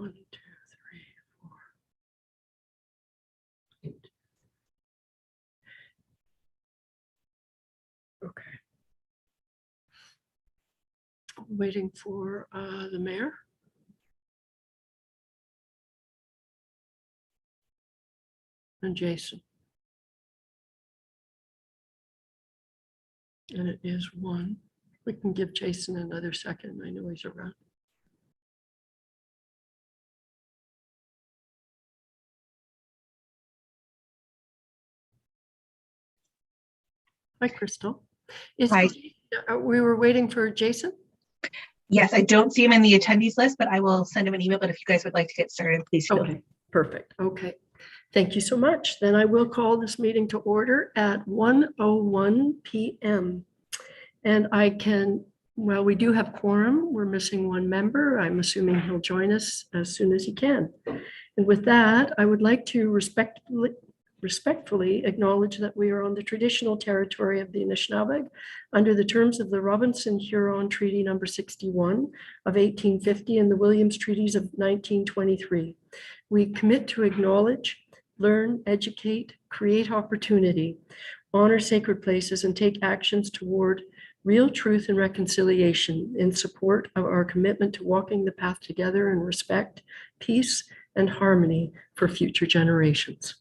1, 2, 3, 4, 8. Okay. Waiting for the mayor. And Jason. And it is 1. We can give Jason another second. I know he's around. Hi, Crystal. Hi. We were waiting for Jason? Yes, I don't see him in the attendees list, but I will send him an email. But if you guys would like to get started, please feel free. Okay, perfect. Okay. Thank you so much. Then I will call this meeting to order at 1:01 p.m. And well, we do have quorum. We're missing one member. I'm assuming he'll join us as soon as he can. And with that, I would like to respectfully acknowledge that we are on the traditional territory of the Anishinaabe under the terms of the Robinson-Huron Treaty number 61 of 1850 and the Williams Treaties of 1923. We commit to acknowledge, learn, educate, create opportunity, honor sacred places, and take actions toward real truth and reconciliation in support of our commitment to walking the path together in respect, peace, and harmony for future generations.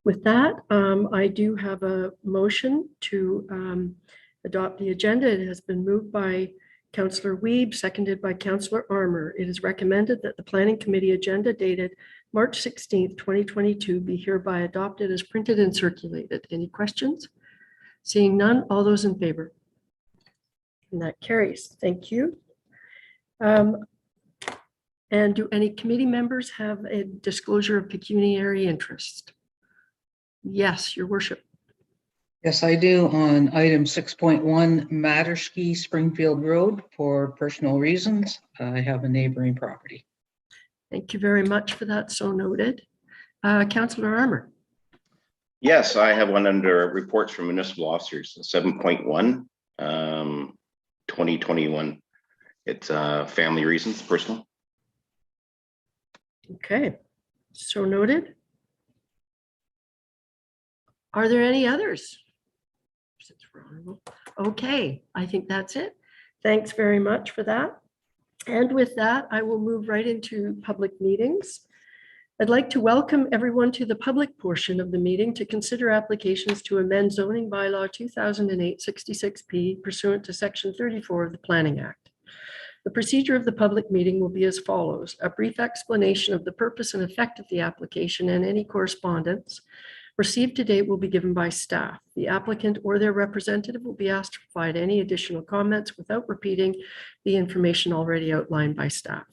With that, I do have a motion to adopt the agenda. It has been moved by Councillor Wiebe, seconded by Councillor Armour. It is recommended that the Planning Committee agenda dated March 16th, 2022 be hereby adopted as printed and circulated. Any questions? Seeing none, all those in favor? And that carries. Thank you. And do any committee members have a disclosure of pecuniary interest? Yes, Your Worship. Yes, I do on item 6.1 Matterski Springfield Road for personal reasons. I have a neighboring property. Thank you very much for that. So noted. Councillor Armour. Yes, I have one under reports from municipal officers, 7.1, 2021. It's family reasons, personal. Okay, so noted. Are there any others? Okay, I think that's it. Thanks very much for that. And with that, I will move right into public meetings. I'd like to welcome everyone to the public portion of the meeting to consider applications to amend zoning bylaw 2008-66P pursuant to section 34 of the Planning Act. The procedure of the public meeting will be as follows: a brief explanation of the purpose and effect of the application and any correspondence received to date will be given by staff. The applicant or their representative will be asked to provide any additional comments without repeating the information already outlined by staff.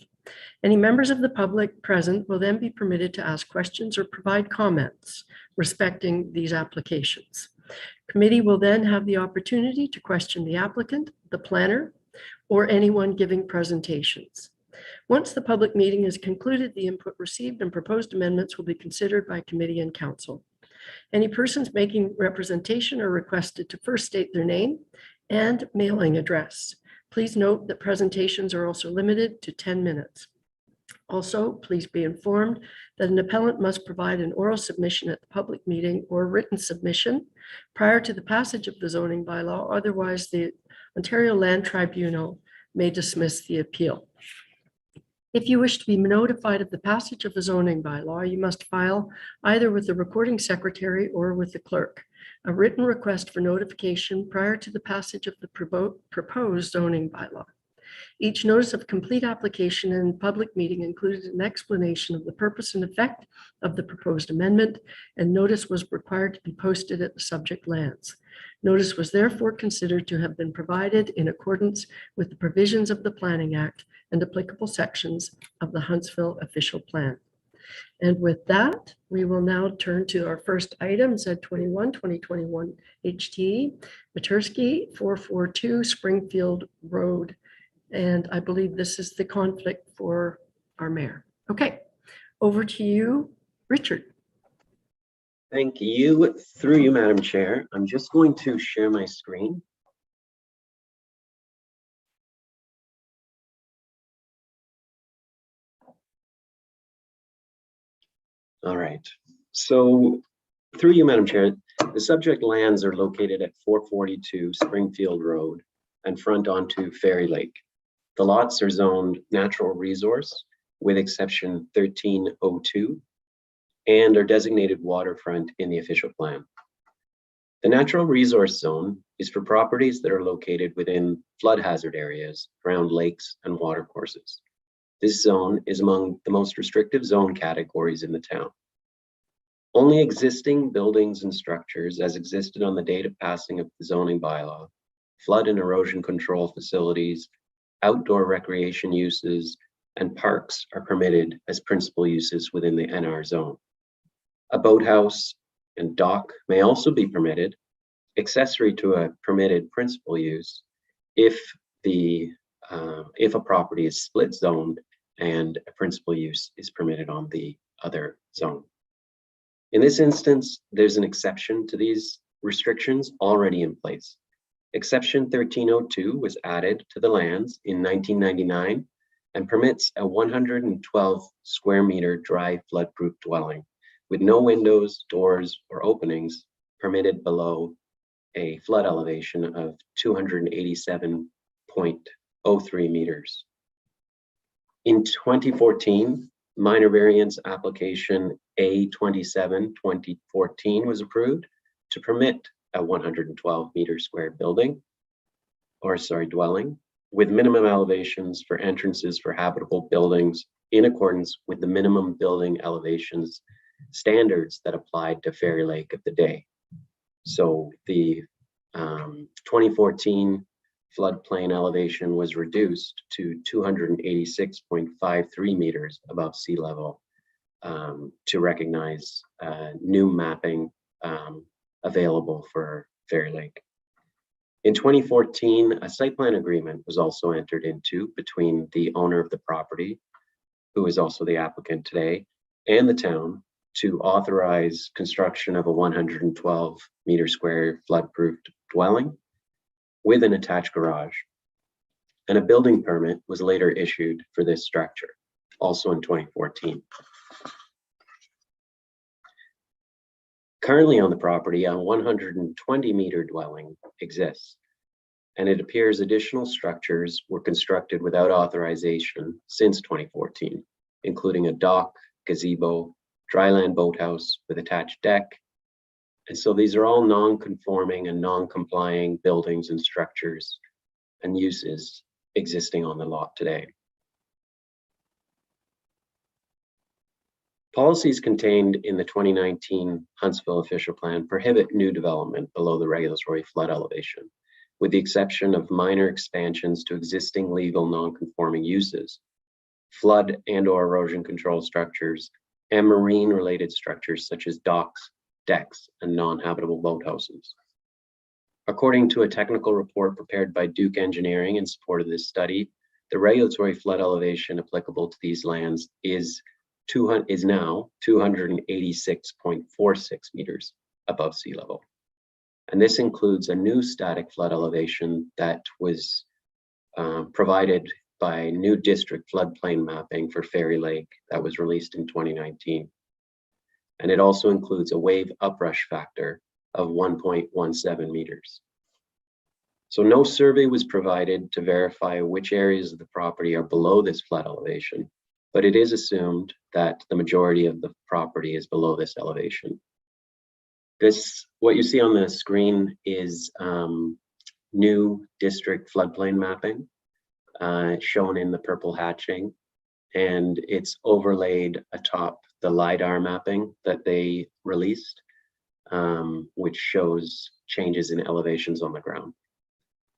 Any members of the public present will then be permitted to ask questions or provide comments respecting these applications. Committee will then have the opportunity to question the applicant, the planner, or anyone giving presentations. Once the public meeting is concluded, the input received and proposed amendments will be considered by committee and council. Any persons making representation are requested to first state their name and mailing address. Please note that presentations are also limited to 10 minutes. Also, please be informed that an appellant must provide an oral submission at the public meeting or written submission prior to the passage of the zoning bylaw. Otherwise, the Ontario Land Tribunal may dismiss the appeal. If you wish to be notified of the passage of the zoning bylaw, you must file either with the recording secretary or with the clerk a written request for notification prior to the passage of the proposed zoning bylaw. Each notice of complete application and public meeting included an explanation of the purpose and effect of the proposed amendment, and notice was required to be posted at the subject lands. Notice was therefore considered to have been provided in accordance with the provisions of the Planning Act and applicable sections of the Huntsville Official Plan. And with that, we will now turn to our first item, Z21, 2021 HT, Matterski 442 Springfield Road. And I believe this is the conflict for our mayor. Okay, over to you, Richard. Thank you. Through you, Madam Chair. I'm just going to share my screen. All right. So through you, Madam Chair, the subject lands are located at 442 Springfield Road and front onto Fairy Lake. The lots are zoned natural resource with exception 1302 and are designated waterfront in the official plan. The natural resource zone is for properties that are located within flood hazard areas around lakes and watercourses. This zone is among the most restrictive zone categories in the town. Only existing buildings and structures as existed on the date of passing of the zoning bylaw, flood and erosion control facilities, outdoor recreation uses, and parks are permitted as principal uses within the NR zone. A boathouse and dock may also be permitted, accessory to a permitted principal use, if a property is split zoned and a principal use is permitted on the other zone. In this instance, there's an exception to these restrictions already in place. Exception 1302 was added to the lands in 1999 and permits a 112 square meter dry floodproof dwelling with no windows, doors, or openings permitted below a flood elevation of 287.03 meters. In 2014, minor variance application A27-2014 was approved to permit a 112 meter square dwelling with minimum elevations for entrances for habitable buildings in accordance with the minimum building elevations standards that applied to Fairy Lake of the day. So the 2014 floodplain elevation was reduced to 286.53 meters above sea level to recognize new mapping available for Fairy Lake. In 2014, a site plan agreement was also entered into between the owner of the property, who is also the applicant today, and the town to authorize construction of a 112 meter square flood-proof dwelling with an attached garage. And a building permit was later issued for this structure, also in 2014. Currently on the property, a 120 meter dwelling exists, and it appears additional structures were constructed without authorization since 2014, including a dock, gazebo, dryland boathouse with attached deck. And so these are all non-conforming and non-complying buildings and structures and uses existing on the lot today. Policies contained in the 2019 Huntsville official plan prohibit new development below the regulatory flood elevation, with the exception of minor expansions to existing legal non-conforming uses, flood and/or erosion control structures, and marine-related structures such as docks, decks, and non-habitable boathouses. According to a technical report prepared by Duke Engineering in support of this study, the regulatory flood elevation applicable to these lands is now 286.46 meters above sea level. And this includes a new static flood elevation that was provided by new district floodplain mapping for Fairy Lake that was released in 2019. And it also includes a wave uprush factor of 1.17 meters. So no survey was provided to verify which areas of the property are below this flood elevation, but it is assumed that the majority of the property is below this elevation. What you see on the screen is new district floodplain mapping shown in the purple hatching, and it's overlaid atop the LiDAR mapping that they released, which shows changes in elevations on the ground.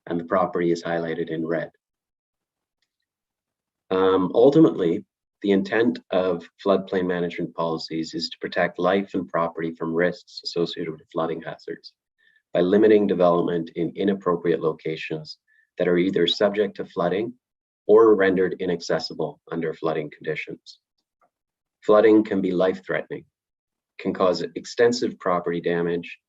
And the property is highlighted in red. Ultimately, the intent of floodplain management policies is to protect life and property from risks associated with flooding hazards by limiting development in inappropriate locations that are either subject to flooding or rendered inaccessible under flooding conditions. Flooding can be life-threatening, can cause extensive property damage,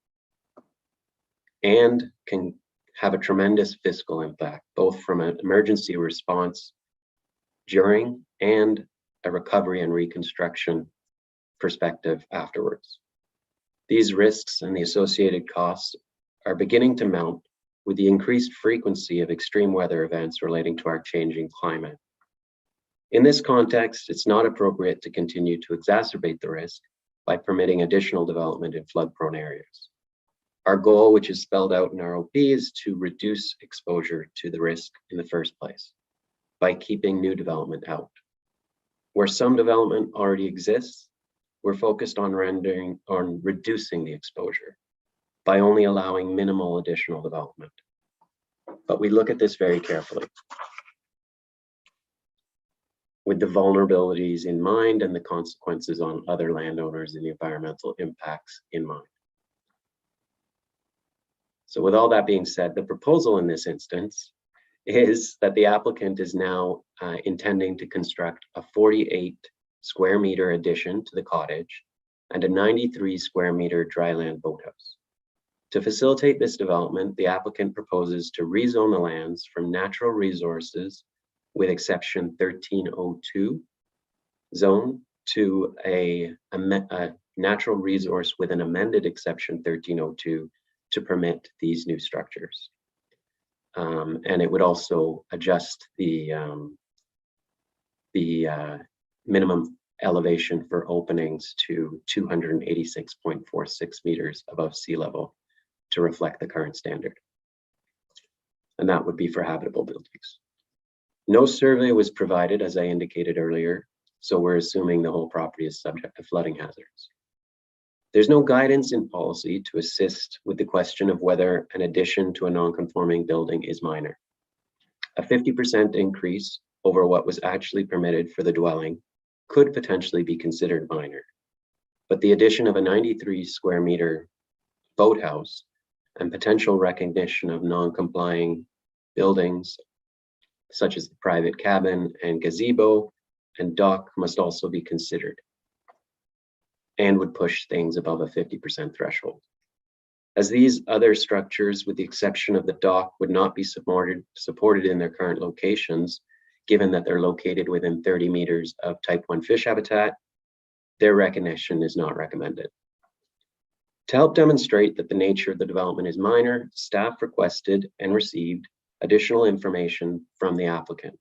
and can have a tremendous fiscal impact, both from an emergency response during and a recovery and reconstruction perspective afterwards. These risks and the associated costs are beginning to mount with the increased frequency of extreme weather events relating to our changing climate. In this context, it's not appropriate to continue to exacerbate the risk by permitting additional development in flood-prone areas. Our goal, which is spelled out in our OP, is to reduce exposure to the risk in the first place by keeping new development out. Where some development already exists, we're focused on reducing the exposure by only allowing minimal additional development. But we look at this very carefully with the vulnerabilities in mind and the consequences on other landowners and the environmental impacts in mind. So with all that being said, the proposal in this instance is that the applicant is now intending to construct a 48 square meter addition to the cottage and a 93 square meter dryland boathouse. To facilitate this development, the applicant proposes to rezone the lands from natural resources with exception 1302 zone to a natural resource with an amended exception 1302 to permit these new structures. And it would also adjust the minimum elevation for openings to 286.46 meters above sea level to reflect the current standard. And that would be for habitable buildings. No survey was provided, as I indicated earlier, so we're assuming the whole property is subject to flooding hazards. There's no guidance in policy to assist with the question of whether an addition to a non-conforming building is minor. A 50% increase over what was actually permitted for the dwelling could potentially be considered minor, but the addition of a 93 square meter boathouse and potential recognition of non-complying buildings, such as the private cabin and gazebo and dock, must also be considered and would push things above a 50% threshold. As these other structures, with the exception of the dock, would not be supported in their current locations, given that they're located within 30 meters of type 1 fish habitat, their recognition is not recommended. To help demonstrate that the nature of the development is minor, staff requested and received additional information from the applicant.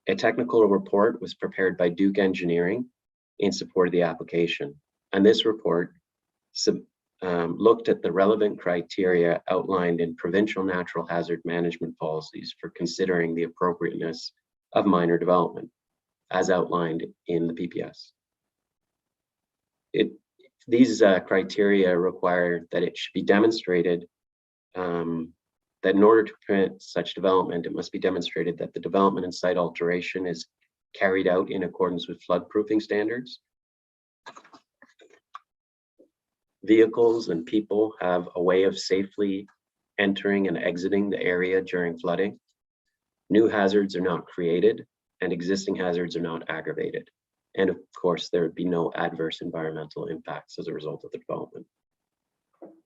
A technical report was prepared by Duke Engineering in support of the application, and this report looked at the relevant criteria outlined in provincial natural hazard management policies for considering the appropriateness of minor development, as outlined in the PPS. These criteria require that it should be demonstrated that in order to permit such development, it must be demonstrated that the development and site alteration is carried out in accordance with floodproofing standards. Vehicles and people have a way of safely entering and exiting the area during flooding. New hazards are not created and existing hazards are not aggravated. And of course, there would be no adverse environmental impacts as a result of the development.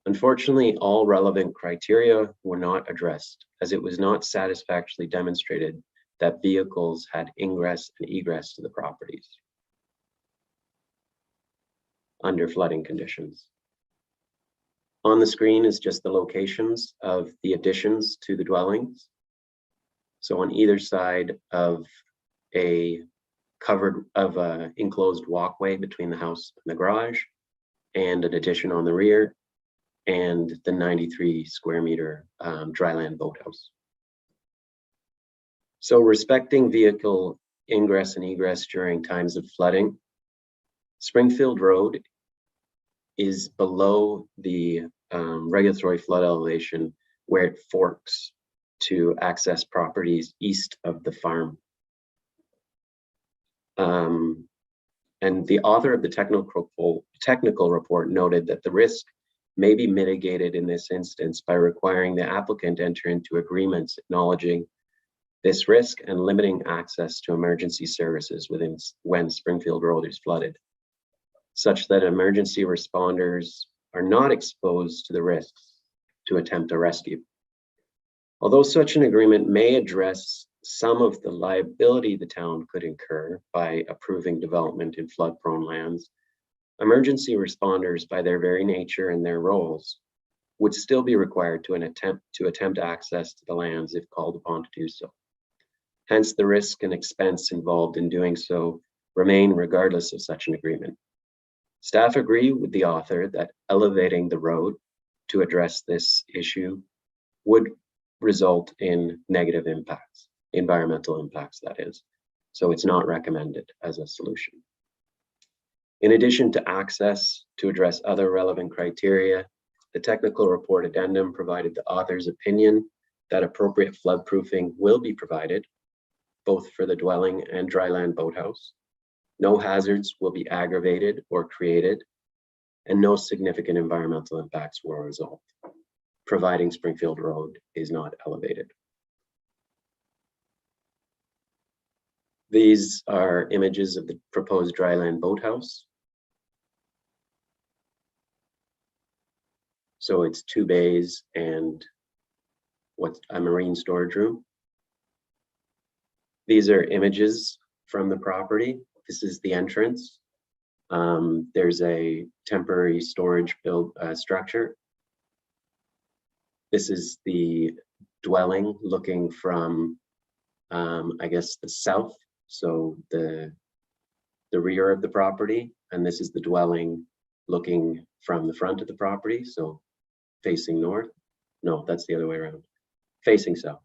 Unfortunately, all relevant criteria were not addressed, as it was not satisfactorily demonstrated that vehicles had ingress and egress to the properties under flooding conditions. On the screen is just the locations of the additions to the dwellings. So on either side of a enclosed walkway between the house and the garage, and an addition on the rear, and the 93 square meter dryland boathouse. So respecting vehicle ingress and egress during times of flooding, Springfield Road is below the regulatory flood elevation where it forks to access properties east of the farm. And the author of the technical report noted that the risk may be mitigated in this instance by requiring the applicant enter into agreements acknowledging this risk and limiting access to emergency services when Springfield Road is flooded, such that emergency responders are not exposed to the risks to attempt a rescue. Although such an agreement may address some of the liability the town could incur by approving development in flood-prone lands, Emergency responders, by their very nature and their roles, would still be required to attempt access to the lands if called upon to do so. Hence, the risk and expense involved in doing so remain regardless of such an agreement. Staff agree with the author that elevating the road to address this issue would result in negative impacts, environmental impacts, that is. So it's not recommended as a solution. In addition to access to address other relevant criteria, the technical report addendum provided the author's opinion that appropriate floodproofing will be provided, both for the dwelling and dryland boathouse. No hazards will be aggravated or created, and no significant environmental impacts will result, providing Springfield Road is not elevated. These are images of the proposed dryland boathouse. So it's 2 bays and what's a marine storage room. These are images from the property. This is the entrance. There's a temporary storage structure. This is the dwelling looking from, I guess, the south. So the rear of the property, and this is the dwelling looking from the front of the property. So facing north. No, that's the other way around. Facing south.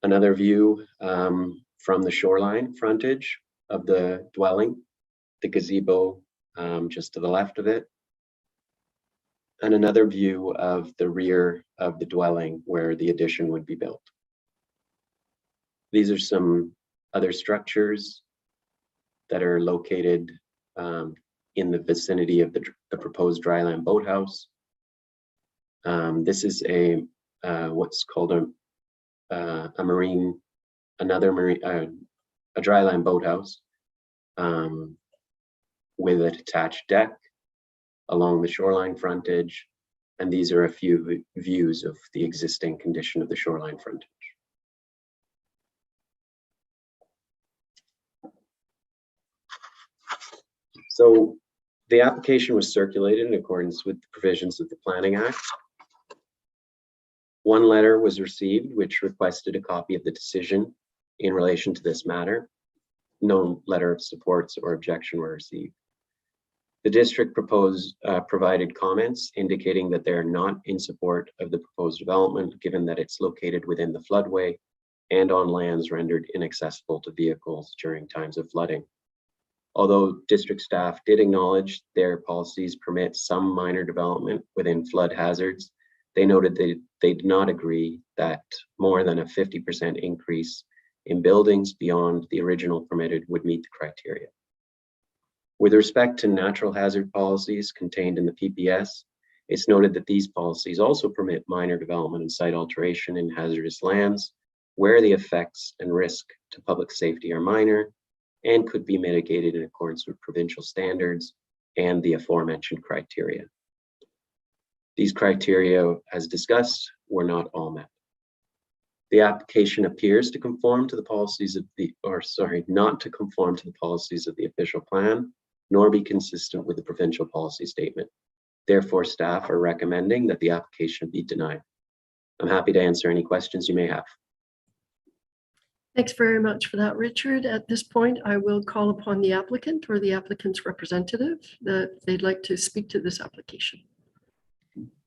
Another view from the shoreline frontage of the dwelling, the gazebo just to the left of it. And another view of the rear of the dwelling where the addition would be built. These are some other structures that are located in the vicinity of the proposed dryland boathouse. This is a what's called a dryland boathouse with a detached deck along the shoreline frontage, and these are a few views of the existing condition of the shoreline frontage. So the application was circulated in accordance with the provisions of the Planning Act. One letter was received which requested a copy of the decision in relation to this matter. No letter of supports or objection were received. The district provided comments indicating that they are not in support of the proposed development, given that it's located within the floodway and on lands rendered inaccessible to vehicles during times of flooding. Although district staff did acknowledge their policies permit some minor development within flood hazards, they noted that they did not agree that more than a 50% increase in buildings beyond the original permitted would meet the criteria. With respect to natural hazard policies contained in the PPS, it's noted that these policies also permit minor development and site alteration in hazardous lands where the effects and risk to public safety are minor and could be mitigated in accordance with provincial standards and the aforementioned criteria. These criteria, as discussed, were not all met. The application appears to conform to the policies of not to conform to the policies of the official plan, nor be consistent with the provincial policy statement. Therefore, staff are recommending that the application be denied. I'm happy to answer any questions you may have. Thanks very much for that, Richard. At this point, I will call upon the applicant or the applicant's representative that they'd like to speak to this application.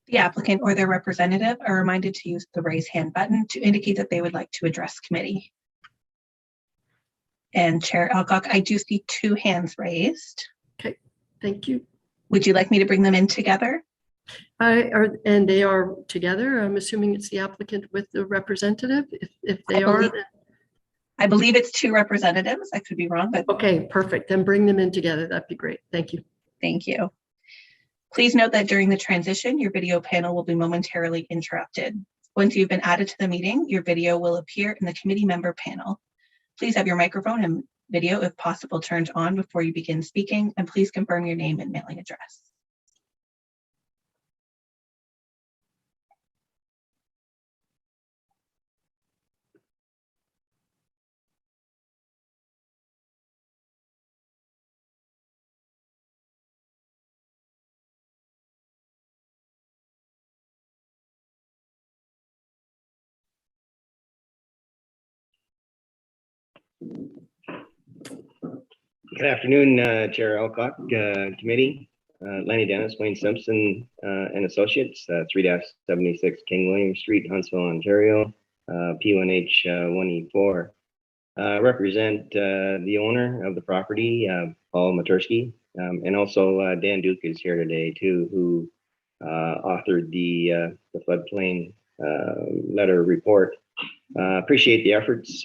The applicant or their representative are reminded to use the raise hand button to indicate that they would like to address committee. And Chair Alcock, I do see 2 hands raised. Okay, thank you. Would you like me to bring them in together? And they are together. I'm assuming it's the applicant with the representative. If they are, I believe it's 2 representatives. I could be wrong, but okay, perfect. Then bring them in together. That'd be great. Thank you. thank you. Please note that during the transition, your video panel will be momentarily interrupted. Once you've been added to the meeting, your video will appear in the committee member panel. Please have your microphone and video, if possible, turned on before you begin speaking, and please confirm your name and mailing address. Good afternoon, Chair Alcock, Committee, Lenny Dennis, Wayne Simpson, and Associates, 3-76 King William Street, Huntsville, Ontario, P1H 1E4. Represent the owner of the property, Paul Matursky, and also Dan Duke is here today too, who authored the floodplain letter report. Appreciate the efforts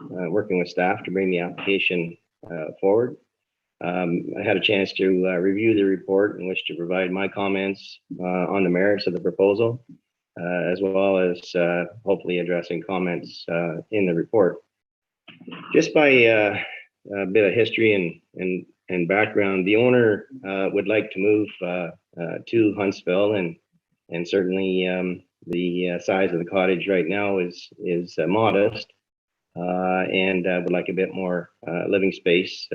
working with staff to bring the application forward. I had a chance to review the report and wish to provide my comments on the merits of the proposal, as well as hopefully addressing comments in the report. Just by a bit of history and background, the owner would like to move to Huntsville, and certainly the size of the cottage right now is modest, and would like a bit more living space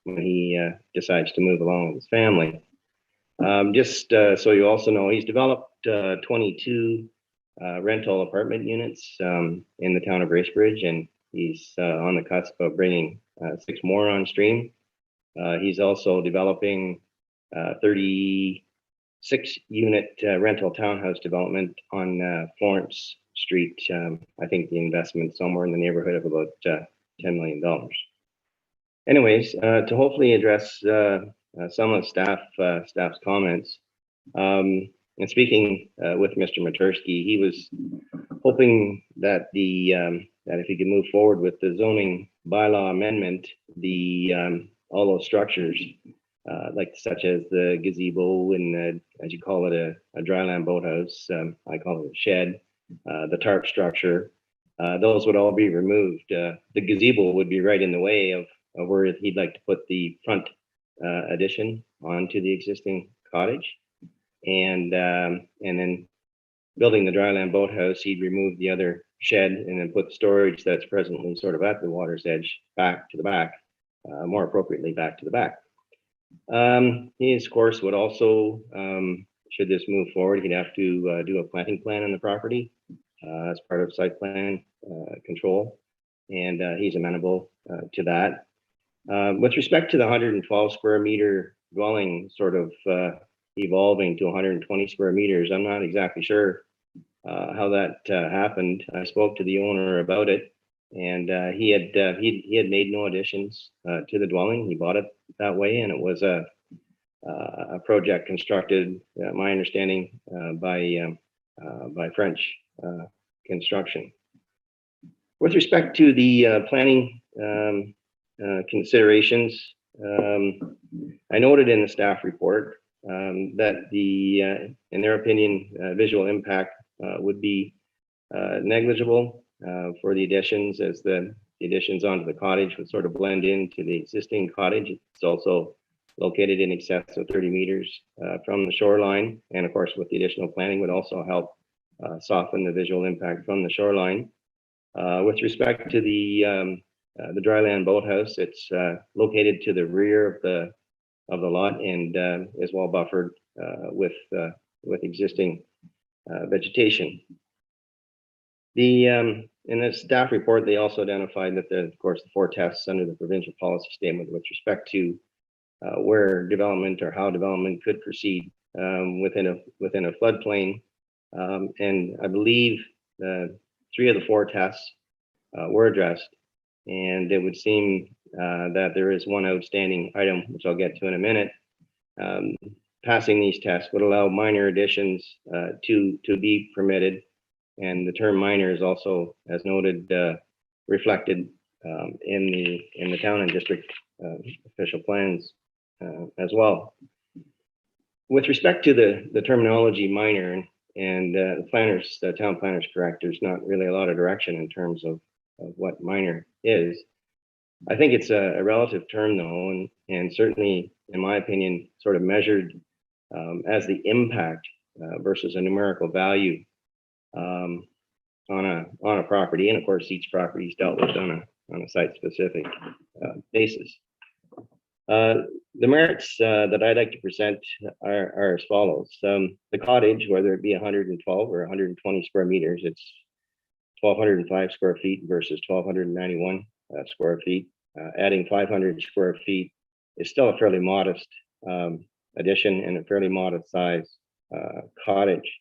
when he decides to move along with his family. Just so you also know, he's developed 22 rental apartment units in the town of Bracebridge, and he's on the cusp of bringing 6 more on stream. He's also developing 36-unit rental townhouse development on Florence Street. I think the investment somewhere in the neighborhood of about $10 million. Anyways, to hopefully address some of staff's comments, and speaking with Mr. Matursky, he was hoping that that if he could move forward with the zoning bylaw amendment, all those structures, like such as the gazebo and as you call it, a dryland boathouse, I call it a shed, the tarp structure, those would all be removed. The gazebo would be right in the way of where he'd like to put the front addition onto the existing cottage, and then building the dryland boathouse, he'd remove the other shed and then put the storage that's presently sort of at the water's edge back to the back, more appropriately back to the back. He, of course, would also, should this move forward, he'd have to do a planting plan on the property as part of site plan control, and he's amenable to that. With respect to the 112 square meter dwelling sort of evolving to 120 square meters, I'm not exactly sure how that happened. I spoke to the owner about it, and he had made no additions to the dwelling. He bought it that way, and it was a project constructed, my understanding, by French construction. With respect to the planning considerations, I noted in the staff report that in their opinion, visual impact would be negligible for the additions, as the additions onto the cottage would sort of blend into the existing cottage. It's also located in excess of 30 meters from the shoreline, and of course with the additional planning would also help soften the visual impact from the shoreline. With respect to the dryland boathouse, it's located to the rear of the lot and is well buffered with existing vegetation. In the staff report, they also identified that of course the 4 tests under the provincial policy statement with respect to where development or how development could proceed within a floodplain, and I believe 3 of the 4 tests were addressed, and it would seem that there is one outstanding item, which I'll get to in a minute. Passing these tests would allow minor additions to be permitted, and the term minor is also, as noted, reflected in the town and district official plans as well. With respect to the terminology minor, and the town planners correct, there's not really a lot of direction in terms of what minor is. I think it's a relative term though, and certainly in my opinion, sort of measured as the impact versus a numerical value on a property, and of course each property is dealt with on a site specific basis. The merits that I'd like to present are as follows. The cottage, whether it be 112 or 120 square meters, it's 1,205 square feet versus 1,291 square feet. Adding 500 square feet is still a fairly modest addition and a fairly modest size cottage.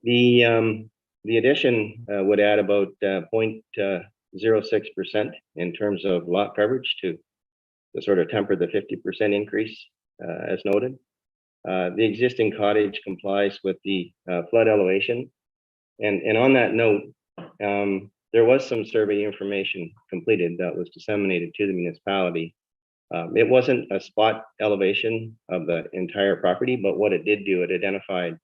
The addition would add about 0.06% in terms of lot coverage to sort of temper the 50% increase as noted. The existing cottage complies with the flood elevation. And on that note, there was some survey information completed that was disseminated to the municipality. It wasn't a spot elevation of the entire property, but what it did do, it identified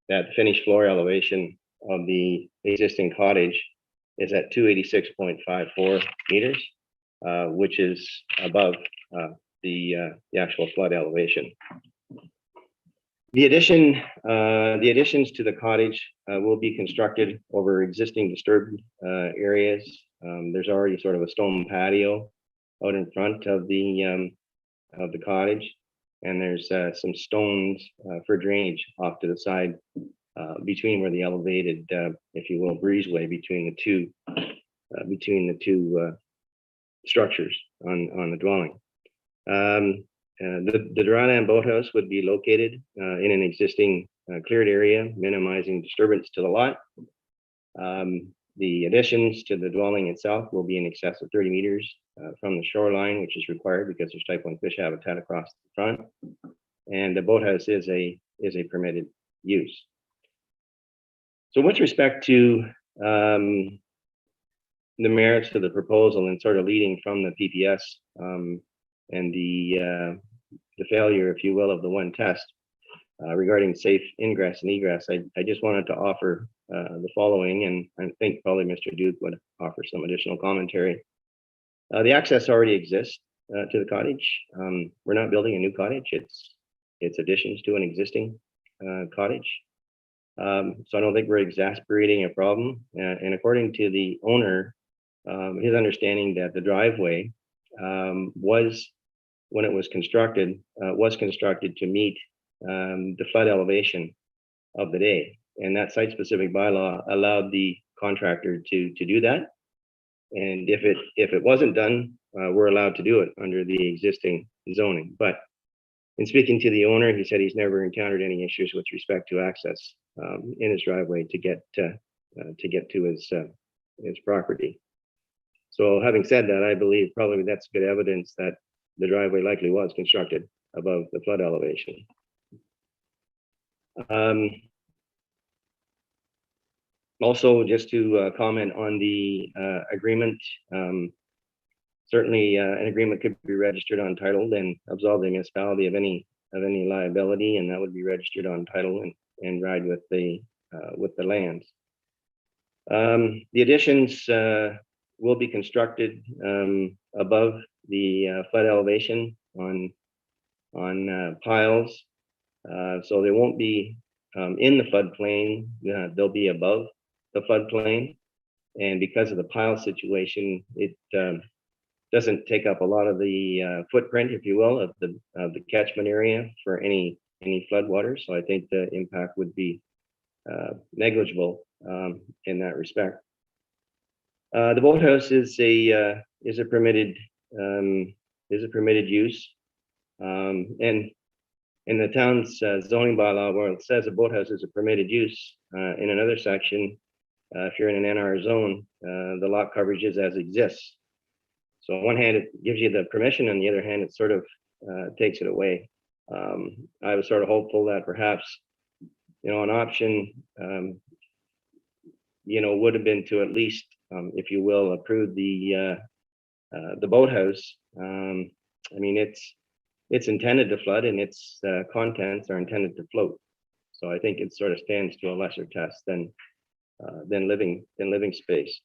that finished floor elevation of the existing cottage is at 286.54 meters, which is above the actual flood elevation. The additions to the cottage will be constructed over existing disturbed areas. There's already sort of a stone patio out in front of the cottage, and there's some stones for drainage off to the side between where the elevated, if you will, breezeway between the two structures on the dwelling. The dryland boathouse would be located in an existing cleared area, minimizing disturbance to the lot. The additions to the dwelling itself will be in excess of 30 meters from the shoreline, which is required because there's type 1 fish habitat across the front. And the boathouse is a permitted use. So with respect to the merits of the proposal and sort of leading from the PPS and the failure, if you will, of the one test regarding safe ingress and egress, I just wanted to offer the following, and I think probably Mr. Duke would offer some additional commentary. The access already exists to the cottage. We're not building a new cottage. It's additions to an existing cottage. So I don't think we're exasperating a problem. And according to the owner, his understanding that the driveway was, when it was constructed to meet the flood elevation of the day. And that site-specific bylaw allowed the contractor to do that. And if it wasn't done, we're allowed to do it under the existing zoning. But in speaking to the owner, he said he's never encountered any issues with respect to access in his driveway to get to his property. So having said that, I believe probably that's good evidence that the driveway likely was constructed above the flood elevation. Also, just to comment on the agreement, certainly an agreement could be registered on title and absolve the municipality of any liability, and that would be registered on title and ride with the lands. The additions will be constructed above the flood elevation on piles, so they won't be in the floodplain. They'll be above the floodplain, and because of the pile situation, it doesn't take up a lot of the footprint, if you will, of the catchment area for any floodwaters. So I think the impact would be negligible in that respect. The boathouse is a permitted use, and in the town's zoning bylaw, where it says a boathouse is a permitted use, in another section, if you're in an NR zone, the lot coverage is as exists. So on one hand, it gives you the permission, on the other hand, it sort of takes it away. I was sort of hopeful that perhaps, an option, would have been to at least, if you will, approve the boathouse. I mean, it's intended to flood, and its contents are intended to float. So I think it sort of stands to a lesser test than living space.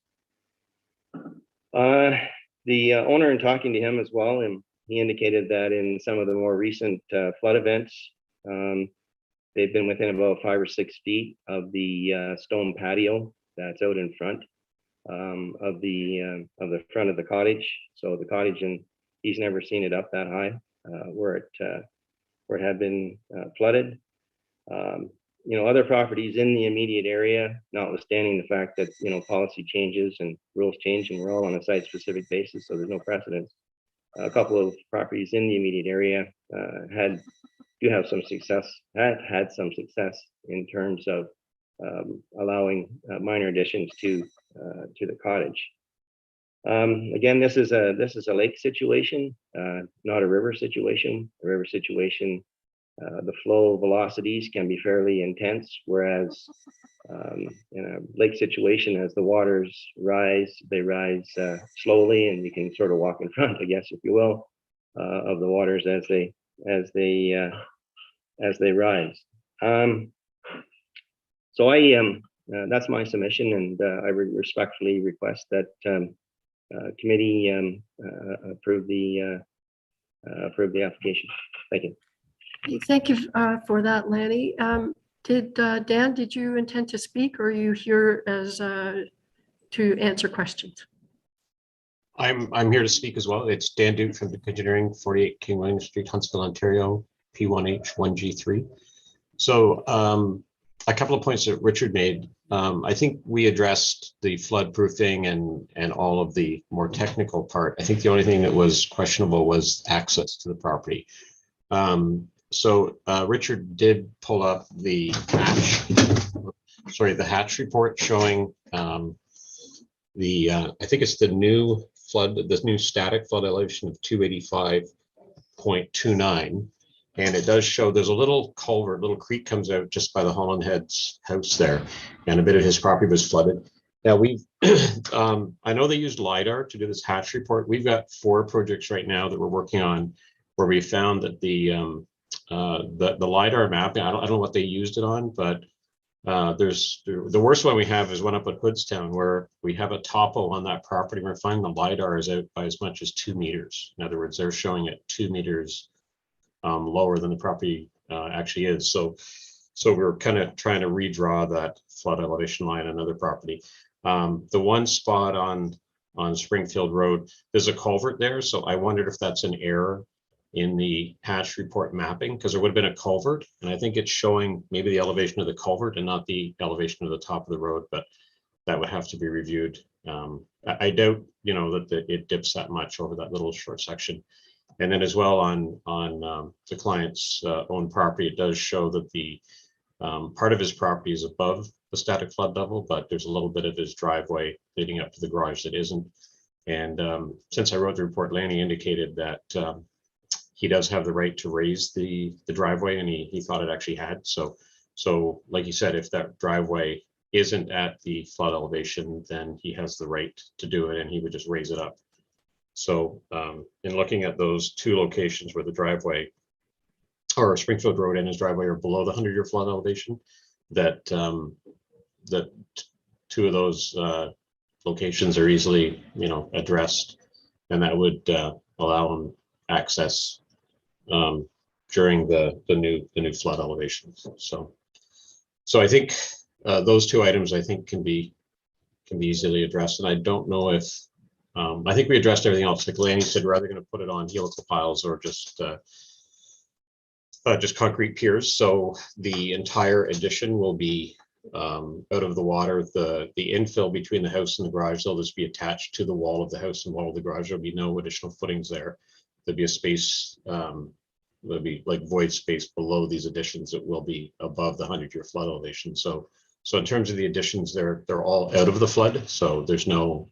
The owner, in talking to him as well, and he indicated that in some of the more recent flood events, they've been within about 5 or 6 feet of the stone patio that's out in front of the front of the cottage. So the cottage, and he's never seen it up that high where it had been flooded. other properties in the immediate area, notwithstanding the fact that, policy changes and rules change and we're all on a site-specific basis, so there's no precedence. A couple of properties in the immediate area had some success in terms of allowing minor additions to the cottage. Again, this is a lake situation, not a river situation. A river situation, the flow velocities can be fairly intense, whereas in a lake situation, as the waters rise, they rise slowly, and you can sort of walk in front, I guess, if you will, of the waters as they rise. So that's my submission, and I respectfully request that committee approve the application. Thank you. Thank you for that, Lanny. Dan, did you intend to speak, or are you here as to answer questions? I'm here to speak as well. It's Dan Duke from Duke Engineering, 48 King William Street, Huntsville, Ontario, P1H 1G3. So a couple of points that Richard made. I think we addressed the flood proofing and all of the more technical part. I think the only thing that was questionable was access to the property. So Richard did pull up the hatch report showing I think it's the new static flood elevation of 285.29. And it does show there's a little culvert, little creek comes out just by the Holland Head's house there, and a bit of his property was flooded. Now I know they used LiDAR to do this hatch report. We've got 4 projects right now that we're working on where we found that the LiDAR mapping, I don't know what they used it on, but the worst one we have is one up at Hoodstown where we have a topo on that property. We're finding the LiDAR is out by as much as 2 meters. In other words, they're showing it 2 meters lower than the property actually is. So we're kind of trying to redraw that flood elevation line on another property. The one spot on Springfield Road, there's a culvert there. So I wondered if that's an error in the hatch report mapping, because there would have been a culvert, and I think it's showing maybe the elevation of the culvert and not the elevation of the top of the road, but that would have to be reviewed. I doubt, that it dips that much over that little short section. And then as well on the client's own property, it does show that the part of his property is above the static flood level, but there's a little bit of his driveway leading up to the garage that isn't. And since I wrote the report, Lanny indicated that he does have the right to raise the driveway, and he thought it actually had. So like you said, if that driveway isn't at the flood elevation, then he has the right to do it, and he would just raise it up. So in looking at those 2 locations where the driveway or Springfield Road and his driveway are below the 100-year flood elevation, that 2 of those locations are easily, addressed, and that would allow him access during the new flood elevations. So I think those 2 items I think can be easily addressed, and I don't know if I think we addressed everything else. Like Lanny said, we're either going to put it on helical piles or just concrete piers. So the entire addition will be out of the water. The infill between the house and the garage, they'll just be attached to the wall of the house and wall of the garage. There'll be no additional footings there. There'll be a space, there'll be like void space below these additions that will be above the 100-year flood elevation. So in terms of the additions, they're all out of the flood. So there's no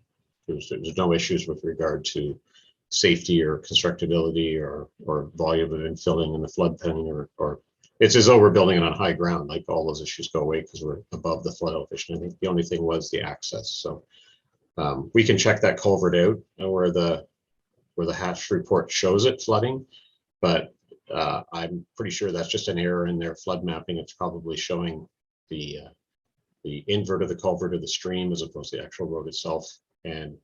issues with regard to safety or constructability or volume of infilling in the floodplain, or it's as though we're building it on high ground. Like all those issues go away because we're above the flood elevation. I think the only thing was the access. So we can check that culvert out where the hatch report shows it flooding, but I'm pretty sure that's just an error in their flood mapping. It's probably showing the invert of the culvert of the stream as opposed to the actual road itself. And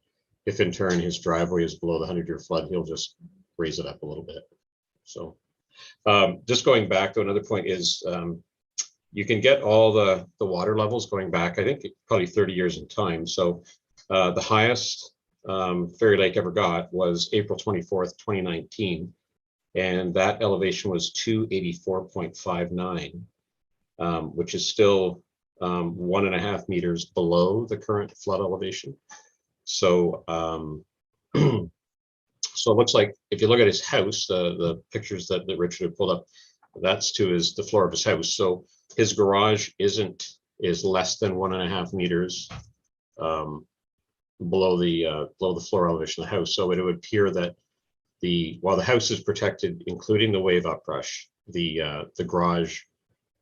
if in turn his driveway is below the 100-year flood, he'll just raise it up a little bit. So just going back to another point is you can get all the water levels going back, I think probably 30 years in time. So the highest Fairy Lake ever got was April 24th, 2019. And that elevation was 284.59. which is still 1.5 meters below the current flood elevation. So, so it looks like if you look at his house, the pictures that Richard had pulled up, that's to the floor of his house. So his garage is less than 1.5 meters below the floor elevation of the house. So it would appear that while the house is protected, including the wave uprush, the garage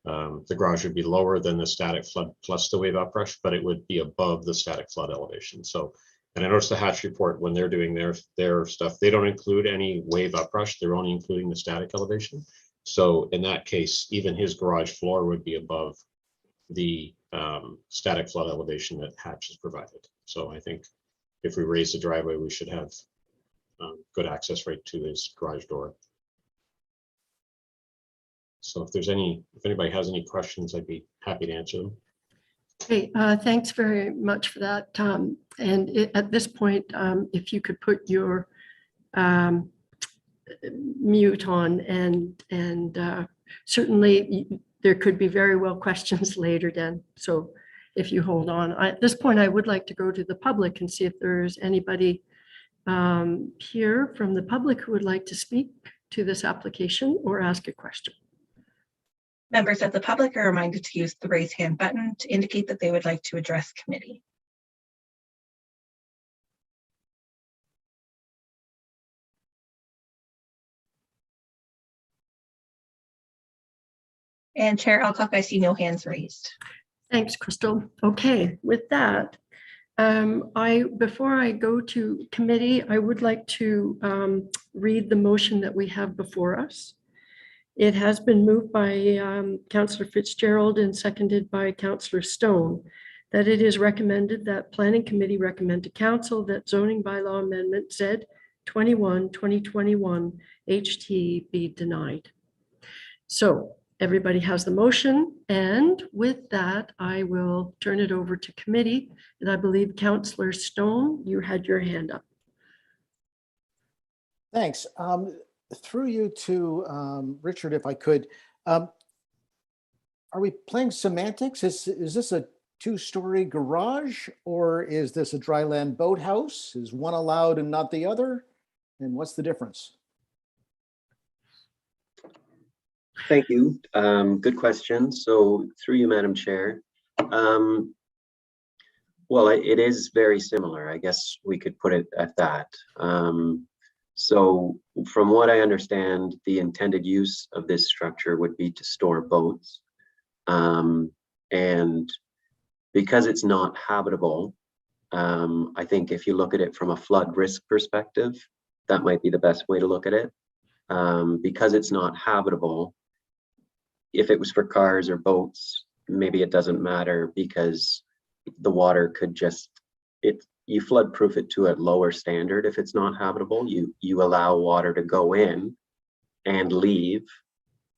would be lower than the static flood plus the wave uprush, but it would be above the static flood elevation. So, and I noticed the Hatch report, when they're doing their stuff, they don't include any wave uprush. They're only including the static elevation. So in that case, even his garage floor would be above the static flood elevation that Hatch has provided. So I think if we raise the driveway, we should have good access right to his garage door. So if anybody has any questions, I'd be happy to answer them. Okay, thanks very much for that, Tom. And at this point, if you could put your mute on, and certainly there could be very well questions later then. So if you hold on, at this point, I would like to go to the public and see if there's anybody here from the public who would like to speak to this application or ask a question. Members of the public are reminded to use the raise hand button to indicate that they would like to address committee. And Chair Alcock, I see no hands raised. Thanks, Crystal. Okay, with that, before I go to committee, I would like to read the motion that we have before us. It has been moved by Councillor Fitzgerald and seconded by Councillor Stone, that it is recommended that Planning Committee recommend to Council that zoning bylaw amendment Z 21/2021 HT be denied. So everybody has the motion, and with that, I will turn it over to committee. And I believe Councillor Stone, you had your hand up. Thanks. Through you to Richard, if I could. Are we playing semantics? Is this a two-story garage, or is this a dryland boathouse? Is one allowed and not the other? And what's the difference? Thank you. Good question. So through you, Madam Chair. Well, it is very similar. I guess we could put it at that. So from what I understand, the intended use of this structure would be to store boats. And because it's not habitable, I think if you look at it from a flood risk perspective, that might be the best way to look at it. Because it's not habitable, if it was for cars or boats, maybe it doesn't matter, because the water could just, you flood proof it to a lower standard. If it's not habitable, you allow water to go in and leave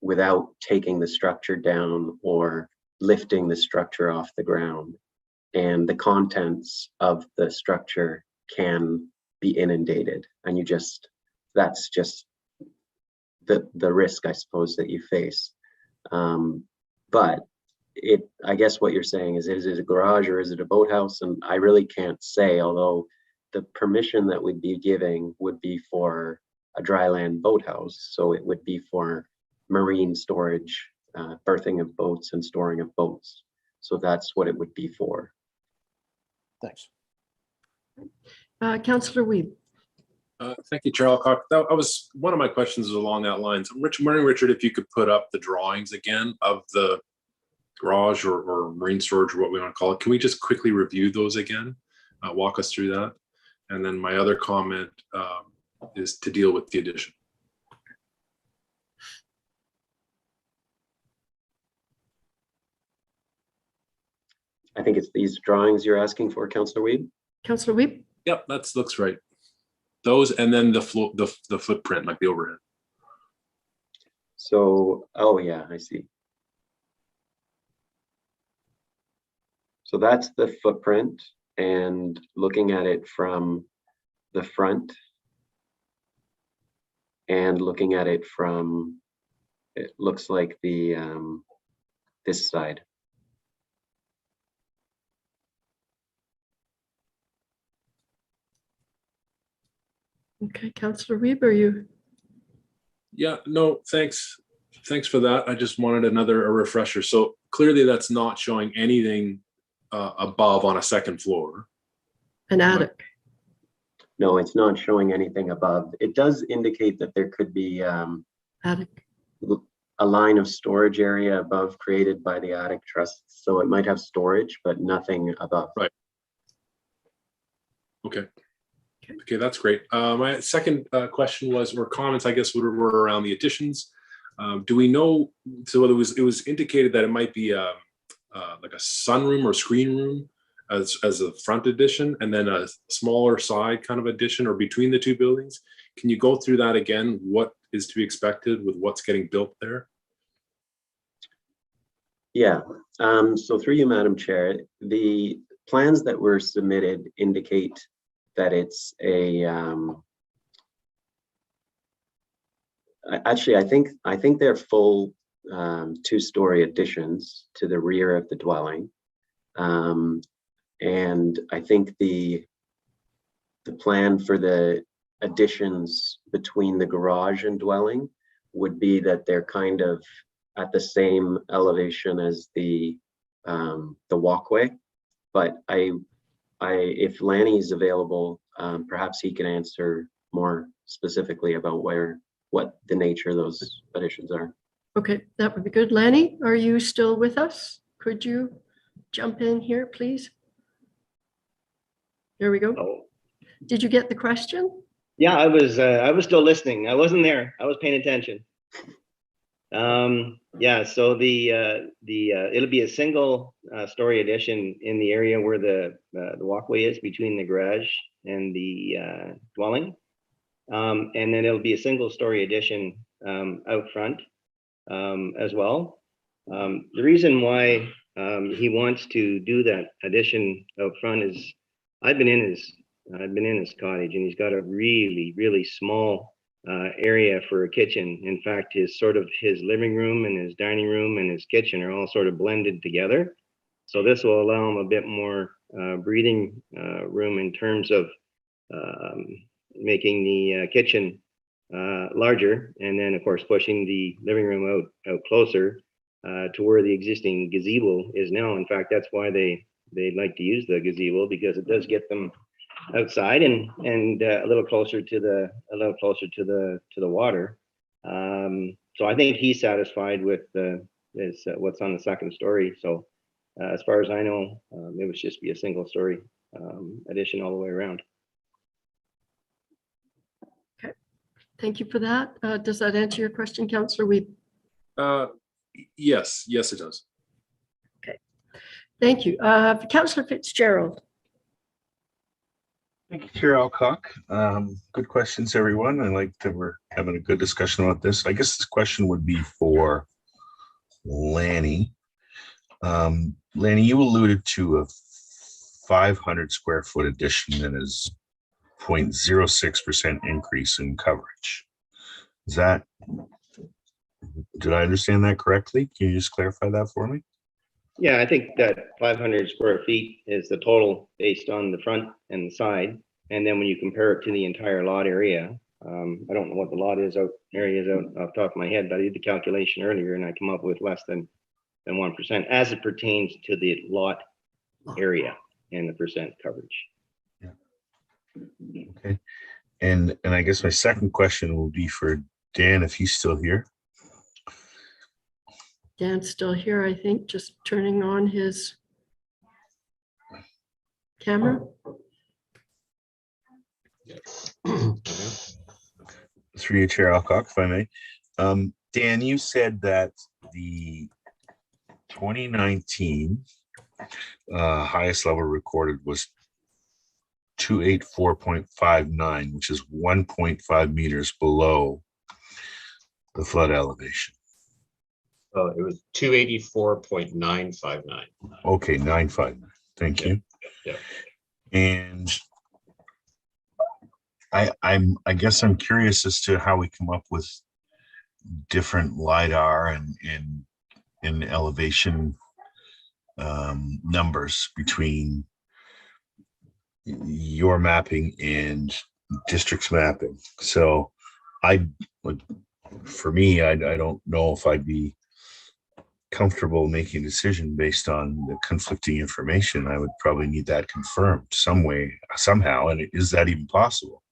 without taking the structure down or lifting the structure off the ground. And the contents of the structure can be inundated, and that's just the risk, I suppose, that you face. But I guess what you're saying is it a garage or is it a boathouse? And I really can't say, although the permission that we'd be giving would be for a dryland boathouse. So it would be for marine storage, berthing of boats and storing of boats. So that's what it would be for. Thanks. Councillor Weeb. Thank you, Chair Alcock. That was one of my questions is along that line. So I'm wondering, Richard, if you could put up the drawings again of the garage or marine storage, or what we want to call it. Can we just quickly review those again? Walk us through that. And then my other comment is to deal with the addition. I think it's these drawings you're asking for, Councillor Weeb. Councillor Weeb. Yep, that looks right. Those, and then the footprint, like the overhead. So, oh yeah, I see. So that's the footprint, and looking at it from the front and looking at it from, it looks like the this side. Okay, Councillor Weber, you, Yeah, no, thanks. Thanks for that. I just wanted a refresher. So clearly that's not showing anything above on a second floor. an attic. No, it's not showing anything above. It does indicate that there could be Attic. a line of storage area above created by the attic trust. So it might have storage, but nothing above. Right. Okay. Okay, that's great. My second question was, or comments, I guess, were around the additions. Do we know, so it was indicated that it might be like a sunroom or screen room as a front addition, and then a smaller side kind of addition or between the two buildings. Can you go through that again? What is to be expected with what's getting built there? Yeah, so through you, Madam Chair, the plans that were submitted indicate that it's a, actually, I think they're full two-story additions to the rear of the dwelling. And I think the plan for the additions between the garage and dwelling would be that they're kind of at the same elevation as the walkway. But if Lanny's available, perhaps he can answer more specifically about what the nature of those additions are. Okay, that would be good. Lanny, are you still with us? Could you jump in here, please? There we go. Oh, Did you get the question? yeah, I was still listening. I wasn't there. I was paying attention. Yeah, so it'll be a single story addition in the area where the walkway is between the garage and the dwelling. And then it'll be a single story addition out front as well. The reason why he wants to do that addition out front is I've been in his cottage, and he's got a really, really small area for a kitchen. In fact, his living room and his dining room and his kitchen are all sort of blended together. So this will allow him a bit more breathing room in terms of making the kitchen larger, and then of course pushing the living room out closer to where the existing gazebo is now. In fact, that's why they like to use the gazebo, because it does get them outside and a little closer to the water. So I think he's satisfied with what's on the second story. So as far as I know, it would just be a single story addition all the way around. Okay, thank you for that. Does that answer your question, Councillor Weeb? Yes, it does. Okay, thank you. Councillor Fitzgerald. Thank you, Chair Alcock. Good questions, everyone. I like that we're having a good discussion about this. I guess this question would be for Lanny. Lanny, you alluded to a 500 square foot addition that is 0.06% increase in coverage. Did I understand that correctly? Can you just clarify that for me? Yeah, I think that 500 square feet is the total based on the front and the side. And then when you compare it to the entire lot area, I don't know what the lot area is out off the top of my head, but I did the calculation earlier and I come up with less than 1% as it pertains to the lot area and the percent coverage. Yeah. Okay. And I guess my second question will be for Dan, if he's still here. Dan's still here, I think, just turning on his camera. Through you, Chair Alcock, if I may. Dan, you said that the 2019 highest level recorded was 284.59, which is 1.5 meters below the flood elevation. Oh, it was 284.959. Okay, 959. Thank you. Yeah. And I guess I'm curious as to how we come up with different LiDAR and in elevation numbers between your mapping and district's mapping. So for me, I don't know if I'd be comfortable making a decision based on the conflicting information. I would probably need that confirmed some way, somehow. And is that even possible?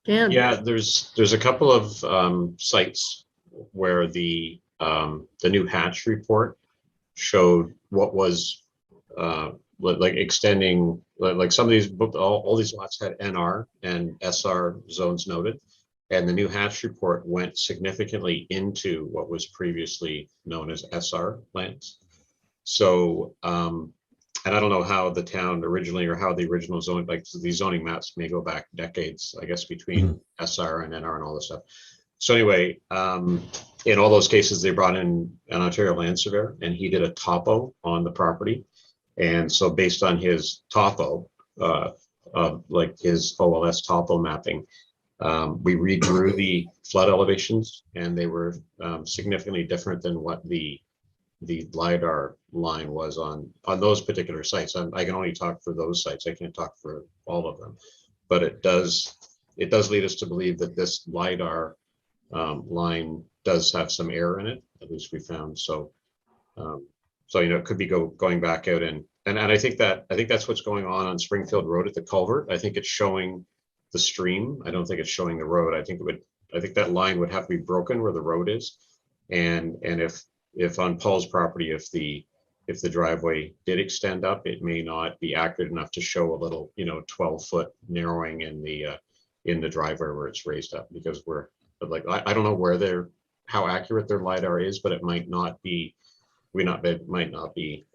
Dan? Yeah, there's a couple of sites where the new hatch report showed what was like extending, like some of these, all these lots had NR and SR zones noted, and the new hatch report went significantly into what was previously known as SR lands. So, and I don't know how the town originally, or how the original zone, like these zoning maps may go back decades, I guess, between SR and NR and all this stuff. So anyway, in all those cases, they brought in an Ontario land surveyor, and he did a topo on the property. And so based on his topo, like his OLS topo mapping, we redrew the flood elevations, and they were significantly different than what the LiDAR line was on those particular sites. I can only talk for those sites. I can't talk for all of them, but it does lead us to believe that this LiDAR line does have some error in it. At least we found. So it could be going back out and I think that's what's going on Springfield Road at the culvert. I think it's showing the stream. I don't think it's showing the road. I think that line would have to be broken where the road is, and if on Paul's property, if the driveway did extend up, it may not be accurate enough to show a little 12-foot narrowing in the driveway where it's raised up, because I don't know how accurate their LiDAR is, but it might not be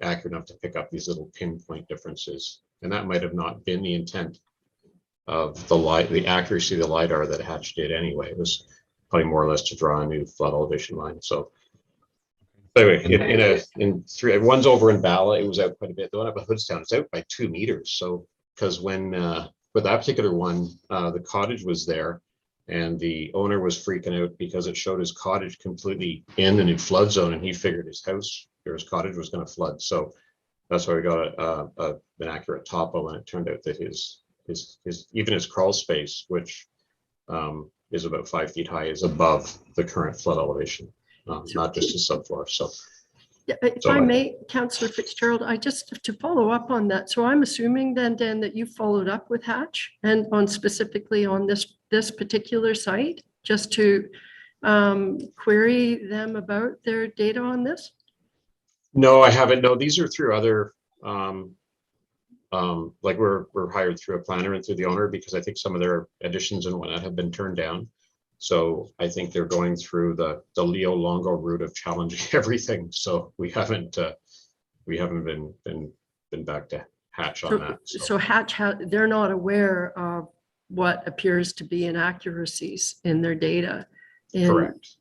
accurate enough to pick up these little pinpoint differences, and that might have not been the intent of the accuracy of the LiDAR that Hatch did anyway. It was probably more or less to draw a new flood elevation line. So anyway, one's over in Bala, it was out quite a bit. The one up at Hoodstown, it's out by 2 meters. So because when with that particular one, the cottage was there, and the owner was freaking out because it showed his cottage completely in the new flood zone, and he figured his house or his cottage was going to flood. So that's why we got an accurate topo, and it turned out that his even his crawl space, which is about 5 feet high, is above the current flood elevation, not just his subfloor. So yeah, if I may, Councillor Fitzgerald, I just to follow up on that. So I'm assuming then, Dan, that you followed up with Hatch and specifically on this particular site, just to query them about their data on this? No, I haven't. No, these are through other, like we're hired through a planner and through the owner, because I think some of their additions and whatnot have been turned down. So I think they're going through the Leo Longo route of challenging everything. So we haven't been back to Hatch on that. So Hatch, they're not aware of what appears to be inaccuracies in their data. Correct.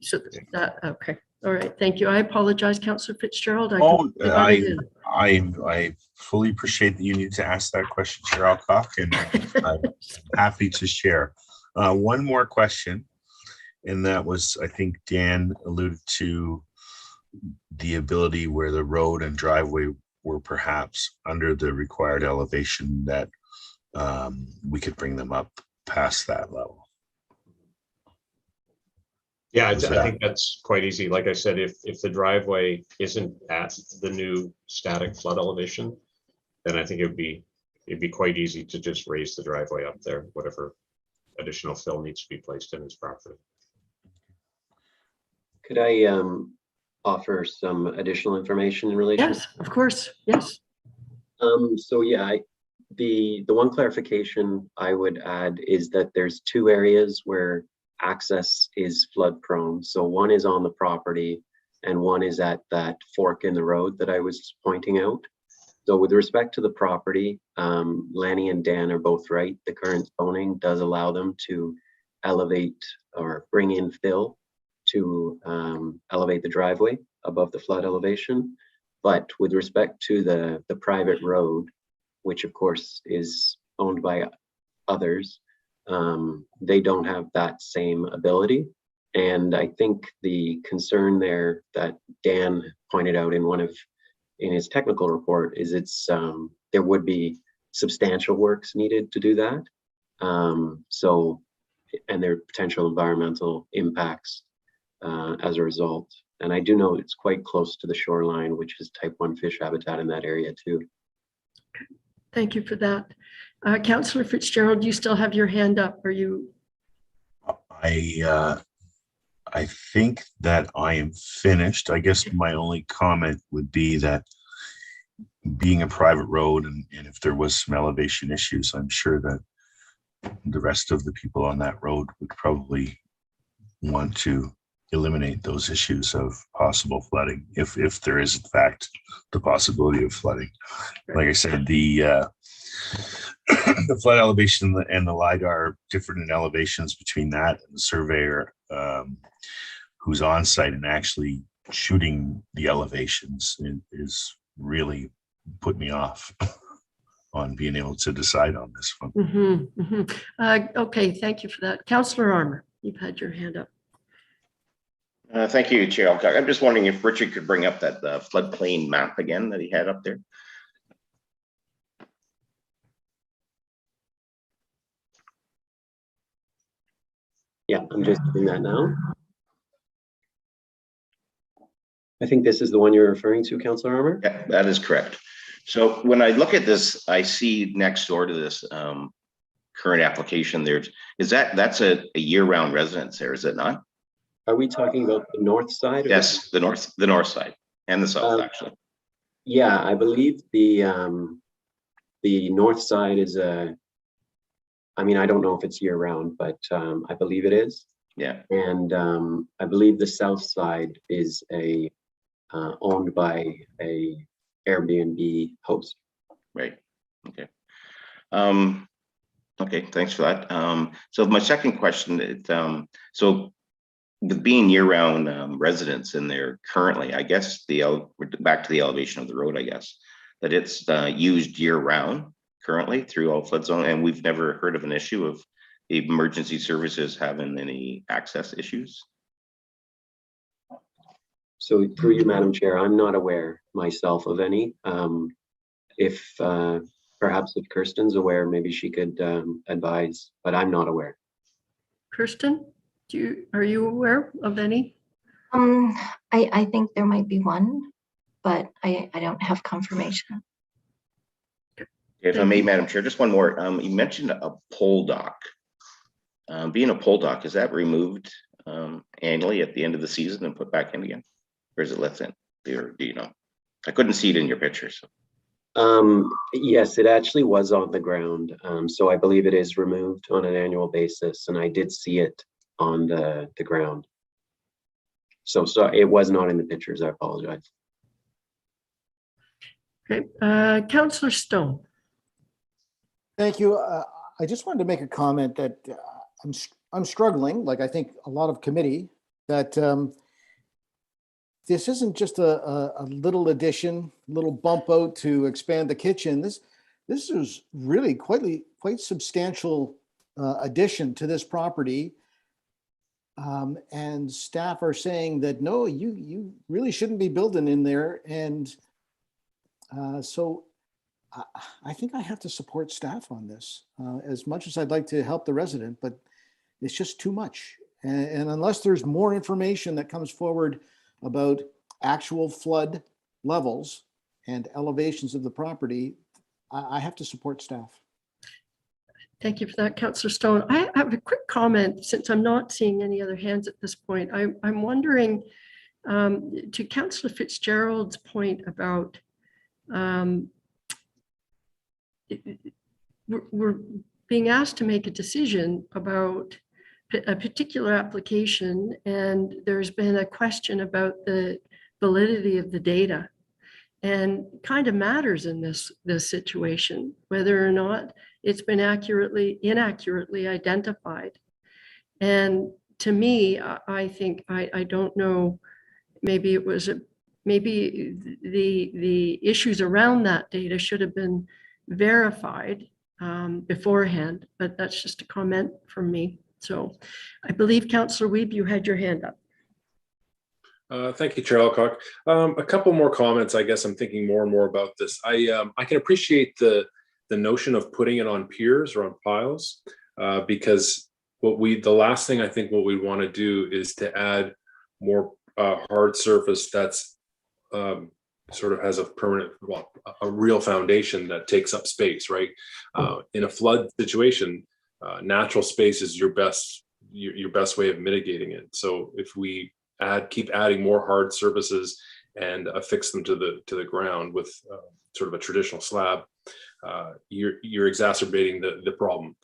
So that, okay. All right. Thank you. I apologize, Councillor Fitzgerald. I fully appreciate that you need to ask that question, Chair Alcock, and I'm happy to share. One more question, and that was, I think Dan alluded to the ability where the road and driveway were perhaps under the required elevation, that we could bring them up past that level. Yeah, I think that's quite easy. Like I said, if the driveway isn't at the new static flood elevation, then I think it'd be quite easy to just raise the driveway up there, whatever additional fill needs to be placed in his property. Could I offer some additional information in relation? Yes, of course. Yes. So yeah, the one clarification I would add is that there's 2 areas where access is flood prone. So one is on the property and one is at that fork in the road that I was pointing out. So with respect to the property, Lanny and Dan are both right. The current zoning does allow them to elevate or bring in fill to elevate the driveway above the flood elevation. But with respect to the private road, which of course is owned by others, they don't have that same ability. And I think the concern there that Dan pointed out in his technical report is there would be substantial works needed to do that. And there are potential environmental impacts as a result. And I do know it's quite close to the shoreline, which is type 1 fish habitat in that area too. Thank you for that. Councillor Fitzgerald, you still have your hand up. Are you? I think that I am finished. I guess my only comment would be that being a private road, and if there was some elevation issues, I'm sure that the rest of the people on that road would probably want to eliminate those issues of possible flooding, if there is in fact the possibility of flooding. Like I said, the flood elevation and the LiDAR are different in elevations between that and the surveyor who's on site and actually shooting the elevations is really put me off on being able to decide on this one. Okay, thank you for that. Councillor Armour, you've had your hand up. Thank you, Chair Alcock. I'm just wondering if Richard could bring up that floodplain map again that he had up there. Yeah, I'm just doing that now. I think this is the one you're referring to, Councillor Armour? Yeah, that is correct. So when I look at this, I see next door to this current application, that's a year-round residence there, is it not? Are we talking about the north side? Yes, the north side and the south, actually. Yeah, I believe the north side is I mean, I don't know if it's year round, but I believe it is. Yeah. And I believe the south side is owned by a Airbnb host. Right. Okay. Okay, thanks for that. So my second question, so with being year-round residents in there currently, I guess back to the elevation of the road, I guess, that it's used year-round currently through all flood zone, and we've never heard of an issue of the emergency services having any access issues. So through you, Madam Chair, I'm not aware myself of any. If perhaps if Kirsten's aware, maybe she could advise, but I'm not aware. Kirsten, are you aware of any? I think there might be one, but I don't have confirmation. If I may, Madam Chair, just one more. You mentioned a pole dock. Being a pole dock, is that removed annually at the end of the season and put back in again? Or is it left in? Or do you know? I couldn't see it in your picture. So. Yes, it actually was on the ground. So I believe it is removed on an annual basis, and I did see it on the ground. So it was not in the pictures. I apologize. Okay, Councillor Stone. Thank you. I just wanted to make a comment that I'm struggling, like I think a lot of committee, that this isn't just a little addition, little bump out to expand the kitchen. This is really quite substantial addition to this property. And staff are saying that, no, you really shouldn't be building in there. And so I think I have to support staff on this as much as I'd like to help the resident, but it's just too much. And unless there's more information that comes forward about actual flood levels and elevations of the property, I have to support staff. Thank you for that, Councillor Stone. I have a quick comment since I'm not seeing any other hands at this point. I'm wondering, to Councillor Fitzgerald's point about we're being asked to make a decision about a particular application, and there's been a question about the validity of the data, and kind of matters in this situation whether or not it's been inaccurately identified. And to me, I think I don't know, maybe it was maybe the issues around that data should have been verified beforehand, but that's just a comment from me. So I believe Councillor Weeb, you had your hand up. Thank you, Chair Alcock. A couple more comments. I guess I'm thinking more and more about this. I can appreciate the notion of putting it on piers or on piles, because the last thing I think what we want to do is to add more hard surface that's sort of has a permanent, a real foundation that takes up space, right? In a flood situation, natural space is your best way of mitigating it. So if we keep adding more hard surfaces and affix them to the ground with sort of a traditional slab, you're exacerbating the problem.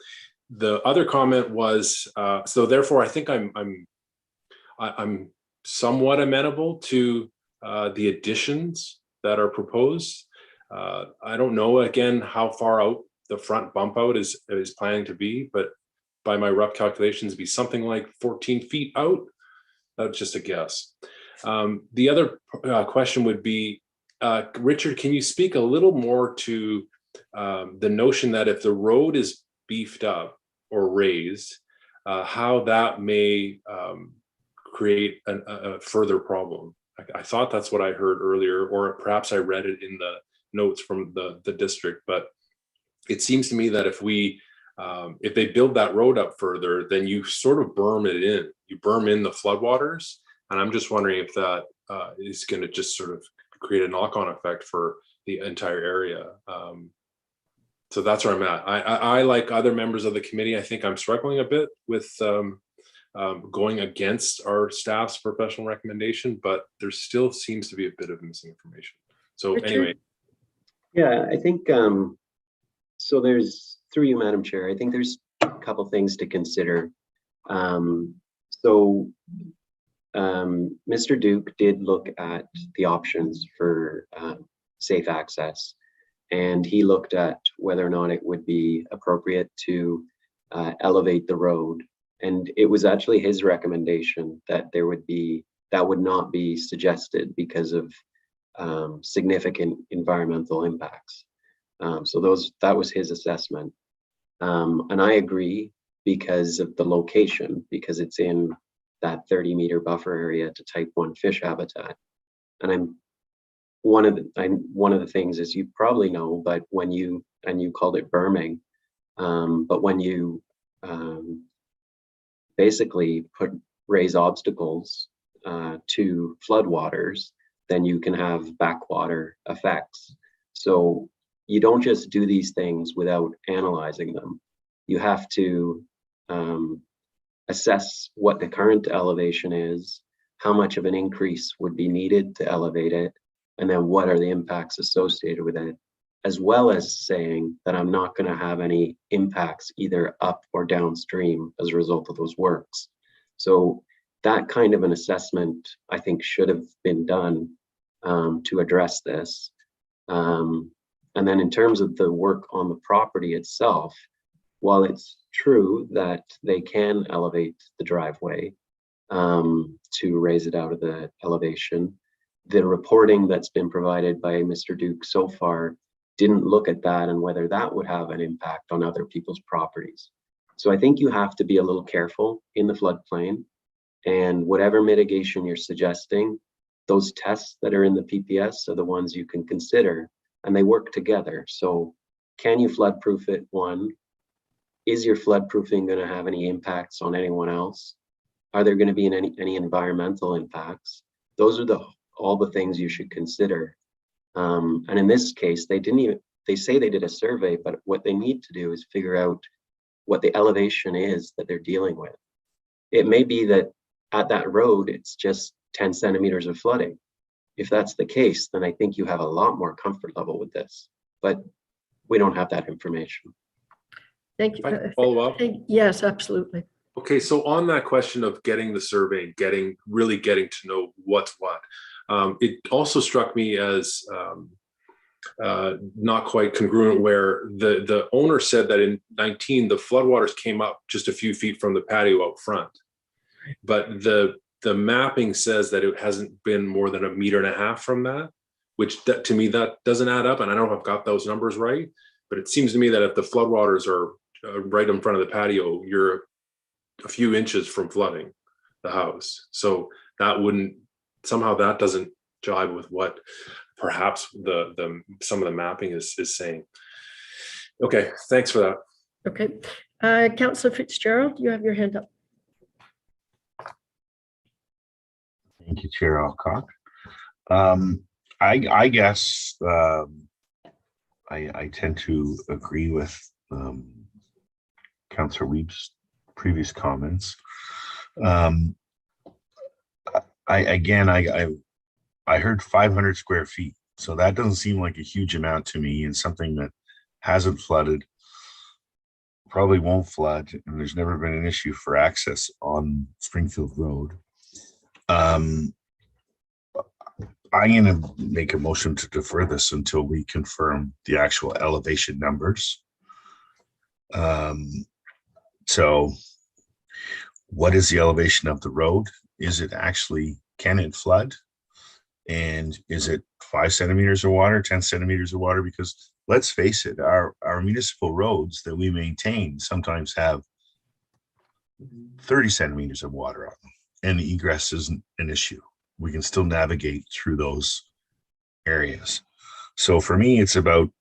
The other comment was, so therefore I think I'm somewhat amenable to the additions that are proposed. I don't know again how far out the front bump out is planning to be, but by my rough calculations, be something like 14 feet out. That's just a guess. The other question would be, Richard, can you speak a little more to the notion that if the road is beefed up or raised, how that may create a further problem? I thought that's what I heard earlier, or perhaps I read it in the notes from the district, but it seems to me that if they build that road up further, then you sort of berm it in. You berm in the floodwaters, and I'm just wondering if that is going to just sort of create a knock-on effect for the entire area. So that's where I'm at. I like other members of the committee, I think I'm struggling a bit with going against our staff's professional recommendation, but there still seems to be a bit of missing information. So Richard? Anyway. Yeah, I think, so there's, through you, Madam Chair, I think there's a couple things to consider. Mr. Duke did look at the options for safe access, and he looked at whether or not it would be appropriate to elevate the road. And it was actually his recommendation that that would not be suggested because of significant environmental impacts. That was his assessment. And I agree because of the location, because it's in that 30-meter buffer area to type 1 fish habitat. And one of the things, as you probably know, but when you called it berming, but when you basically raise obstacles to floodwaters, then you can have backwater effects. So you don't just do these things without analyzing them. You have to assess what the current elevation is, how much of an increase would be needed to elevate it, and then what are the impacts associated with it, as well as saying that I'm not going to have any impacts either up or downstream as a result of those works. So that kind of an assessment, I think, should have been done to address this. And then in terms of the work on the property itself, while it's true that they can elevate the driveway to raise it out of the elevation, the reporting that's been provided by Mr. Duke so far didn't look at that and whether that would have an impact on other people's properties. So I think you have to be a little careful in the floodplain, and whatever mitigation you're suggesting, those tests that are in the PPS are the ones you can consider, and they work together. So can you floodproof it? One, is your floodproofing going to have any impacts on anyone else? Are there going to be any environmental impacts? Those are all the things you should consider. And in this case, they say they did a survey, but what they need to do is figure out what the elevation is that they're dealing with. It may be that at that road, it's just 10 centimeters of flooding. If that's the case, then I think you have a lot more comfort level with this, but we don't have that information. Thank you. If I can follow up. Yes, absolutely. Okay, so on that question of getting the survey, really getting to know what's what, it also struck me as not quite congruent, where the owner said that in 19, the floodwaters came up just a few feet from the patio out front. But the mapping says that it hasn't been more than 1.5 meters from that, which to me, that doesn't add up. And I don't know if I've got those numbers right, but it seems to me that if the floodwaters are right in front of the patio, you're a few inches from flooding the house. So that wouldn't, somehow that doesn't jive with what perhaps some of the mapping is saying. Okay, thanks for that. Okay, Councillor Fitzgerald, you have your hand up. Thank you, Chair Alcock. I guess I tend to agree with Councillor Weeb's previous comments. I heard 500 square feet, so that doesn't seem like a huge amount to me, and something that hasn't flooded, probably won't flood, and there's never been an issue for access on Springfield Road. I'm going to make a motion to defer this until we confirm the actual elevation numbers. So what is the elevation of the road? Is it actually, can it flood? And is it 5 centimeters of water, 10 centimeters of water? Because let's face it, our municipal roads that we maintain sometimes have 30 centimeters of water on them, and the egress isn't an issue. We can still navigate through those areas. So for me, it's about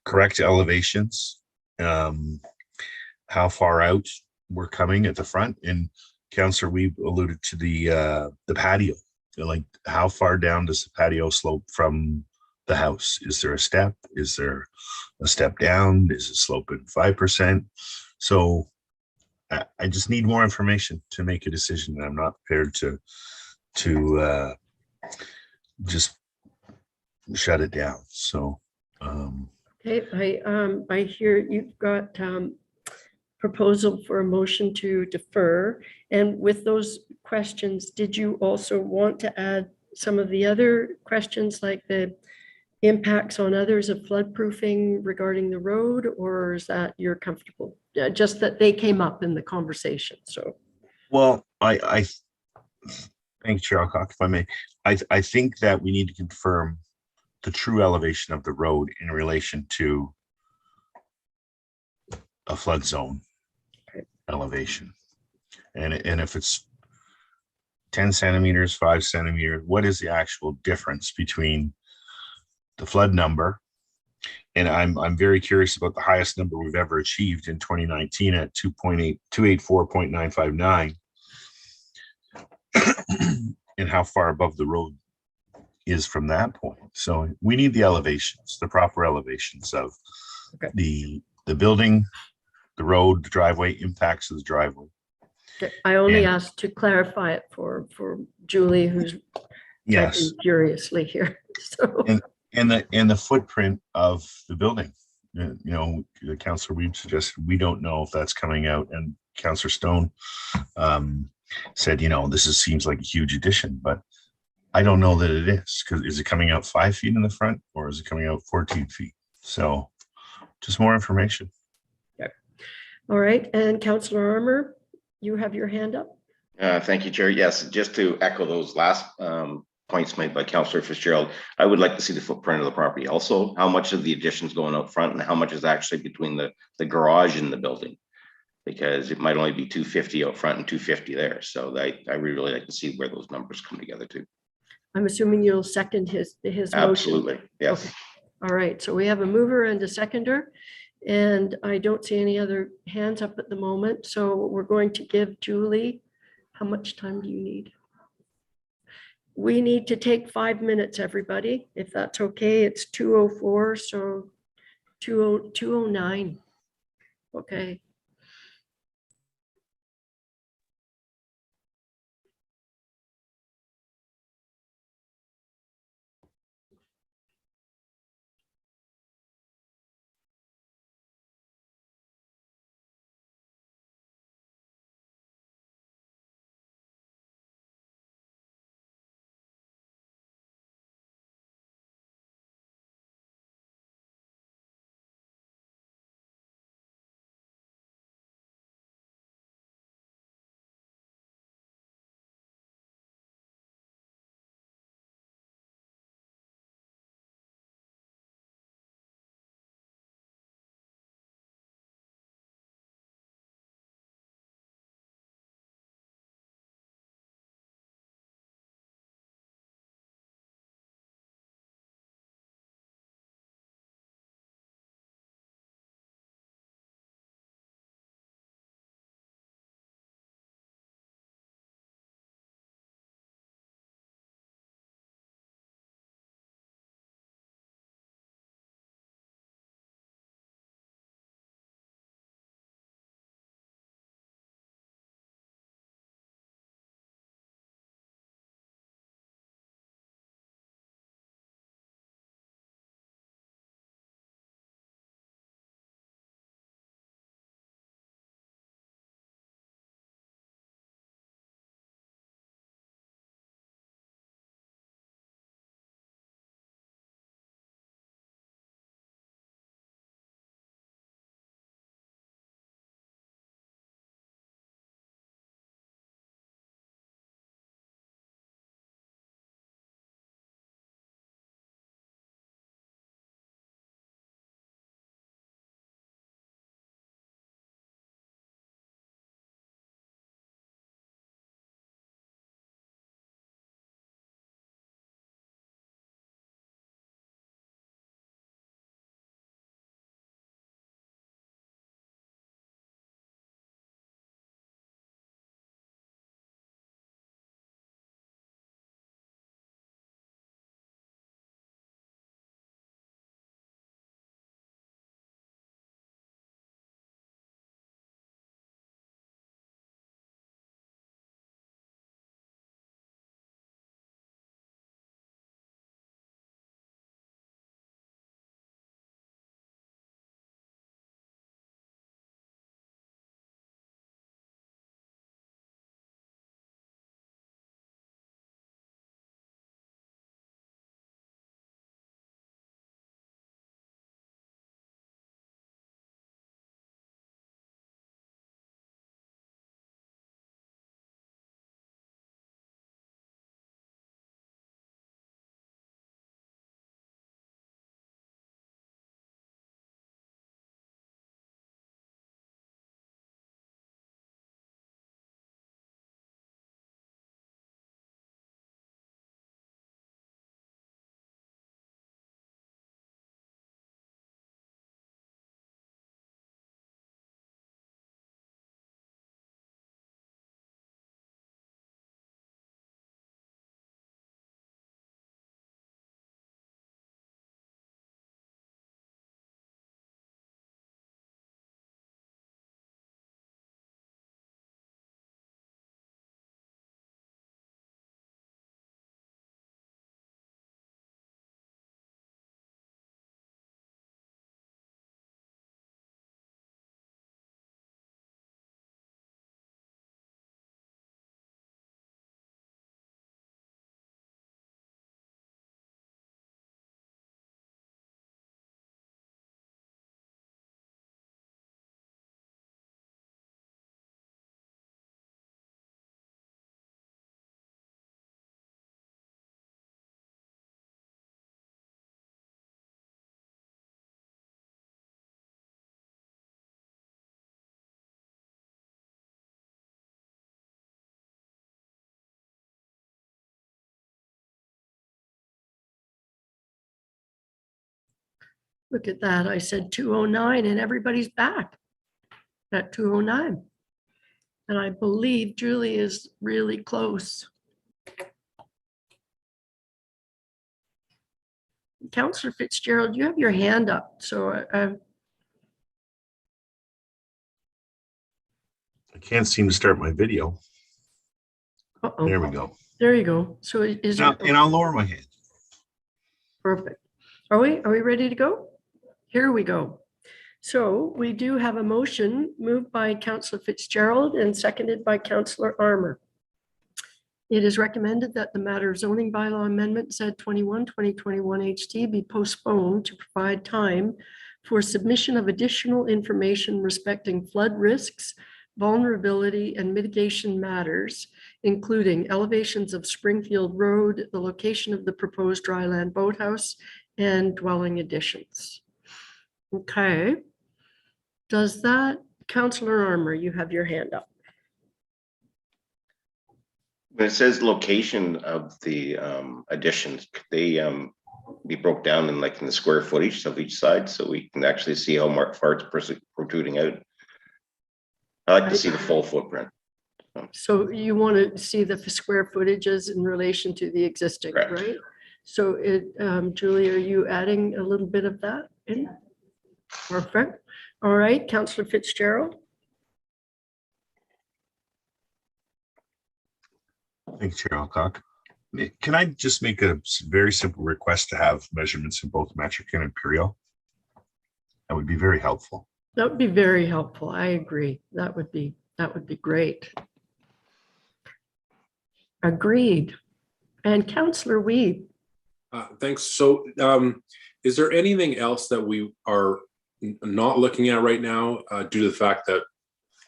correct elevations, how far out we're coming at the front. And Councillor Weeb alluded to the patio. Like, how far down does the patio slope from the house? Is there a step? Is there a step down? Is it sloping 5%? So I just need more information to make a decision. I'm not prepared to just shut it down. So Okay, I hear you've got proposal for a motion to defer. And with those questions, did you also want to add some of the other questions, like the impacts on others of floodproofing regarding the road, or is that you're comfortable? Just that they came up in the conversation, so. well, I thank you, Chair Alcock, if I may. I think that we need to confirm the true elevation of the road in relation to a flood zone elevation. And if it's 10 centimeters, 5 centimeters, what is the actual difference between the flood number? And I'm very curious about the highest number we've ever achieved in 2019 at 284.959, and how far above the road is from that point. So we need the elevations, the proper elevations of the building, the road, the driveway, impacts of the driveway. I only And- asked to clarify it for Julie, who's Yes, typing furiously here. So, and the footprint of the building. You know, the Councillor Weeb suggested we don't know if that's coming out, and Councillor Stone said, you know, seems like a huge addition, but I don't know that it is, because is it coming out 5 feet in the front, or is it coming out 14 feet? So just more information. all right, and Councillor Armour, you have your hand up. Thank you, Chair. Yes, just to echo those last points made by Councillor Fitzgerald, I would like to see the footprint of the property. Also, how much of the additions going out front, and how much is actually between the garage and the building, because it might only be 250 out front and 250 there. So I really like to see where those numbers come together too. I'm assuming you'll second his motion. Absolutely, yes. Okay. All right, so we have a mover and a seconder, and I don't see any other hands up at the moment. So we're going to give Julie, how much time do you need? We need to take 5 minutes, everybody, if that's okay. It's 2:04, so 2:09. Okay. Look at that. I said 2:09 and everybody's back at 2:09. And I believe Julie is really close. Councillor Fitzgerald, you have your hand up. So I can't seem to start my video. uh-oh. There we go. There you go. So is Now, it and I'll lower my hand. perfect? Are we ready to go? Here we go. So we do have a motion moved by Councillor Fitzgerald and seconded by Councillor Armour. It is recommended that the matter of zoning bylaw amendment Z21 2021 HT be postponed to provide time for submission of additional information respecting flood risks, vulnerability, and mitigation matters, including elevations of Springfield Road, the location of the proposed dryland boathouse, and dwelling additions. Okay. Does that, Councillor Armour, you have your hand up. When it says location of the additions, could they be broke down in like in the square footage of each side so we can actually see how far it's protruding out? I like to see the full footprint. So you want to see the square footages in relation to the existing, Correct. right? So Julie, are you adding a little bit of that in? Perfect. All right, Councillor Fitzgerald. Thanks, Chair Alcock. Can I just make a very simple request to have measurements in both metric and imperial? That would be very helpful. That would be very helpful. I agree. That would be great. Agreed. And Councillor Weed. Thanks. So is there anything else that we are not looking at right now due to the fact that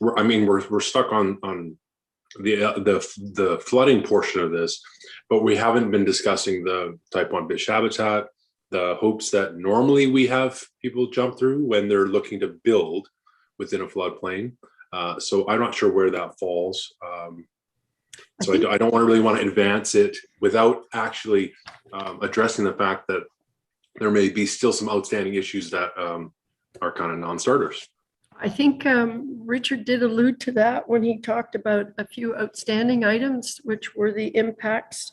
we're stuck on the flooding portion of this, but we haven't been discussing the type 1 fish habitat, the hopes that normally we have people jump through when they're looking to build within a floodplain. So I'm not sure where that falls. So I don't really want to advance it without actually addressing the fact that there may be still some outstanding issues that are kind of non-starters. I think Richard did allude to that when he talked about a few outstanding items, which were the impacts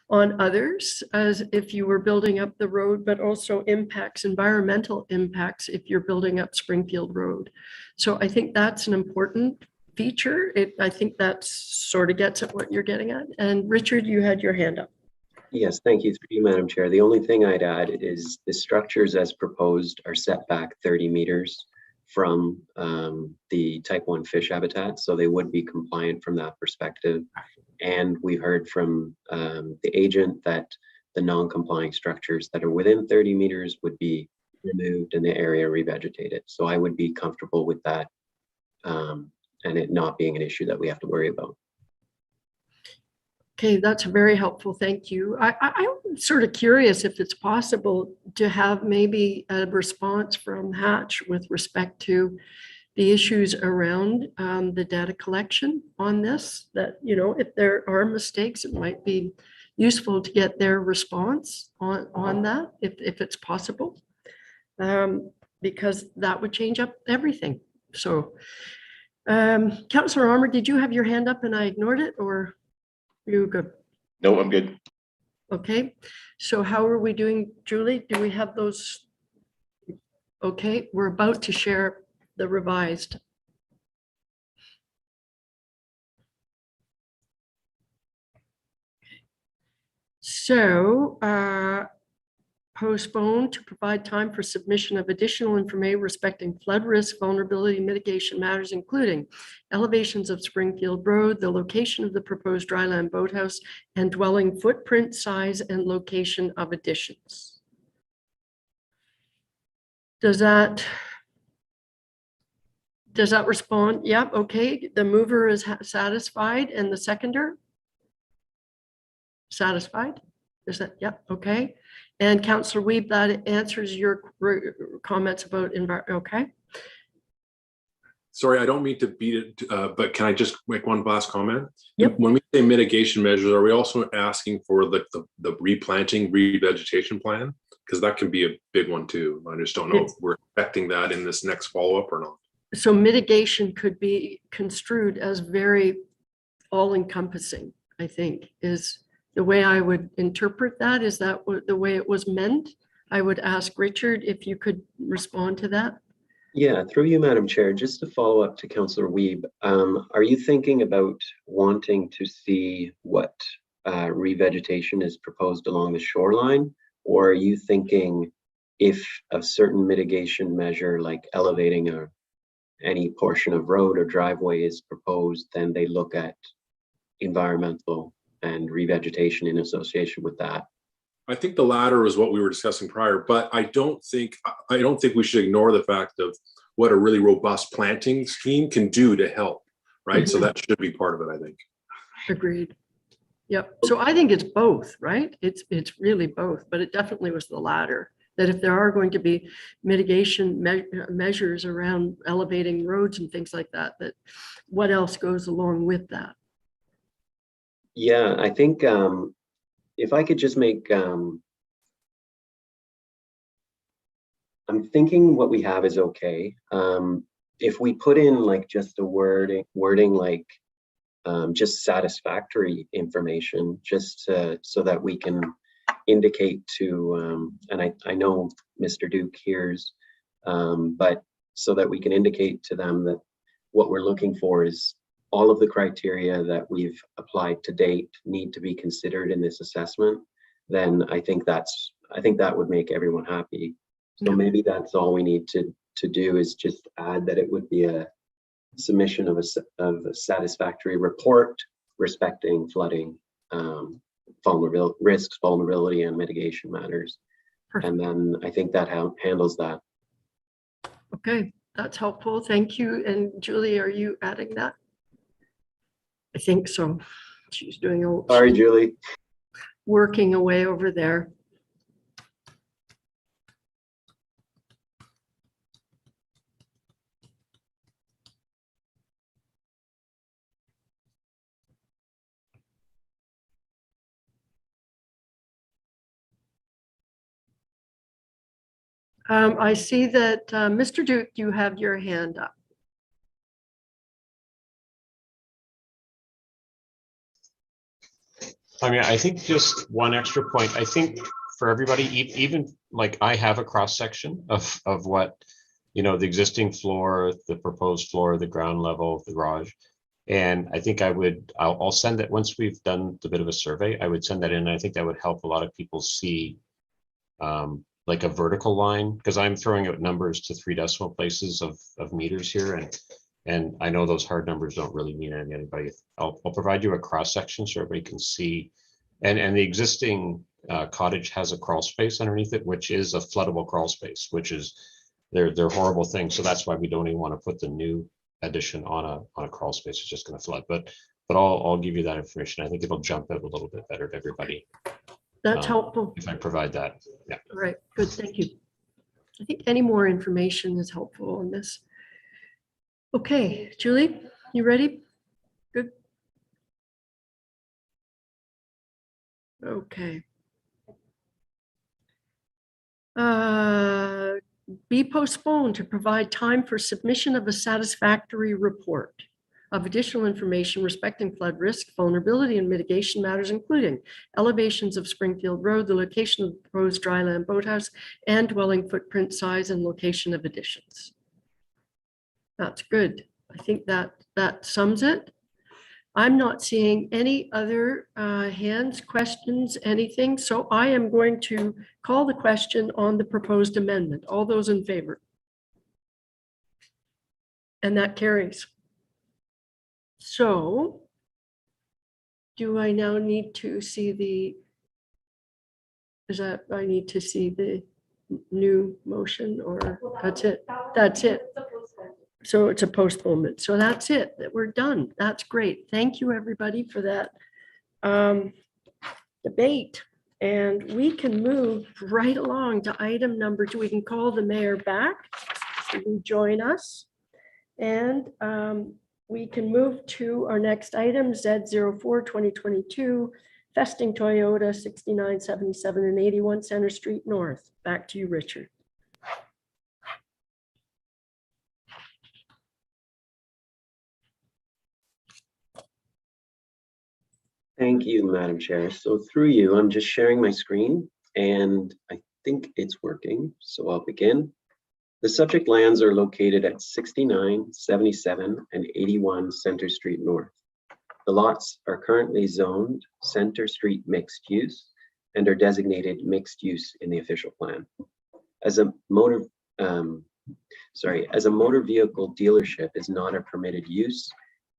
on others, as if you were building up the road, but also environmental impacts if you're building up Springfield Road. So I think that's an important feature. I think that sort of gets at what you're getting at. And Richard, you had your hand up. Yes, thank you, through you, Madam Chair. The only thing I'd add is the structures as proposed are set back 30 meters from the type 1 fish habitat, so they would be compliant from that perspective. And we heard from the agent that the non-complying structures that are within 30 meters would be removed and the area revegetated. So I would be comfortable with that and it not being an issue that we have to worry about. Okay, that's very helpful. Thank you. I'm sort of curious if it's possible to have maybe a response from Hatch with respect to the issues around the data collection on this, that, you know, if there are mistakes, it might be useful to get their response on that, if it's possible, because that would change up everything. So, Councillor Armour, did you have your hand up and I ignored it, or? You good? No, I'm good. Okay, so how are we doing, Julie? Do we have those? Okay, we're about to share the revised. So postpone to provide time for submission of additional information respecting flood risk, vulnerability, mitigation matters, including elevations of Springfield Road, the location of the proposed dryland boathouse, and dwelling footprint, size, and location of additions. Does that respond? Yep, okay. The mover is satisfied and the seconder? Satisfied? Is that, yep, okay. And Councillor Weeb, that answers your comments about okay. Sorry, I don't mean to beat it, but can I just make one last comment? Yep. When we say mitigation measures, are we also asking for the replanting, revegetation plan? Because that can be a big one too. I just don't know if we're expecting that in this next follow-up or not. So mitigation could be construed as very all-encompassing, I think, is the way I would interpret that. Is that the way it was meant? I would ask Richard if you could respond to that. Yeah, through you, Madam Chair, just to follow up to Councillor Wiebe, are you thinking about wanting to see what revegetation is proposed along the shoreline? Or are you thinking if a certain mitigation measure like elevating any portion of road or driveway is proposed, then they look at environmental and revegetation in association with that? I think the latter is what we were discussing prior, but I don't think we should ignore the fact of what a really robust planting scheme can do to help, right? So that should be part of it, I think. Agreed. Yep. So I think it's both, right? It's really both, but it definitely was the latter. That if there are going to be mitigation measures around elevating roads and things like that, that what else goes along with that? Yeah, I think if I could just make, I'm thinking what we have is okay. If we put in like just a wording like just satisfactory information, just so that we can indicate to, and I know Mr. Duke hears, but so that we can indicate to them that what we're looking for is all of the criteria that we've applied to date need to be considered in this assessment, then I think that would make everyone happy. So maybe that's all we need to do is just add that it would be a submission of a satisfactory report respecting flooding, risks, vulnerability, and mitigation matters. Perfect. And then I think that handles that. Okay, that's helpful. Thank you. And Julie, are you adding that? I think so. She's doing Sorry, Julie. Working away over there. I see that Mr. Duke, you have your hand up. I mean, I think just one extra point, I think for everybody, even like I have a cross section of what, you know, the existing floor, the proposed floor, the ground level, the garage. And I think I'll send it once we've done the bit of a survey, I would send that in. I think that would help a lot of people see like a vertical line, because I'm throwing out numbers to 3 decimal places of meters here. And I know those hard numbers don't really mean anything to anybody. I'll provide you a cross section so everybody can see. And the existing cottage has a crawl space underneath it, which is a floodable crawl space, which is they're horrible things. So that's why we don't even want to put the new addition on a crawl space. It's just going to flood. But I'll give you that information. I think it'll jump out a little bit better to everybody. That's helpful. If I provide that. Yeah. All right, good, thank you. I think any more information is helpful on this. Okay, Julie, you ready? Good. Okay. Be postponed to provide time for submission of a satisfactory report of additional information respecting flood risk, vulnerability, and mitigation matters, including elevations of Springfield Road, the location of the proposed dryland boathouse, and dwelling footprint size and location of additions. That's good. I think that sums it. I'm not seeing any other hands, questions, anything. So I am going to call the question on the proposed amendment. All those in favor? And that carries. So do I now need to see I need to see the new motion, or that's it? That's it. So it's a postponement. So that's it, that we're done. That's great. Thank you, everybody, for that debate. And we can move right along to item number 2. We can call the mayor back to join us. And we can move to our next item, Z04 2022 Festing Toyota, 69, 77, and 81 Center Street North. Back to you, Richard. Thank you, Madam Chair. So through you, I'm just sharing my screen and I think it's working. So I'll begin. The subject lands are located at 69, 77, and 81 Center Street North. The lots are currently zoned Center Street mixed use and are designated mixed use in the official plan. As a motor vehicle dealership is not a permitted use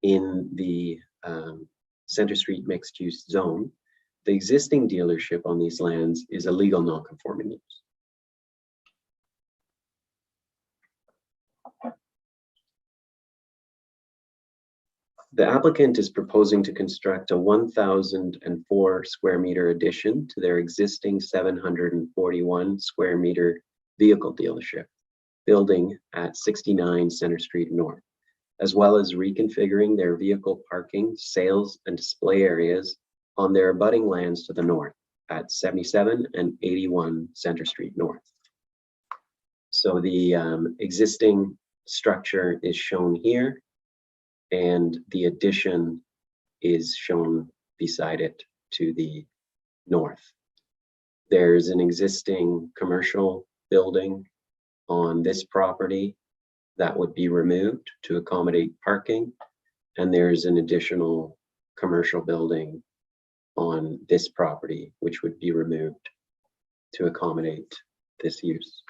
in the Center Street mixed use zone, the existing dealership on these lands is a legal non-conforming use. The applicant is proposing to construct a 1,004 square meter addition to their existing 741 square meter vehicle dealership building at 69 Center Street North, as well as reconfiguring their vehicle parking, sales, and display areas on their abutting lands to the north at 77 and 81 Center Street North. So the existing structure is shown here, and the addition is shown beside it to the north. There's an existing commercial building on this property that would be removed to accommodate parking, and there's an additional commercial building on this property which would be removed to accommodate this use.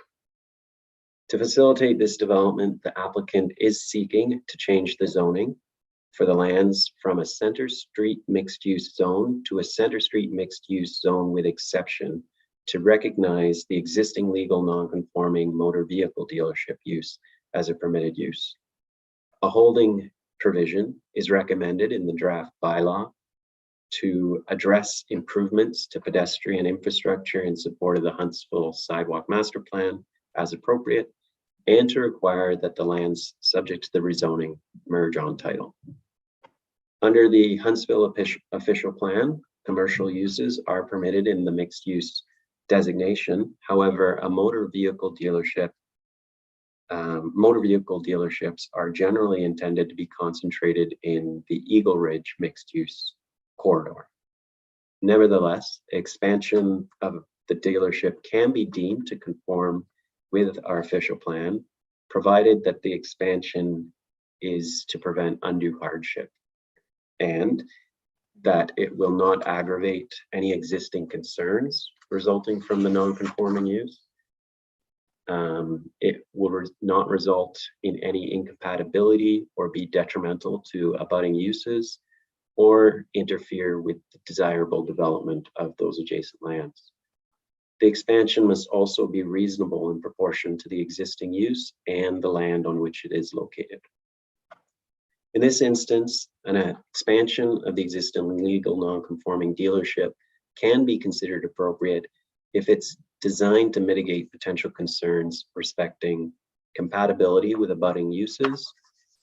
To facilitate this development, the applicant is seeking to change the zoning for the lands from a Center Street mixed use zone to a Center Street mixed use zone with exception to recognize the existing legal non-conforming motor vehicle dealership use as a permitted use. A holding provision is recommended in the draft bylaw to address improvements to pedestrian infrastructure in support of the Huntsville Sidewalk Master Plan as appropriate, and to require that the lands subject to the rezoning merge on title. Under the Huntsville official plan, commercial uses are permitted in the mixed use designation. However, a motor vehicle dealership motor vehicle dealerships are generally intended to be concentrated in the Eagle Ridge mixed use corridor. Nevertheless, expansion of the dealership can be deemed to conform with our official plan, provided that the expansion is to prevent undue hardship and that it will not aggravate any existing concerns resulting from the non-conforming use. It will not result in any incompatibility or be detrimental to abutting uses or interfere with the desirable development of those adjacent lands. The expansion must also be reasonable in proportion to the existing use and the land on which it is located. In this instance, an expansion of the existing legal non-conforming dealership can be considered appropriate if it's designed to mitigate potential concerns respecting compatibility with abutting uses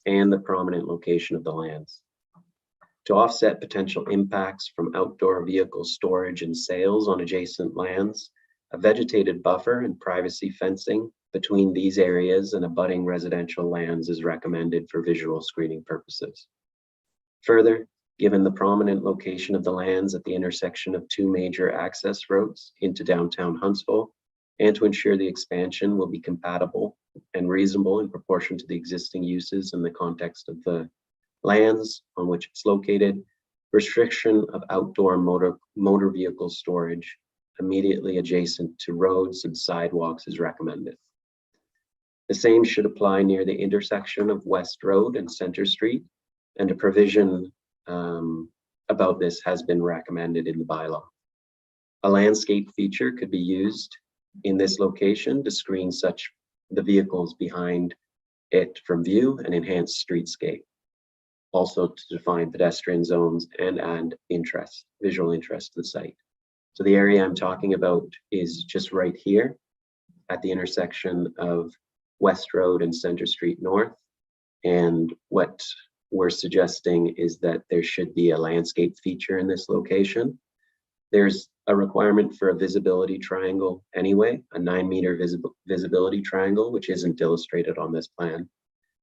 and the prominent location of the lands. To offset potential impacts from outdoor vehicle storage and sales on adjacent lands, a vegetated buffer and privacy fencing between these areas and abutting residential lands is recommended for visual screening purposes. Further, given the prominent location of the lands at the intersection of two major access roads into downtown Huntsville, and to ensure the expansion will be compatible and reasonable in proportion to the existing uses in the context of the lands on which it's located, restriction of outdoor motor vehicle storage immediately adjacent to roads and sidewalks is recommended. The same should apply near the intersection of West Road and Center Street, and a provision about this has been recommended in the bylaw. A landscape feature could be used in this location to screen the vehicles behind it from view and enhance streetscape. Also to define pedestrian zones and add visual interest to the site. So the area I'm talking about is just right here at the intersection of West Road and Center Street North. And what we're suggesting is that there should be a landscape feature in this location There's a requirement for a visibility triangle anyway, a 9-meter visibility triangle, which isn't illustrated on this plan.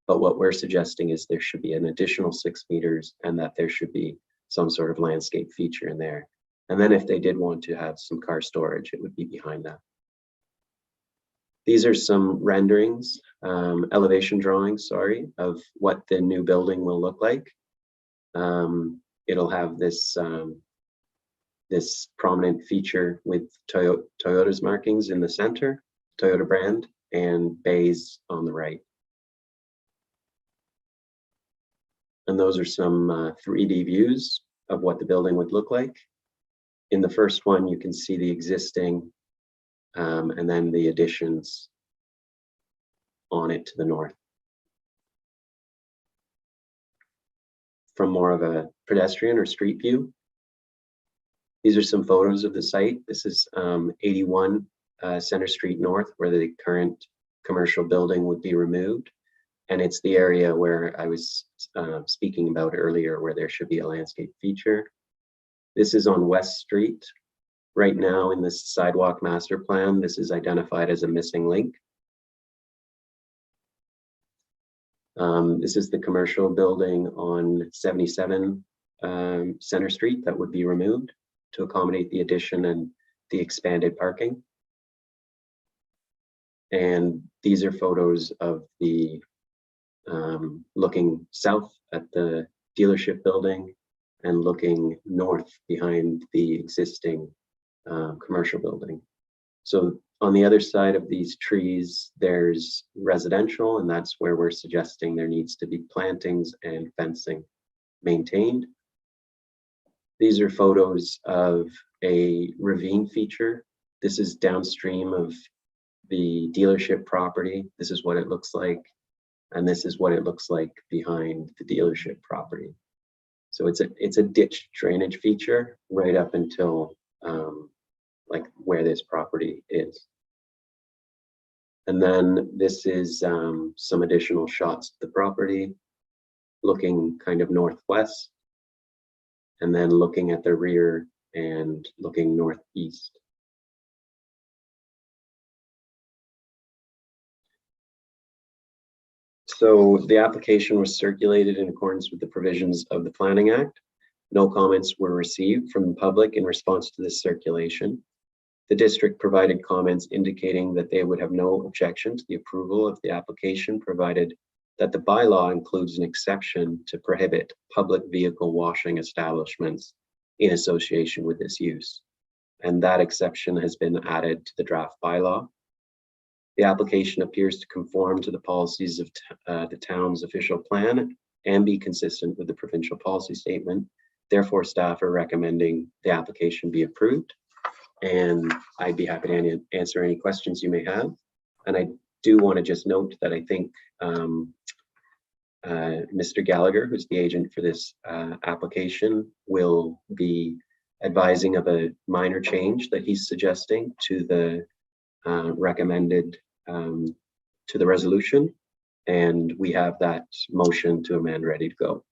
But what we're suggesting is there should be an additional 6 meters and that there should be some sort of landscape feature in there. And then if they did want to have some car storage, it would be behind that. These are some renderings, elevation drawings, sorry, of what the new building will look like. It'll have this this prominent feature with Toyota's markings in the center, Toyota brand, and bays on the right. And those are some 3D views of what the building would look like. In the first one, you can see the existing and then the additions on it to the north. From more of a pedestrian or street view, these are some photos of the site. This is 81 Center Street North, where the current commercial building would be removed. And it's the area where I was speaking about earlier, where there should be a landscape feature. This is on West Street. Right now in this sidewalk master plan, this is identified as a missing link. This is the commercial building on 77 Center Street that would be removed to accommodate the addition and the expanded parking. And these are photos of the looking south at the dealership building and looking north behind the existing commercial building. So on the other side of these trees, there's residential, and that's where we're suggesting there needs to be plantings and fencing maintained. These are photos of a ravine feature. This is downstream of the dealership property. This is what it looks like. And this is what it looks like behind the dealership property. So it's a ditch drainage feature right up until like where this property is. And then this is some additional shots of the property looking kind of northwest, and then looking at the rear and looking northeast. So the application was circulated in accordance with the provisions of the Planning Act. No comments were received from the public in response to this circulation. The district provided comments indicating that they would have no objection to the approval of the application, provided that the bylaw includes an exception to prohibit public vehicle washing establishments in association with this use. And that exception has been added to the draft bylaw. The application appears to conform to the policies of the town's official plan and be consistent with the provincial policy statement. Therefore, staff are recommending the application be approved. And I'd be happy to answer any questions you may have. And I do want to just note that I think Mr. Gallagher, who's the agent for this application, will be advising of a minor change that he's suggesting to the recommended to the resolution. And we have that motion to amend ready to go.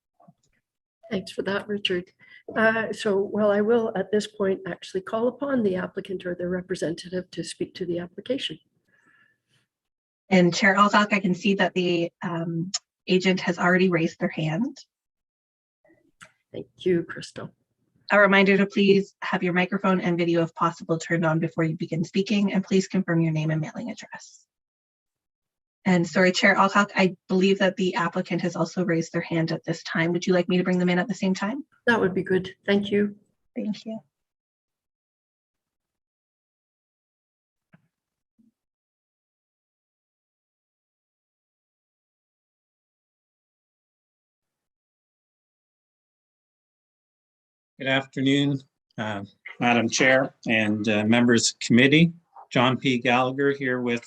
Thanks for that, Richard. Well, I will at this point actually call upon the applicant or their representative to speak to the application. And Chair Alcock, I can see that the agent has already raised their hand. Thank you, Crystal. A reminder to please have your microphone and video, if possible, turned on before you begin speaking, and please confirm your name and mailing address. And sorry, Chair Alcock, I believe that the applicant has also raised their hand at this time. Would you like me to bring them in at the same time? That would be good. Thank you. Thank you. Good afternoon, Madam Chair and members of committee. John P. Gallagher here with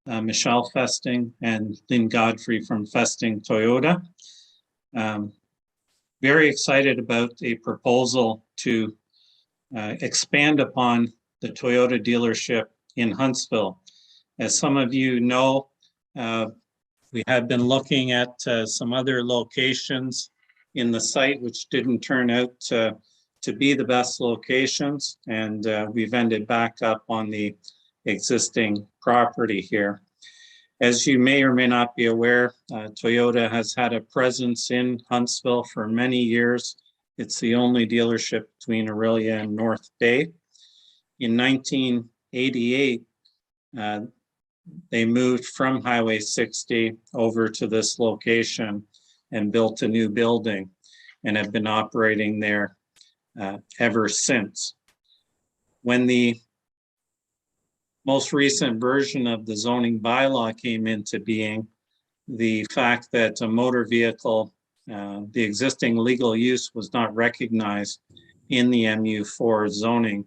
Michelle Festing and Lynn Godfrey from Festing Toyota. Very excited about a proposal to expand upon the Toyota dealership in Huntsville. As some of you know, we had been looking at some other locations in the site which didn't turn out to be the best locations, and we've ended back up on the existing property here. As you may or may not be aware, Toyota has had a presence in Huntsville for many years. It's the only dealership between Aurelia and North Bay. In 1988, they moved from Highway 60 over to this location and built a new building and have been operating there ever since. When the most recent version of the zoning bylaw came into being, the fact that a motor vehicle, the existing legal use was not recognized in the MU4 zoning.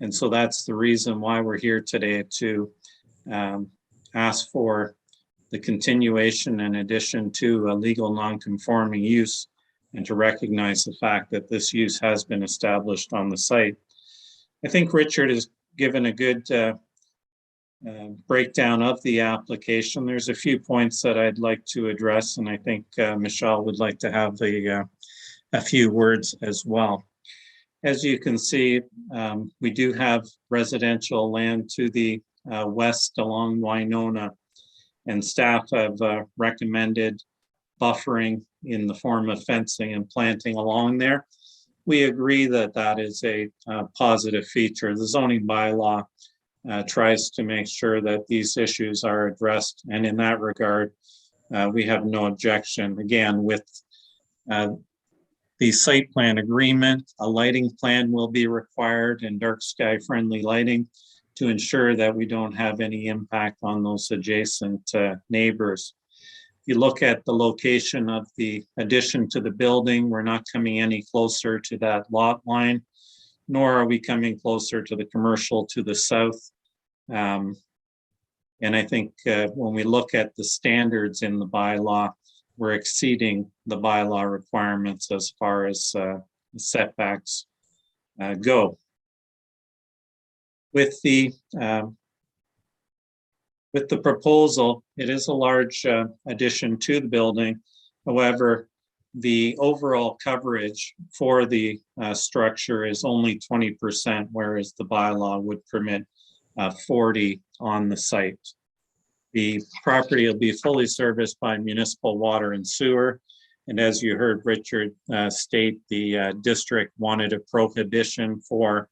And so that's the reason why we're here today, to ask for the continuation in addition to a legal non-conforming use, and to recognize the fact that this use has been established on the site. I think Richard has given a good breakdown of the application. There's a few points that I'd like to address, and I think Michelle would like to have a few words as well. As you can see, we do have residential land to the west along Winona, and staff have recommended buffering in the form of fencing and planting along there. We agree that that is a positive feature. The zoning bylaw tries to make sure that these issues are addressed, and in that regard, we have no objection. Again, with the site plan agreement, a lighting plan will be required and dark sky friendly lighting to ensure that we don't have any impact on those adjacent neighbors. If you look at the location of the addition to the building, we're not coming any closer to that lot line, nor are we coming closer to the commercial to the south. And I think when we look at the standards in the bylaw, we're exceeding the bylaw requirements as far as setbacks go. With the proposal, it is a large addition to the building. However, the overall coverage for the structure is only 20%, whereas the bylaw would permit 40 on the site. The property will be fully serviced by municipal water and sewer. And as you heard Richard state, the district wanted a prohibition for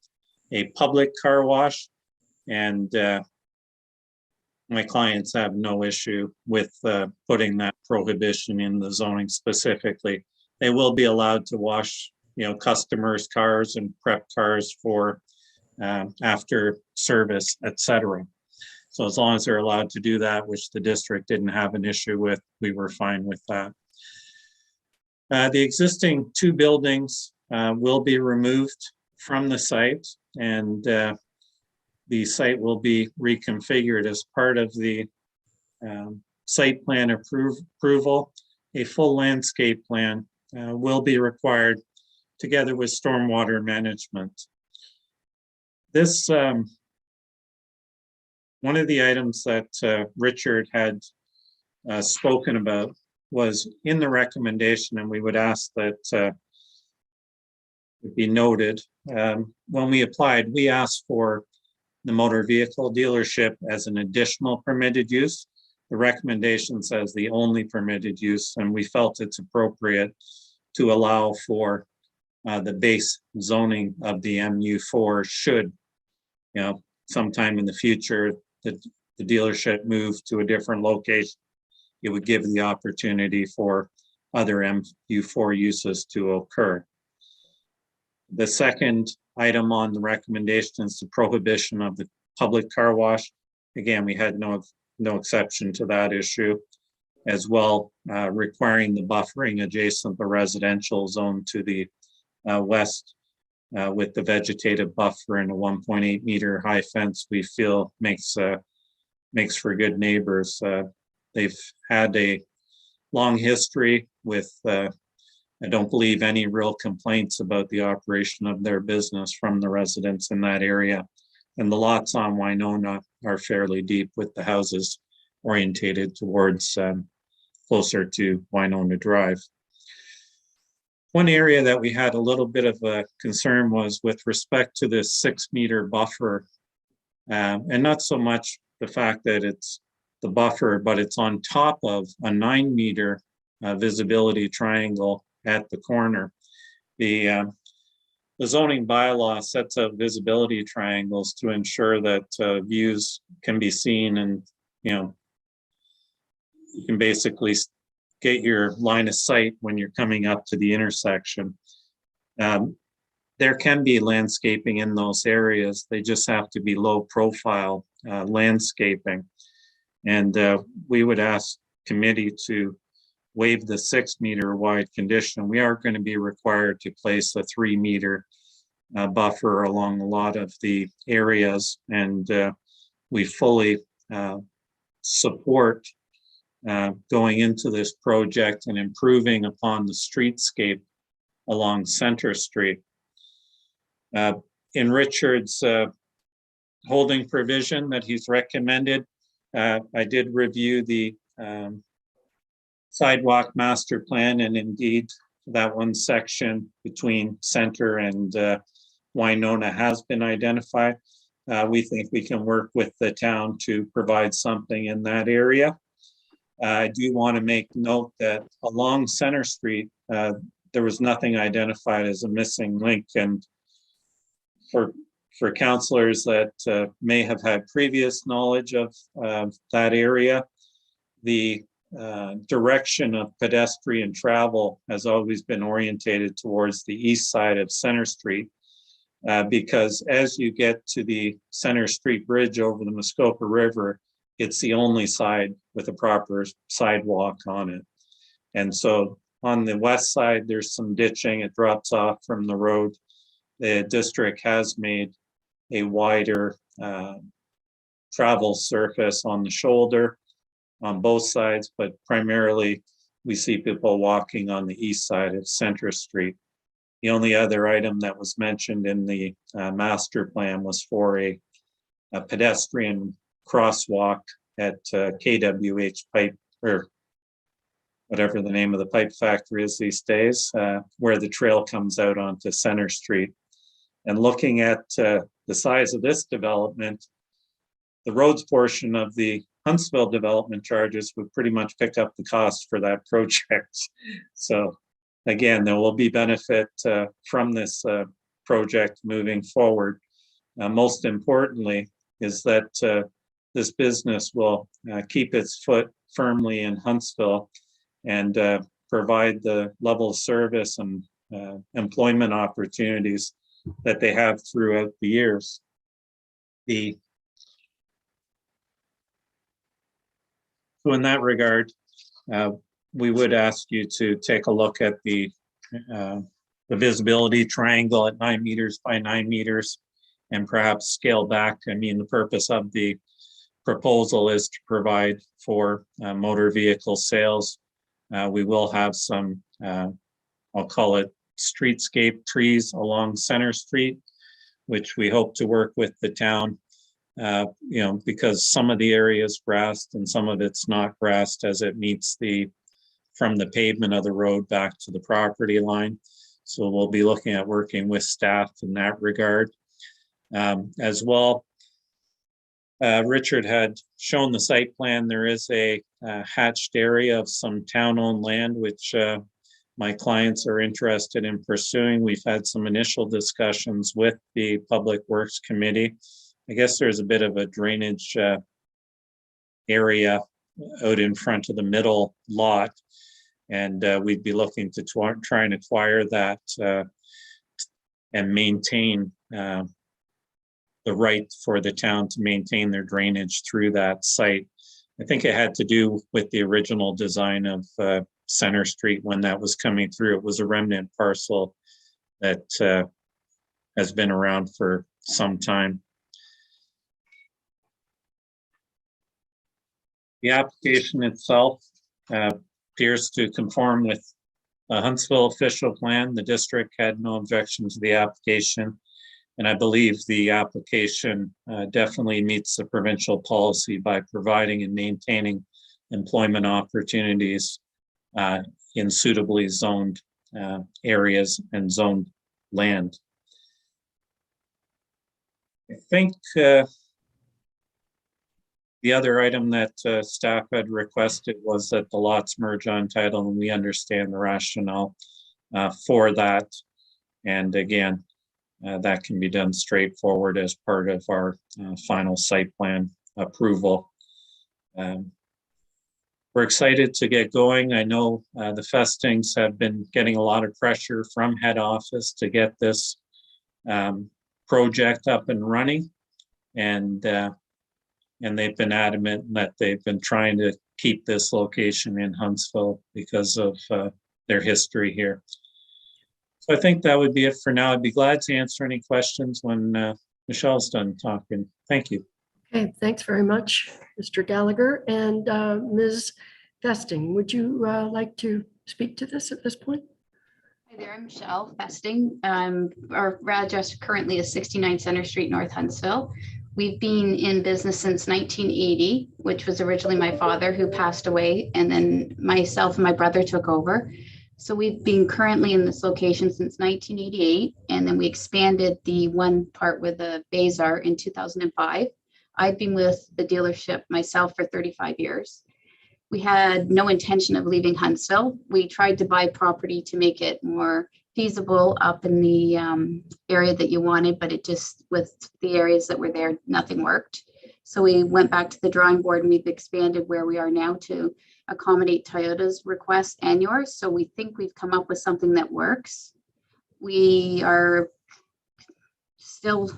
a public car wash, and my clients have no issue with putting that prohibition in the zoning specifically. They will be allowed to wash, customers' cars and prep cars for after service, etc. So as long as they're allowed to do that, which the district didn't have an issue with, we were fine with that. The existing two buildings will be removed from the site, and the site will be reconfigured as part of the site plan approval. A full landscape plan will be required together with stormwater management. This, one of the items that Richard had spoken about was in the recommendation, and we would ask that it be noted. When we applied, we asked for the motor vehicle dealership as an additional permitted use. The recommendation says the only permitted use, and we felt it's appropriate to allow for the base zoning of the MU4 should, sometime in the future, the dealership move to a different location. It would give the opportunity for other MU4 uses to occur. The second item on the recommendation is the prohibition of the public car wash. Again, we had no exception to that issue, as well requiring the buffering adjacent the residential zone to the west with the vegetative buffer and a 1.8 meter high fence. We feel makes for good neighbors. They've had a long history with I don't believe any real complaints about the operation of their business from the residents in that area. And the lots on Winona are fairly deep, with the houses orientated towards closer to Winona Drive. One area that we had a little bit of a concern was with respect to this 6-meter buffer. And not so much the fact that it's the buffer, but it's on top of a 9-meter visibility triangle at the corner. The zoning bylaw sets out visibility triangles to ensure that views can be seen, and you can basically get your line of sight when you're coming up to the intersection. There can be landscaping in those areas. They just have to be low profile landscaping. And we would ask committee to waive the 6-meter wide condition. We are going to be required to place a 3-meter buffer along a lot of the areas. And we fully support going into this project and improving upon the streetscape along Center Street. In Richard's holding provision that he's recommended, I did review the sidewalk master plan, and indeed that one section between Center and Winona has been identified. We think we can work with the town to provide something in that area. I do want to make note that along Center Street, there was nothing identified as a missing link. And for councillors that may have had previous knowledge of that area, the direction of pedestrian travel has always been orientated towards the east side of Center Street, because as you get to the Center Street Bridge over the Muskoka River, it's the only side with a proper sidewalk on it. And so on the west side, there's some ditching. It drops off from the road. The district has made a wider travel surface on the shoulder on both sides, but primarily we see people walking on the east side of Center Street. The only other item that was mentioned in the master plan was for a pedestrian crosswalk at KWH Pipe, or whatever the name of the pipe factory is these days, where the trail comes out onto Center Street. And looking at the size of this development, the roads portion of the Huntsville development charges would pretty much pick up the cost for that project. So again, there will be benefit from this project moving forward. Most importantly is that this business will keep its foot firmly in Huntsville and provide the level of service and employment opportunities that they have throughout the years. So in that regard, we would ask you to take a look at the visibility triangle at 9 meters by 9 meters and perhaps scale back. I mean, the purpose of the proposal is to provide for motor vehicle sales. We will have some, I'll call it streetscape trees along Center Street, which we hope to work with the town, because some of the area is grassed and some of it's not grassed as it meets from the pavement of the road back to the property line. So we'll be looking at working with staff in that regard. As well, Richard had shown the site plan. There is a hatched area of some town-owned land, which my clients are interested in pursuing. We've had some initial discussions with the Public Works Committee. I guess there's a bit of a drainage area out in front of the middle lot, and we'd be looking to try and acquire that and maintain the right for the town to maintain their drainage through that site. I think it had to do with the original design of Center Street when that was coming through. It was a remnant parcel that has been around for some time. The application itself appears to conform with the Huntsville official plan. The district had no objection to the application, and I believe the application definitely meets the provincial policy by providing and maintaining employment opportunities in suitably zoned areas and zoned land. I think the other item that staff had requested was that the lots merge on title, and we understand the rationale for that. And again, that can be done straightforward as part of our final site plan approval. We're excited to get going. I know the Festings have been getting a lot of pressure from head office to get this project up and running. And they've been adamant that they've been trying to keep this location in Huntsville because of their history here. So I think that would be it for now. I'd be glad to answer any questions when Michelle's done talking. Thank you. Okay, thanks very much, Mr. Gallagher. And Ms. Festing, would you like to speak to this at this point? Hi there, I'm Michelle Festing. Our address currently is 69 Center Street, North Huntsville. We've been in business since 1980, which was originally my father who passed away, and then myself and my brother took over. So we've been currently in this location since 1988, and then we expanded the one part with the Bazar in 2005. I've been with the dealership myself for 35 years. We had no intention of leaving Huntsville. We tried to buy property to make it more feasible up in the area that you wanted, but it just, with the areas that were there, nothing worked. So we went back to the drawing board and we've expanded where we are now to accommodate Toyota's request and yours. So we think we've come up with something that works. We are still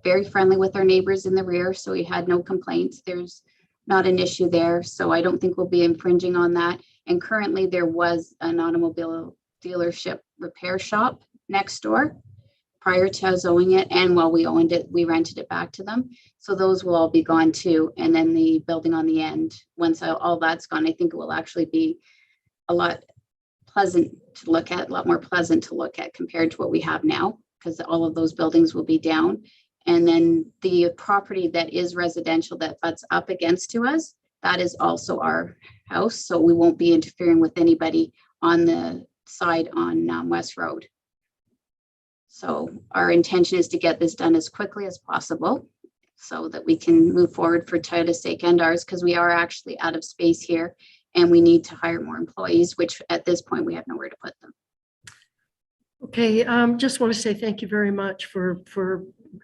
very friendly with our neighbors in the rear, so we had no complaints. There's not an issue there, so I don't think we'll be infringing on that. And currently there was an automobile dealership repair shop next door prior to zoning it, and while we owned it, we rented it back to them. So those will all be gone too. And then the building on the end, once all that's gone, I think it will actually be a lot pleasant to look at, a lot more pleasant to look at compared to what we have now, because all of those buildings will be down. And then the property that is residential that butts up against to us, that is also our house. So we won't be interfering with anybody on the side on West Road. So our intention is to get this done as quickly as possible so that we can move forward for Toyota's sake and ours, because we are actually out of space here and we need to hire more employees, which at this point we have nowhere to put them. Okay, just want to say thank you very much for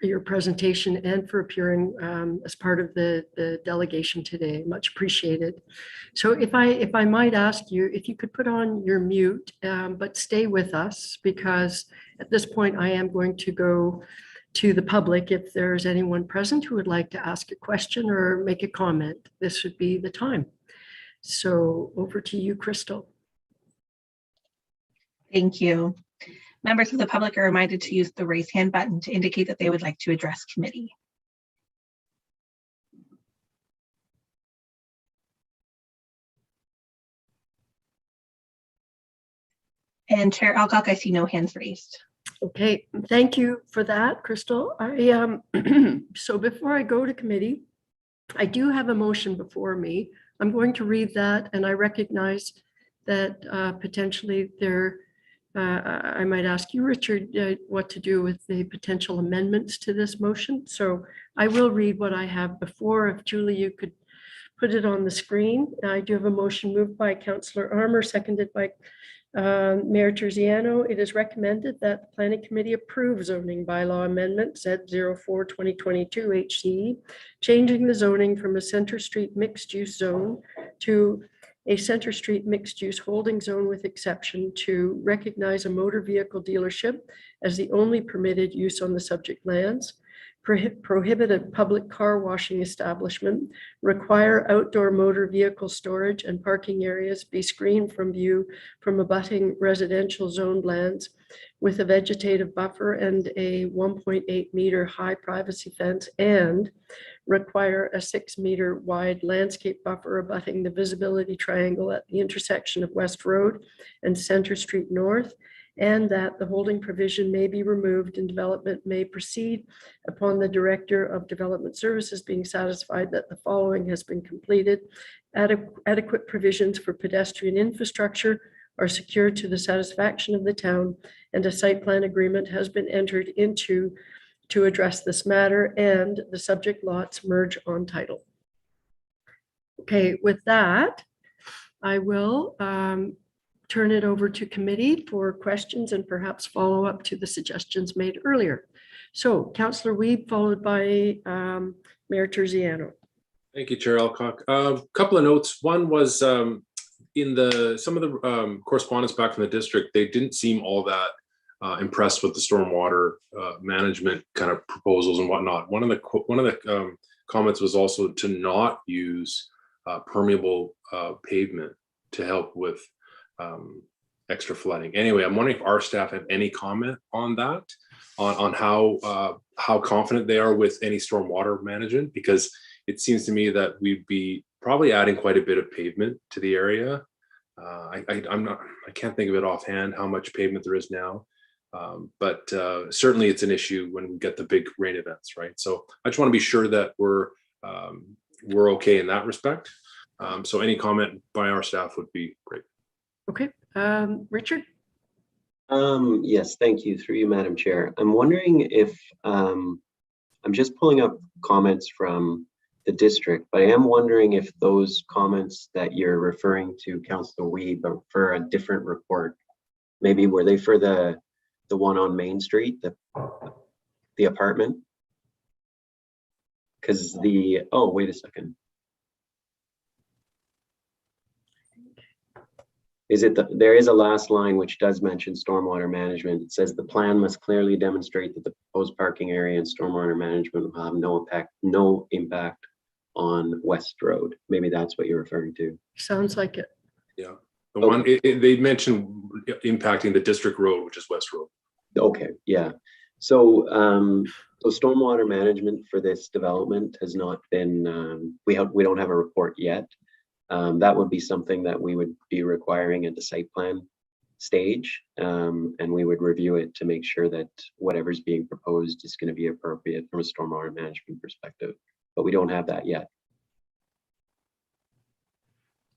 your presentation and for appearing as part of the delegation today. Much appreciated. So if I might ask you, if you could put on your mute, but stay with us, because at this point I am going to go to the public. If there's anyone present who would like to ask a question or make a comment, this would be the time. So over to you, Crystal. Thank you. Members of the public are reminded to use the raise hand button to indicate that they would like to address committee. And Chair Alcock, I see no hands raised. Okay, thank you for that, Crystal. So before I go to committee, I do have a motion before me. I'm going to read that, and I recognize that potentially there I might ask you, Richard, what to do with the potential amendments to this motion. So I will read what I have before. If Julie, you could put it on the screen. I do have a motion moved by Councillor Armour, seconded by Mayor Terziano. It is recommended that the Planning Committee approve zoning bylaw amendment Z04-2022 HCE, changing the zoning from a Center Street mixed-use zone to a Center Street mixed-use holding zone, with exception to recognize a motor vehicle dealership as the only permitted use on the subject lands, prohibit a public car washing establishment, require outdoor motor vehicle storage and parking areas be screened from view from abutting residential zoned lands with a vegetative buffer and a 1.8 meter high privacy fence, and require a 6 meter wide landscape buffer abutting the visibility triangle at the intersection of West Road and Center Street North, and that the holding provision may be removed and development may proceed upon the Director of Development Services being satisfied that the following has been completed. Adequate provisions for pedestrian infrastructure are secured to the satisfaction of the town, and a site plan agreement has been entered into to address this matter, and the subject lots merge on title. Okay, with that, I will turn it over to committee for questions and perhaps follow up to the suggestions made earlier. So Councillor Wiebe, followed by Mayor Terziano. Thank you, Chair Alcock. A couple of notes. One was in some of the correspondence back from the district, they didn't seem all that impressed with the stormwater management kind of proposals and whatnot. One of the comments was also to not use permeable pavement to help with extra flooding. Anyway, I'm wondering if our staff have any comment on that, on how confident they are with any stormwater management, because it seems to me that we'd be probably adding quite a bit of pavement to the area. I can't think of it offhand how much pavement there is now, but certainly it's an issue when we get the big rain events, right? So I just want to be sure that we're okay in that respect. So any comment by our staff would be great. Okay, Richard? Yes, thank you. Through you, Madam Chair. I'm wondering if, I'm just pulling up comments from the district, but I am wondering if those comments that you're referring to, Councillor Wiebe, are for a different report. Maybe were they for the one on Main Street, the apartment? Because oh, wait a second. There is a last line which does mention stormwater management. It says the plan must clearly demonstrate that the proposed parking area and stormwater management will have no impact on West Road. Maybe that's what you're referring to. Sounds like it. Yeah, the one they mentioned impacting the district road, which is West Road. Okay, yeah. So stormwater management for this development has not been. We don't have a report yet. That would be something that we would be requiring at the site plan stage, and we would review it to make sure that whatever's being proposed is going to be appropriate from a stormwater management perspective. But we don't have that yet.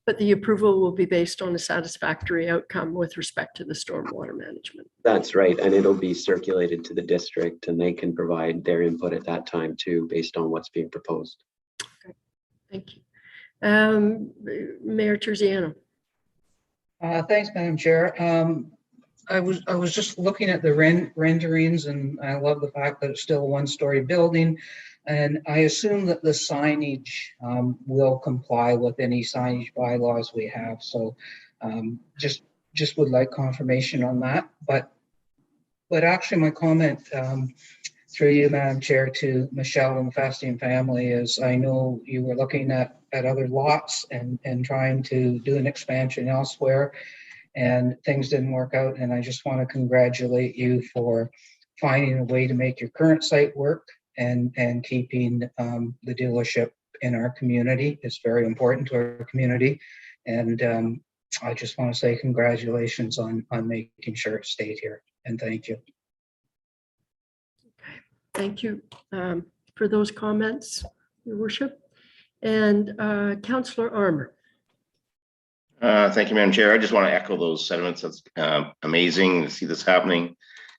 But the approval will be based on a satisfactory outcome with respect to the stormwater management. That's right, and it'll be circulated to the district, and they can provide their input at that time too, based on what's being proposed. Okay, thank you. Mayor Terziano. Thanks, Madam Chair. I was just looking at the renderings, and I love the fact that it's still a one-story building. And I assume that the signage will comply with any signage bylaws we have. So just would like confirmation on that. But actually my comment through you, Madam Chair, to Michelle and the Fasting family is I know you were looking at other lots and trying to do an expansion elsewhere, and things didn't work out. And I just want to congratulate you for finding a way to make your current site work and keeping the dealership in our community. It's very important to our community. And I just want to say congratulations on making sure it stayed here, and thank you. Thank you for those comments, Your Worship. And Councillor Armour. Thank you, Madam Chair. I just want to echo those sentiments. That's amazing to see this happening.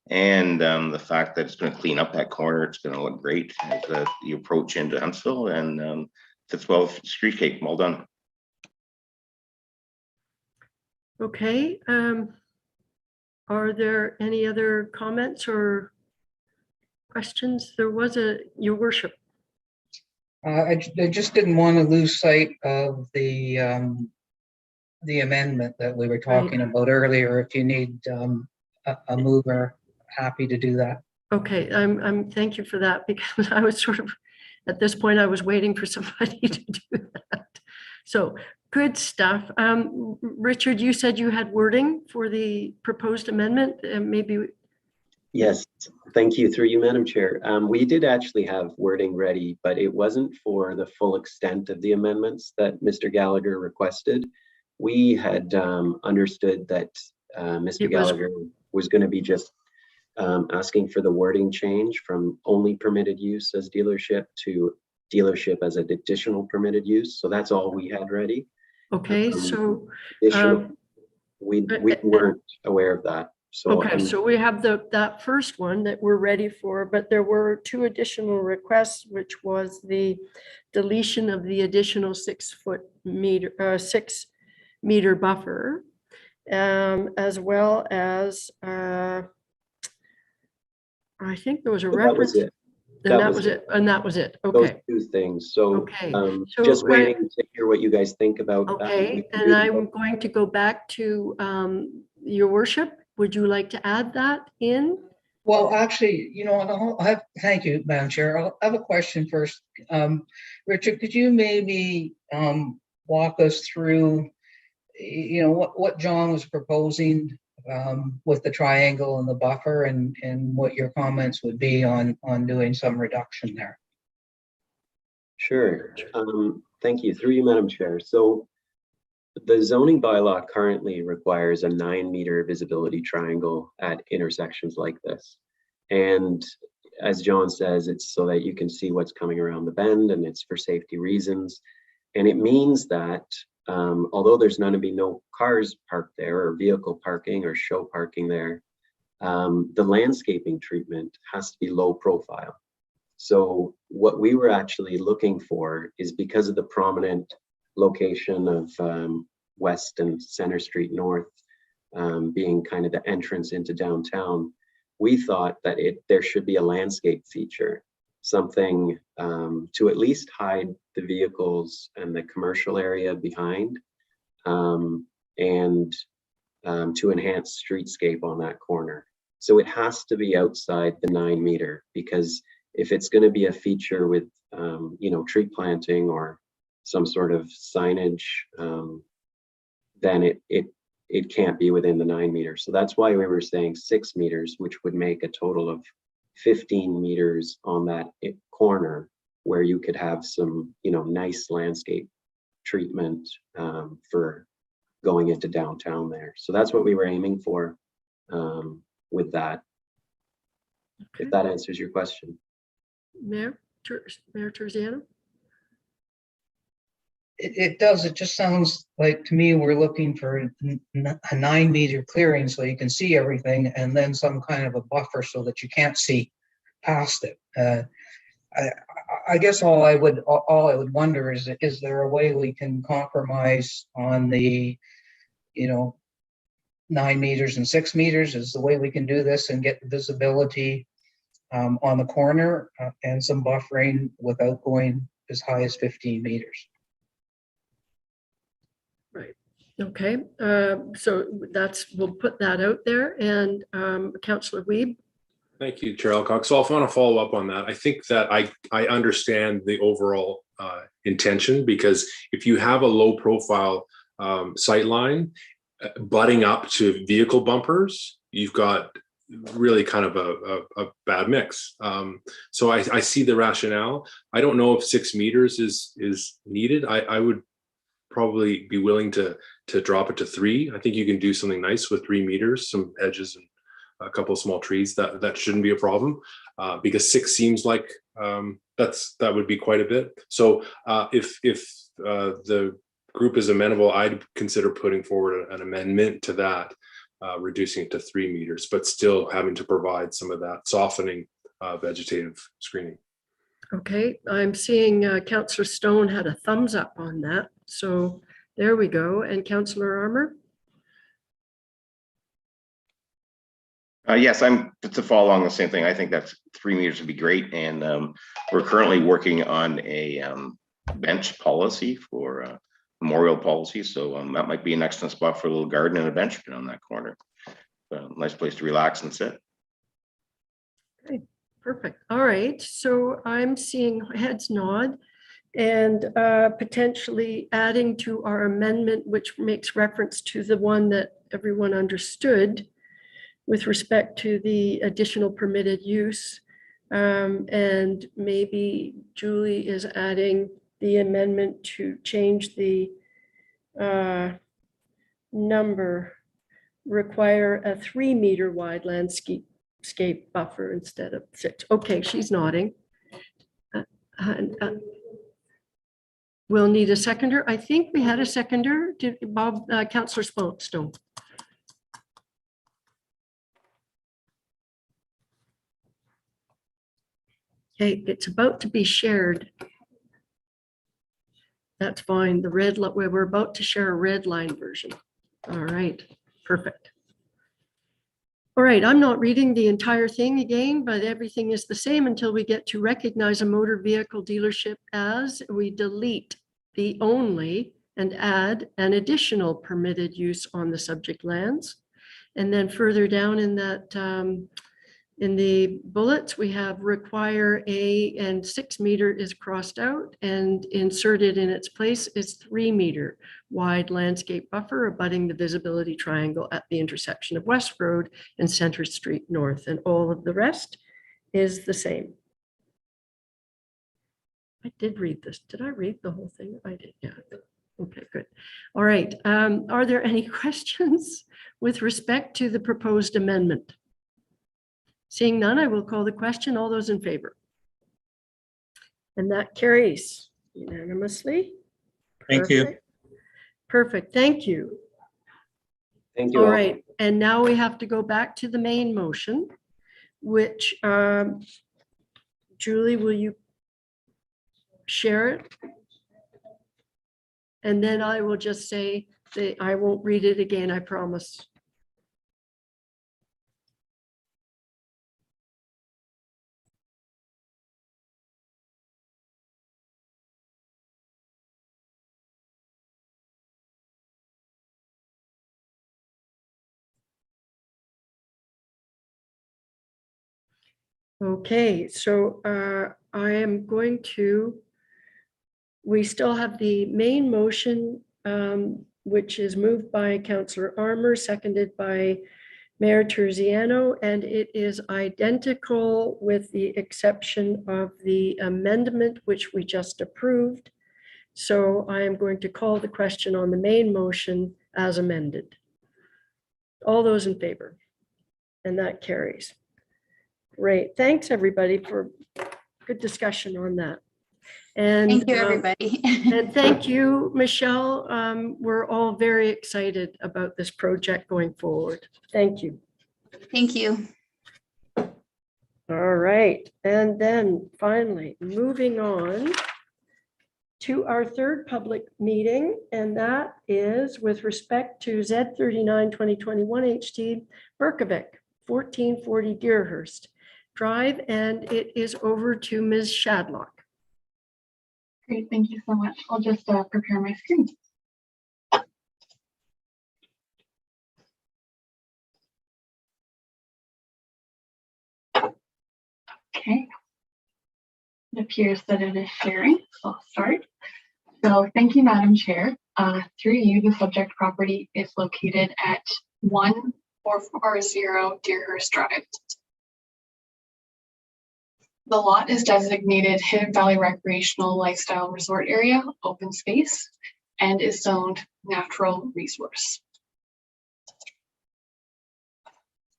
And the fact that it's going to clean up that corner, it's going to look great as the approach into Huntsville, and fits well with streetscape. Well done. Okay. Are there any other comments or questions? There was Your Worship. I just didn't want to lose sight of the amendment that we were talking about earlier. If you need a mover, happy to do that. Okay, thank you for that, because I was sort of, at this point, I was waiting for somebody to do that. So good stuff. Richard, you said you had wording for the proposed amendment, maybe. Yes, thank you. Through you, Madam Chair. We did actually have wording ready, but it wasn't for the full extent of the amendments that Mr. Gallagher requested. We had understood that Mr. Gallagher was going to be just asking for the wording change from only permitted use as dealership to dealership as an additional permitted use. So that's all we had ready. Okay, so We weren't aware of that. So, Okay, so we have that first one that we're ready for, but there were 2 additional requests, which was the deletion of the additional 6 meter buffer, as well as, I think there was a that was reference. it. And that was it. And that was it. Those Okay. 2 things. So, Okay. So, just waiting to hear what you guys think about that. Okay, and I'm going to go back to your worship. Would you like to add that in? Well, actually, you know, thank you, Madam Chair. I have a question first. Richard, could you maybe walk us through, you know, what John was proposing with the triangle and the buffer, and what your comments would be on doing some reduction there? Sure. Thank you. Through you, Madam Chair. So the zoning bylaw currently requires a 9-meter visibility triangle at intersections like this. And as John says, it's so that you can see what's coming around the bend, and it's for safety reasons. And it means that although there's going to be no cars parked there, or vehicle parking or show parking there, the landscaping treatment has to be low profile. So what we were actually looking for is, because of the prominent location of West and Center Street North being kind of the entrance into downtown, we thought that there should be a landscape feature, something to at least hide the vehicles and the commercial area behind, and to enhance streetscape on that corner. So it has to be outside the 9-meter, because if it's going to be a feature with you know, tree planting or some sort of signage, then it can't be within the 9-meter. So that's why we were saying 6 meters, which would make a total of 15 meters on that corner, where you could have some, you know, nice landscape treatment for going into downtown there. So that's what we were aiming for with that. Okay. If that answers your question. Mayor Terziano? It does. It just sounds like, to me, we're looking for a 9-meter clearing so you can see everything, and then some kind of a buffer so that you can't see past it. I guess all I would wonder is there a way we can compromise on the, you know, 9 meters and 6 meters? Is the way we can do this and get visibility on the corner and some buffering without going as high as 15 meters? Right. Okay. So we'll put that out there. And Councillor Wiebe? Thank you, Chair Alcock. So I want to follow up on that. I think that I understand the overall intention, because if you have a low profile sight line butting up to vehicle bumpers, you've got really kind of a bad mix. So I see the rationale. I don't know if 6 meters is needed. I would probably be willing to drop it to 3. I think you can do something nice with 3 meters, some edges and a couple of small trees. That shouldn't be a problem, because 6 seems like that would be quite a bit. So if the group is amenable, I'd consider putting forward an amendment to that, reducing it to 3 meters, but still having to provide some of that softening vegetative screening. Okay, I'm seeing Councillor Stone had a thumbs up on that. So there we go. And Councillor Armour? Yes, I'm to follow along the same thing. I think that's 3 meters would be great. And we're currently working on a bench policy for memorial policy. So that might be an excellent spot for a little garden and a bench on that corner. Nice place to relax and sit. Okay, perfect. All right. So I'm seeing heads nod, and potentially adding to our amendment, which makes reference to the one that everyone understood with respect to the additional permitted use. And maybe Julie is adding the amendment to change the number, require a 3 meter wide landscape buffer instead of 6. Okay, she's nodding. We'll need a seconder. I think we had a seconder. Did Bob, Councillor Stone? Okay, it's about to be shared. That's fine. The red, we're about to share a red line version. All right, perfect. All right, I'm not reading the entire thing again, but everything is the same until we get to recognize a motor vehicle dealership as. We delete the only and add an additional permitted use on the subject lands. And then further down in that, in the bullets, we have require a, and 6 meter is crossed out, and inserted in its place is 3 meter wide landscape buffer abutting the visibility triangle at the intersection of West Road and Center Street North, and all of the rest is the same. I did read this. Did I read the whole thing? I did, yeah. Okay, good. All right. Are there any questions with respect to the proposed amendment? Seeing none, I will call the question. All those in favor? And that carries unanimously. Thank you. Perfect. Perfect, thank you. Thank you All all. right, and now we have to go back to the main motion, which, Julie, will you share it? And then I will just say that I won't read it again, I promise. Okay, so I am going to, we still have the main motion, which is moved by Councillor Armour, seconded by Mayor Terziano, and it is identical with the exception of the amendment which we just approved. So I am going to call the question on the main motion as amended. All those in favor? And that carries. Great, thanks everybody for good discussion on that. And Thank you, everybody. and thank you, Michelle. We're all very excited about this project going forward. Thank you. Thank you. All right, and then finally, moving on to our third public meeting, and that is with respect to Z39 2021 HT Berkovic, 1440 Deerhurst Drive, and it is over to Ms. Shadlock. Great, thank you so much. I'll just prepare my screen. Okay. It appears that it is sharing, so I'll start. So thank you, Madam Chair. Through you, the subject property is located at 1440 Deerhurst Drive. The lot is designated Hidden Valley Recreational Lifestyle Resort Area, open space, and is zoned natural resource.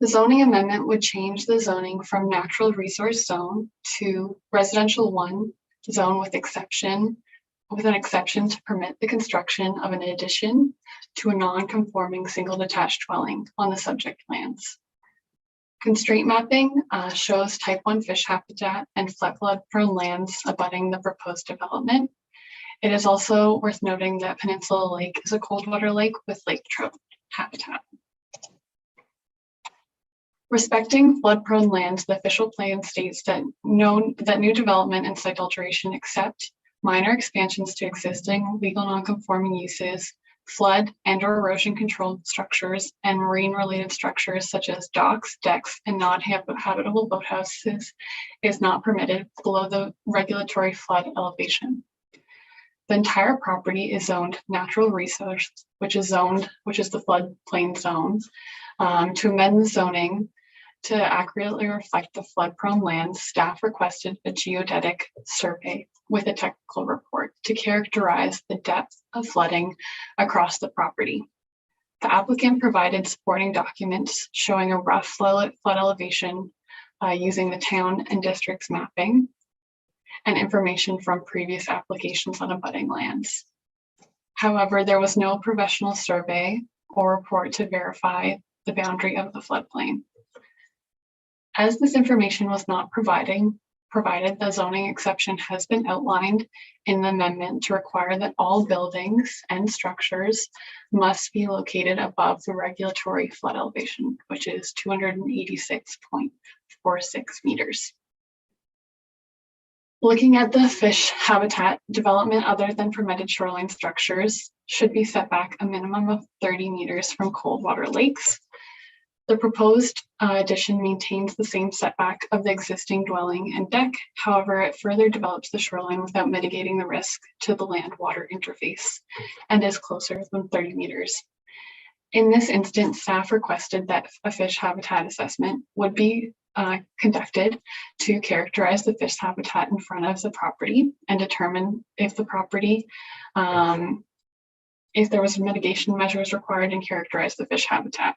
The zoning amendment would change the zoning from natural resource zone to residential 1 zone with an exception to permit the construction of an addition to a non-conforming single detached dwelling on the subject lands. Constraint mapping shows type 1 fish habitat and flood prone lands abutting the proposed development. It is also worth noting that Peninsula Lake is a cold water lake with lake trout habitat. Respecting flood prone lands, the official plan states that new development and site alteration except minor expansions to existing legal non-conforming uses, flood and or erosion controlled structures, and marine related structures such as docks, decks, and non-habitable boathouses is not permitted below the regulatory flood elevation. The entire property is zoned natural resource, which is the floodplain zone. To amend the zoning to accurately reflect the flood prone lands, staff requested a geodetic survey with a technical report to characterize the depth of flooding across the property. The applicant provided supporting documents showing a rough flood elevation using the town and district's mapping and information from previous applications on abutting lands. However, there was no professional survey or report to verify the boundary of the floodplain. As this information was not provided provided the zoning exception has been outlined in the amendment to require that all buildings and structures must be located above the regulatory flood elevation, which is 286.46 meters. Looking at the fish habitat, development other than permitted shoreline structures should be set back a minimum of 30 meters from cold water lakes. The proposed addition maintains the same setback of the existing dwelling and deck. However, it further develops the shoreline without mitigating the risk to the land-water interface and is closer than 30 meters. In this instance, staff requested that a fish habitat assessment would be conducted to characterize the fish habitat in front of the property and determine if the property, if there was mitigation measures required, and characterize the fish habitat.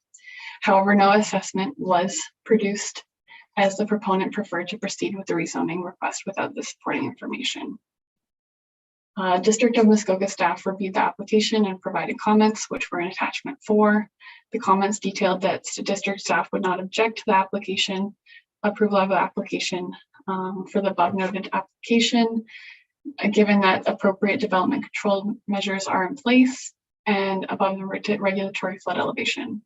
However, no assessment was produced as the proponent preferred to proceed with the rezoning request without the supporting information. District of Muskoka staff reviewed the application and provided comments, which were in attachment 4. The comments detailed that district staff would not object to the application, approval of the application for the above noted application, given that appropriate development control measures are in place and above the regulatory flood elevation.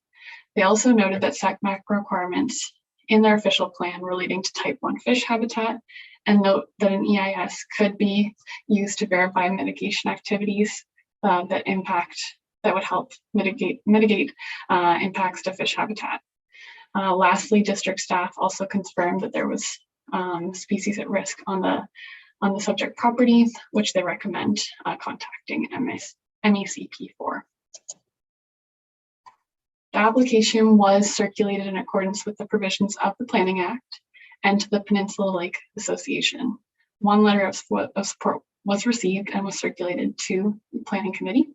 They also noted that setback requirements in their official plan relating to type 1 fish habitat, and note that an EIS could be used to verify mitigation activities that would help mitigate impacts to fish habitat. Lastly, district staff also confirmed that there was species at risk on the subject property, which they recommend contacting MECP for. The application was circulated in accordance with the provisions of the Planning Act and to the Peninsula Lake Association. One letter of support was received and was circulated to the Planning Committee.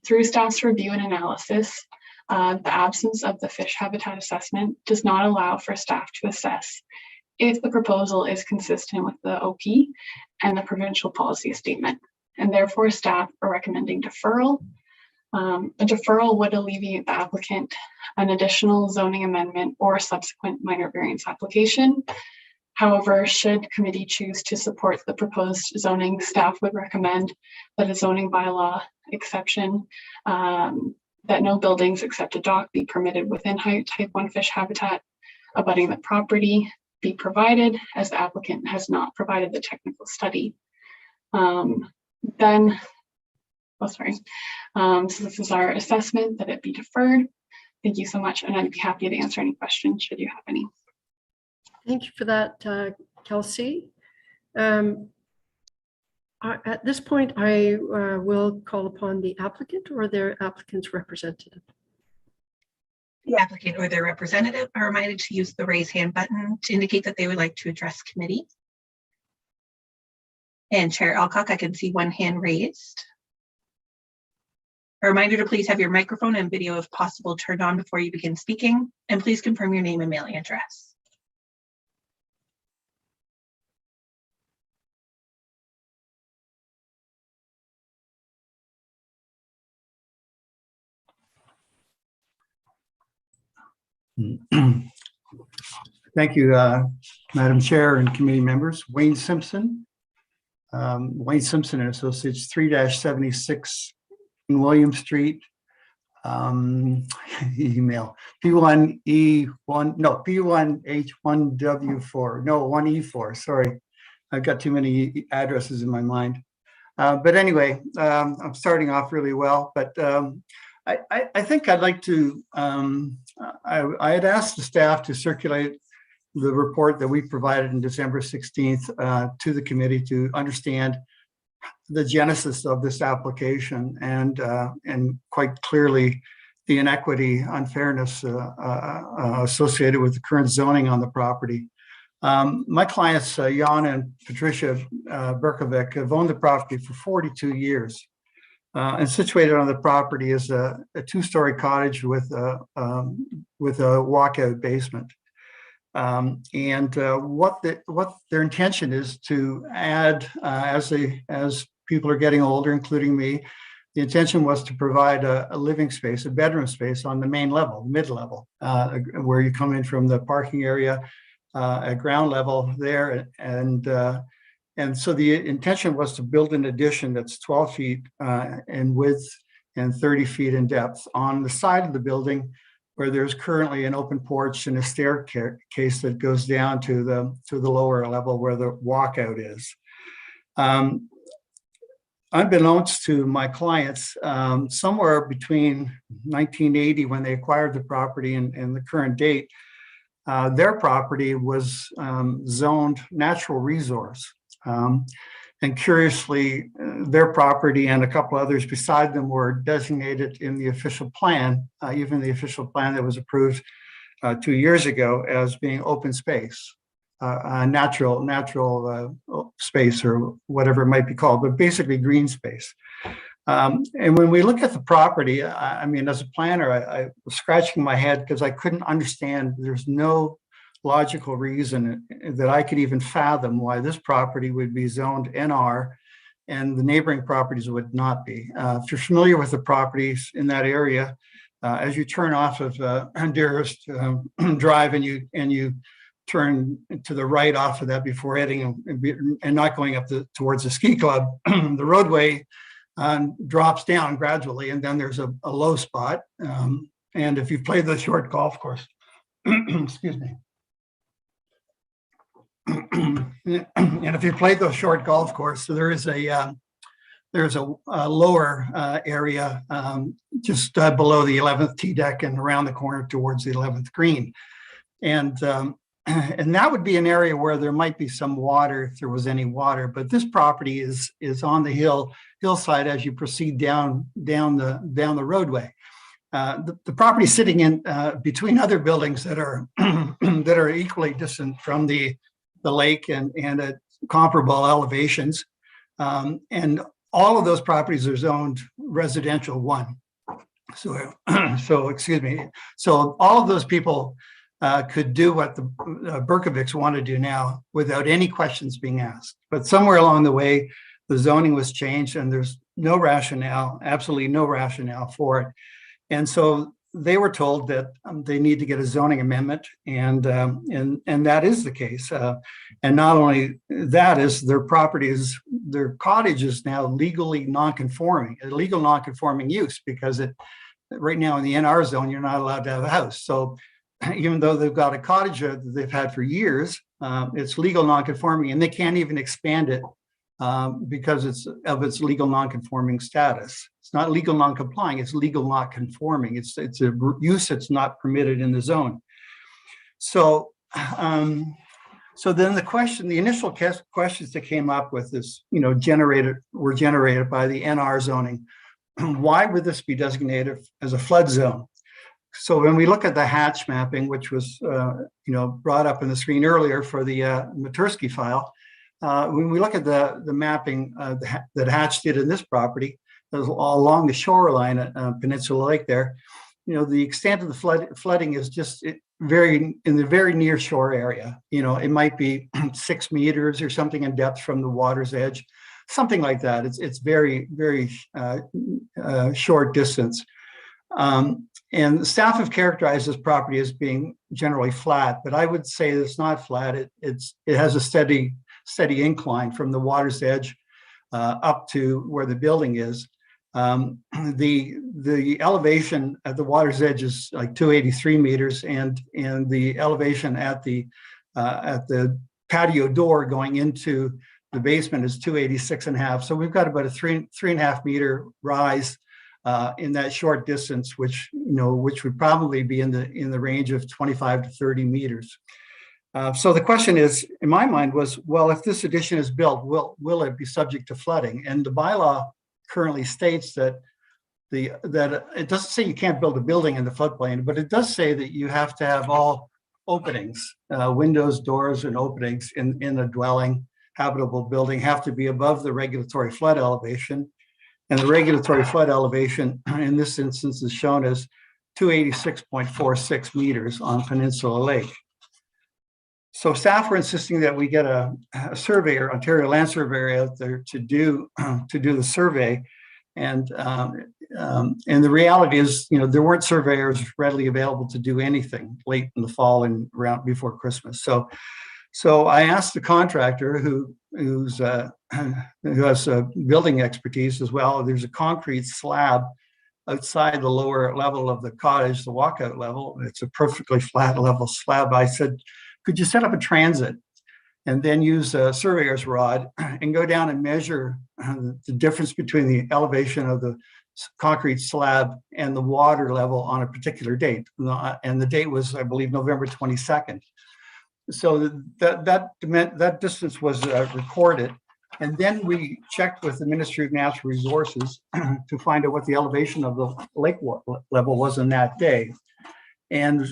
Through staff's review and analysis, the absence of the fish habitat assessment does not allow for staff to assess if the proposal is consistent with the OP and the provincial policy statement, and therefore staff are recommending deferral. A deferral would alleviate the applicant an additional zoning amendment or subsequent minor variance application. However, should committee choose to support the proposed zoning, staff would recommend that a zoning bylaw exception that no buildings except a dock be permitted within type 1 fish habitat abutting the property be provided, as the applicant has not provided the technical study. So this is our assessment, that it be deferred. Thank you so much, and I'd be happy to answer any questions should you have any. Thank you for that, Kelsey. At this point, I will call upon the applicant or their applicant's representative. The applicant or their representative are reminded to use the raise hand button to indicate that they would like to address committee. And Chair Alcock, I can see one hand raised. A reminder to please have your microphone and video, if possible, turned on before you begin speaking, and please confirm your name and mailing address. Thank you, Madam Chair and committee members. Wayne Simpson, Wayne Simpson and Associates, 3-76 William Street. Email P1E1, no, P1H1W4, no, 1E4, sorry. I've got too many addresses in my mind. But anyway, I'm starting off really well, but I think I'd like to, I had asked the staff to circulate the report that we provided on December 16th to the committee to understand the genesis of this application and quite clearly the inequity, unfairness associated with the current zoning on the property. My clients, Jan and Patricia Berkovic, have owned the property for 42 years. And situated on the property is a two-story cottage with a walkout basement. What their intention is to add, as people are getting older, including me, the intention was to provide a living space, a bedroom space on the main level, mid-level, where you come in from the parking area at ground level there. And so the intention was to build an addition that's 12 feet in width and 30 feet in depth on the side of the building where there's currently an open porch and a staircase that goes down to the lower level where the walkout is. Unbeknownst to my clients, somewhere between 1980 when they acquired the property and the current date, their property was zoned natural resource. And curiously, their property and a couple others beside them were designated in the official plan, even the official plan that was approved 2 years ago, as being open space, natural space, or whatever it might be called, but basically green space. And when we look at the property, I mean, as a planner, I was scratching my head because I couldn't understand. There's no logical reason that I could even fathom why this property would be zoned NR and the neighboring properties would not be. If you're familiar with the properties in that area, as you turn off of Dearest Drive and you turn to the right off of that before heading and not going up towards the ski club, the roadway drops down gradually, and then there's a low spot. And if you've played the short golf course, excuse me. And if you played the short golf course, so there's a lower area just below the 11th tee deck and around the corner towards the 11th green. And that would be an area where there might be some water if there was any water, but this property is on the hillside as you proceed down the roadway. The property sitting in between other buildings that are that are equally distant from the lake and at comparable elevations, and all of those properties are zoned residential 1. So excuse me. So all of those people could do what the Berkovics want to do now without any questions being asked. But somewhere along the way, the zoning was changed, and there's no rationale, absolutely no rationale for it. And so they were told that they need to get a zoning amendment, and that is the case. And not only that, is their cottage is now legally non-conforming, a legal non-conforming use, because right now in the NR zone, you're not allowed to have a house. So even though they've got a cottage that they've had for years, it's legal non-conforming, and they can't even expand it because of its legal non-conforming status. It's not legal non-complying, it's legal not conforming. It's a use that's not permitted in the zone. So then the initial questions that came up with this, were generated by the NR zoning. Why would this be designated as a flood zone? So when we look at the hatch mapping, which was brought up on the screen earlier for the Matursky file, when we look at the mapping that Hatch did in this property, along the shoreline at Peninsula Lake there, the extent of the flooding is just in the very near shore area. It might be 6 meters or something in depth from the water's edge, something like that. It's very, very short distance. And the staff have characterized this property as being generally flat, but I would say it's not flat. It has a steady incline from the water's edge up to where the building is. The elevation at the water's edge is like 283 meters, and the elevation at the patio door going into the basement is 286.5. So we've got about a 3.5 meter rise in that short distance, which would probably be in the range of 25 to 30 meters. So the question is, in my mind, was, well, if this addition is built, will it be subject to flooding? And the bylaw currently states that it doesn't say you can't build a building in the floodplain, but it does say that you have to have all openings, windows, doors, and openings in a dwelling, habitable building have to be above the regulatory flood elevation. And the regulatory flood elevation in this instance is shown as 286.46 meters on Peninsula Lake. So staff were insisting that we get a surveyor, Ontario Land Surveyor, out there to do the survey. And And the reality is, there weren't surveyors readily available to do anything late in the fall and around before Christmas. So I asked the contractor who has building expertise as well. There's a concrete slab outside the lower level of the cottage, the walkout level. It's a perfectly flat level slab. I said, could you set up a transit and then use a surveyor's rod and go down and measure the difference between the elevation of the concrete slab and the water level on a particular date? And the date was, I believe, November 22nd. So that distance was recorded. And then we checked with the Ministry of Natural Resources to find out what the elevation of the lake level was on that day. And,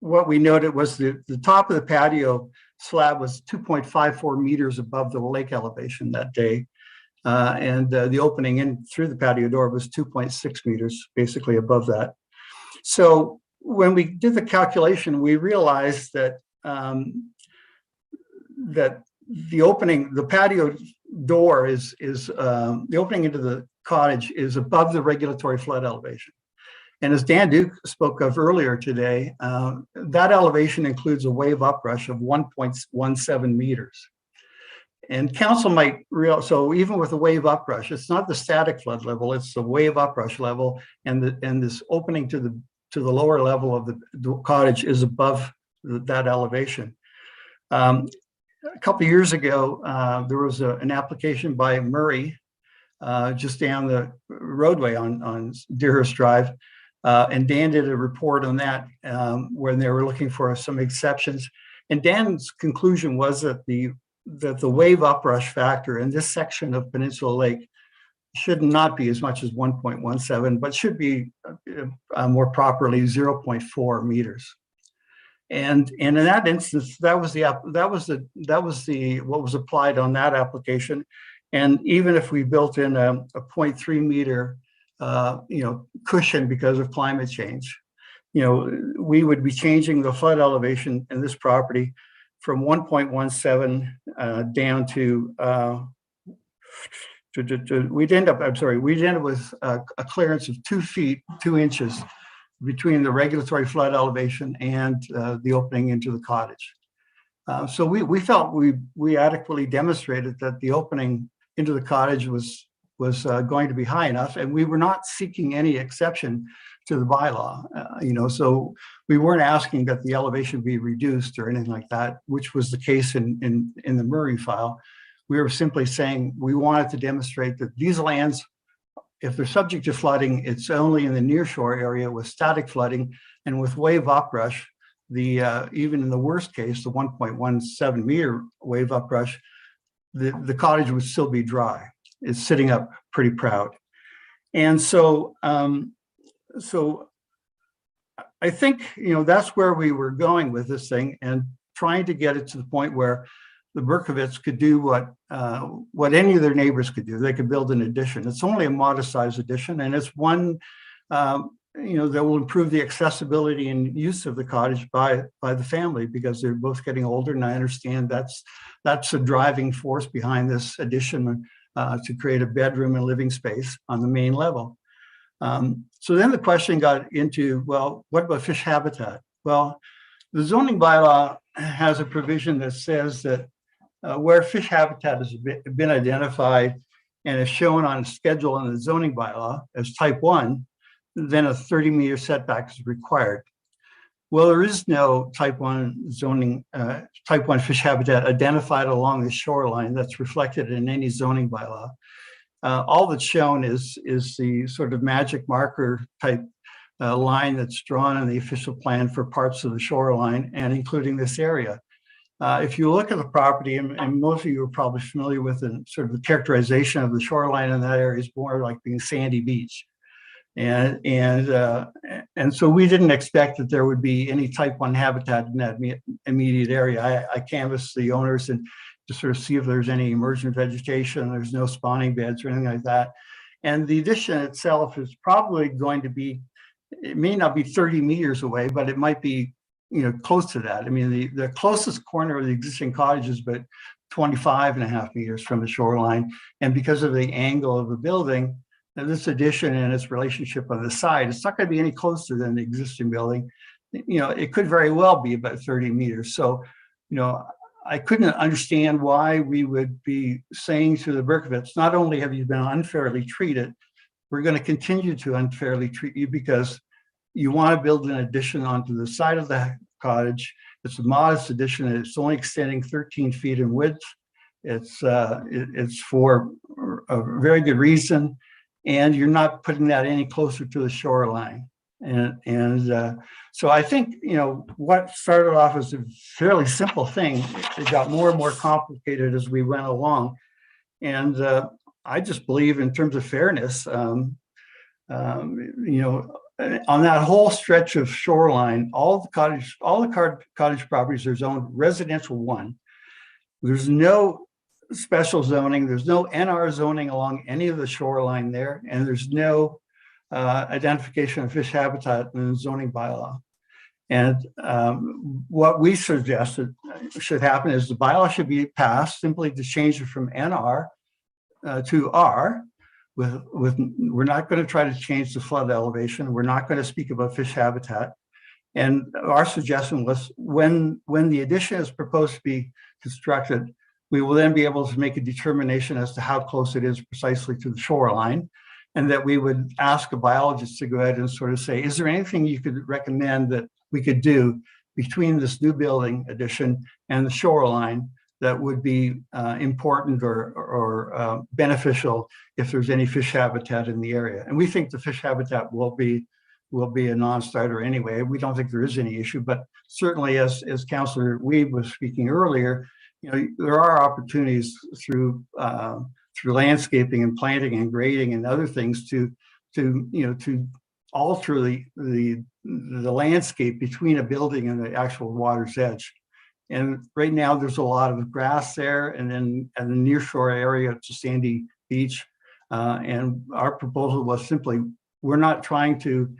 what we noted was the top of the patio slab was 2.54 meters above the lake elevation that day. And the opening in through the patio door was 2.6 meters, basically above that. So when we did the calculation, we realized that that the patio door is the opening into the cottage is above the regulatory flood elevation. And as Dan Duke spoke of earlier today, that elevation includes a wave uprush of 1.17 meters. And council might so even with the wave uprush, it's not the static flood level, it's the wave uprush level, and this opening to the lower level of the cottage is above that elevation. A couple of years ago, there was an application by Murray just down the roadway on Deerhurst Drive. And Dan did a report on that when they were looking for some exceptions. And Dan's conclusion was that the wave uprush factor in this section of Peninsula Lake should not be as much as 1.17, but should be more properly 0.4 meters. And in that instance, that was what was applied on that application. And even if we built in a 0.3 meter cushion because of climate change, we would be changing the flood elevation in this property from 1.17 down to we'd end up with a clearance of 2 feet 2 inches between the regulatory flood elevation and the opening into the cottage. So we felt we adequately demonstrated that the opening into the cottage was going to be high enough, and we were not seeking any exception to the bylaw. So we weren't asking that the elevation be reduced or anything like that, which was the case in the Murray file. We were simply saying we wanted to demonstrate that these lands, if they're subject to flooding, it's only in the nearshore area with static flooding, and with wave uprush, even in the worst case, the 1.17 meter wave uprush, the cottage would still be dry. It's sitting up pretty proud. And so I think, that's where we were going with this thing, and trying to get it to the point where the Berkovitz could do what any of their neighbors could do. They could build an addition. It's only a modest size addition, and it's one that will improve the accessibility and use of the cottage by the family, because they're both getting older, and I understand that's a driving force behind this addition to create a bedroom and living space on the main level. So then the question got into, well, what about fish habitat? Well, the zoning bylaw has a provision that says that where fish habitat has been identified and is shown on a schedule in the zoning bylaw as type 1, then a 30-meter setback is required. Well, there is no type 1 zoning, type 1 fish habitat identified along the shoreline that's reflected in any zoning bylaw. All that's shown is the sort of magic marker type line that's drawn in the official plan for parts of the shoreline, and including this area. If you look at the property, and most of you are probably familiar with sort of the characterization of the shoreline in that area is more like being sandy beach. And so we didn't expect that there would be any type 1 habitat in that immediate area. I canvassed the owners and to sort of see if there's any emergent vegetation. There's no spawning beds or anything like that. And the addition itself is probably going to be, it may not be 30 meters away, but it might be close to that. I mean, the closest corner of the existing cottage is about 25.5 meters from the shoreline. And because of the angle of the building, and this addition and its relationship on the side, it's not going to be any closer than the existing building. You know, it could very well be about 30 meters. So, you know, I couldn't understand why we would be saying to the Berkovits, not only have you been unfairly treated, we're going to continue to unfairly treat you because you want to build an addition onto the side of the cottage. It's a modest addition. And it's only extending 13 feet in width. It's for a very good reason. And you're not putting that any closer to the shoreline. And so I think, you know, what started off as a fairly simple thing, it got more and more complicated as we went along. And I just believe in terms of fairness, you know, on that whole stretch of shoreline, all the cottage properties are zoned residential 1. There's no special zoning. There's no NR zoning along any of the shoreline there, and there's no identification of fish habitat in the zoning bylaw. And what we suggested should happen is the bylaw should be passed simply to change it from NR to R. We're not going to try to change the flood elevation. We're not going to speak about fish habitat. And our suggestion was when the addition is proposed to be constructed, we will then be able to make a determination as to how close it is precisely to the shoreline, and that we would ask a biologist to go ahead and sort of say, is there anything you could recommend that we could do between this new building addition and the shoreline that would be important or beneficial if there's any fish habitat in the area? And we think the fish habitat will be a non-starter anyway. We don't think there is any issue, but certainly as Councillor Weeb was speaking earlier, you know, there are opportunities through landscaping and planting and grading and other things to alter the landscape between a building and the actual water's edge. And right now there's a lot of grass there, and then at the nearshore area, it's a sandy beach. And our proposal was simply, we're not trying to,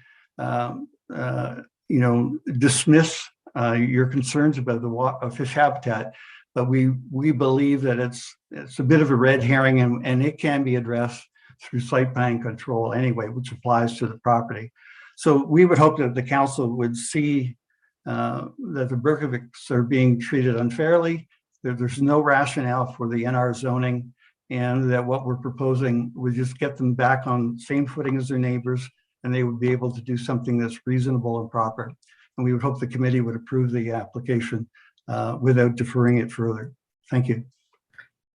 dismiss your concerns about the fish habitat, but we believe that it's a bit of a red herring, and it can be addressed through site plan control anyway, which applies to the property. So we would hope that the council would see that the Berkovics are being treated unfairly, that there's no rationale for the NR zoning, and that what we're proposing would just get them back on the same footing as their neighbors, and they would be able to do something that's reasonable and proper. And we would hope the committee would approve the application without deferring it further. Thank you.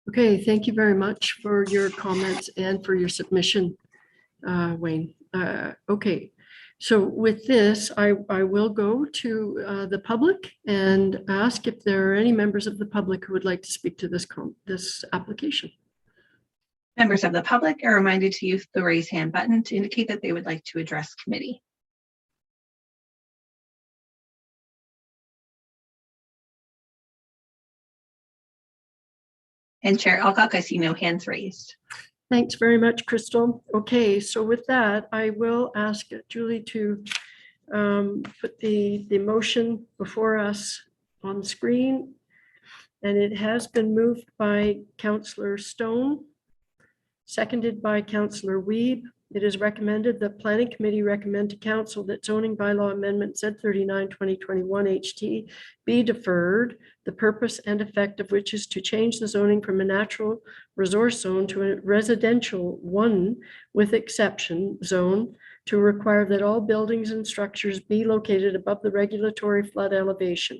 Okay, thank you very much for your comments and for your submission, Wayne. Okay, so with this, I will go to the public and ask if there are any members of the public who would like to speak to this application. Members of the public are reminded to use the raise hand button to indicate that they would like to address committee. And Chair Alcock, I see no hands raised. Thanks very much, Crystal. Okay, so with that, I will ask Julie to put the motion before us on the screen. And it has been moved by Councillor Stone, seconded by Councillor Weeb. It is recommended that Planning Committee recommend to Council that zoning bylaw amendment Z39/2021 HT be deferred, the purpose and effect of which is to change the zoning from a natural resource zone to a residential 1 with exception zone, to require that all buildings and structures be located above the regulatory flood elevation.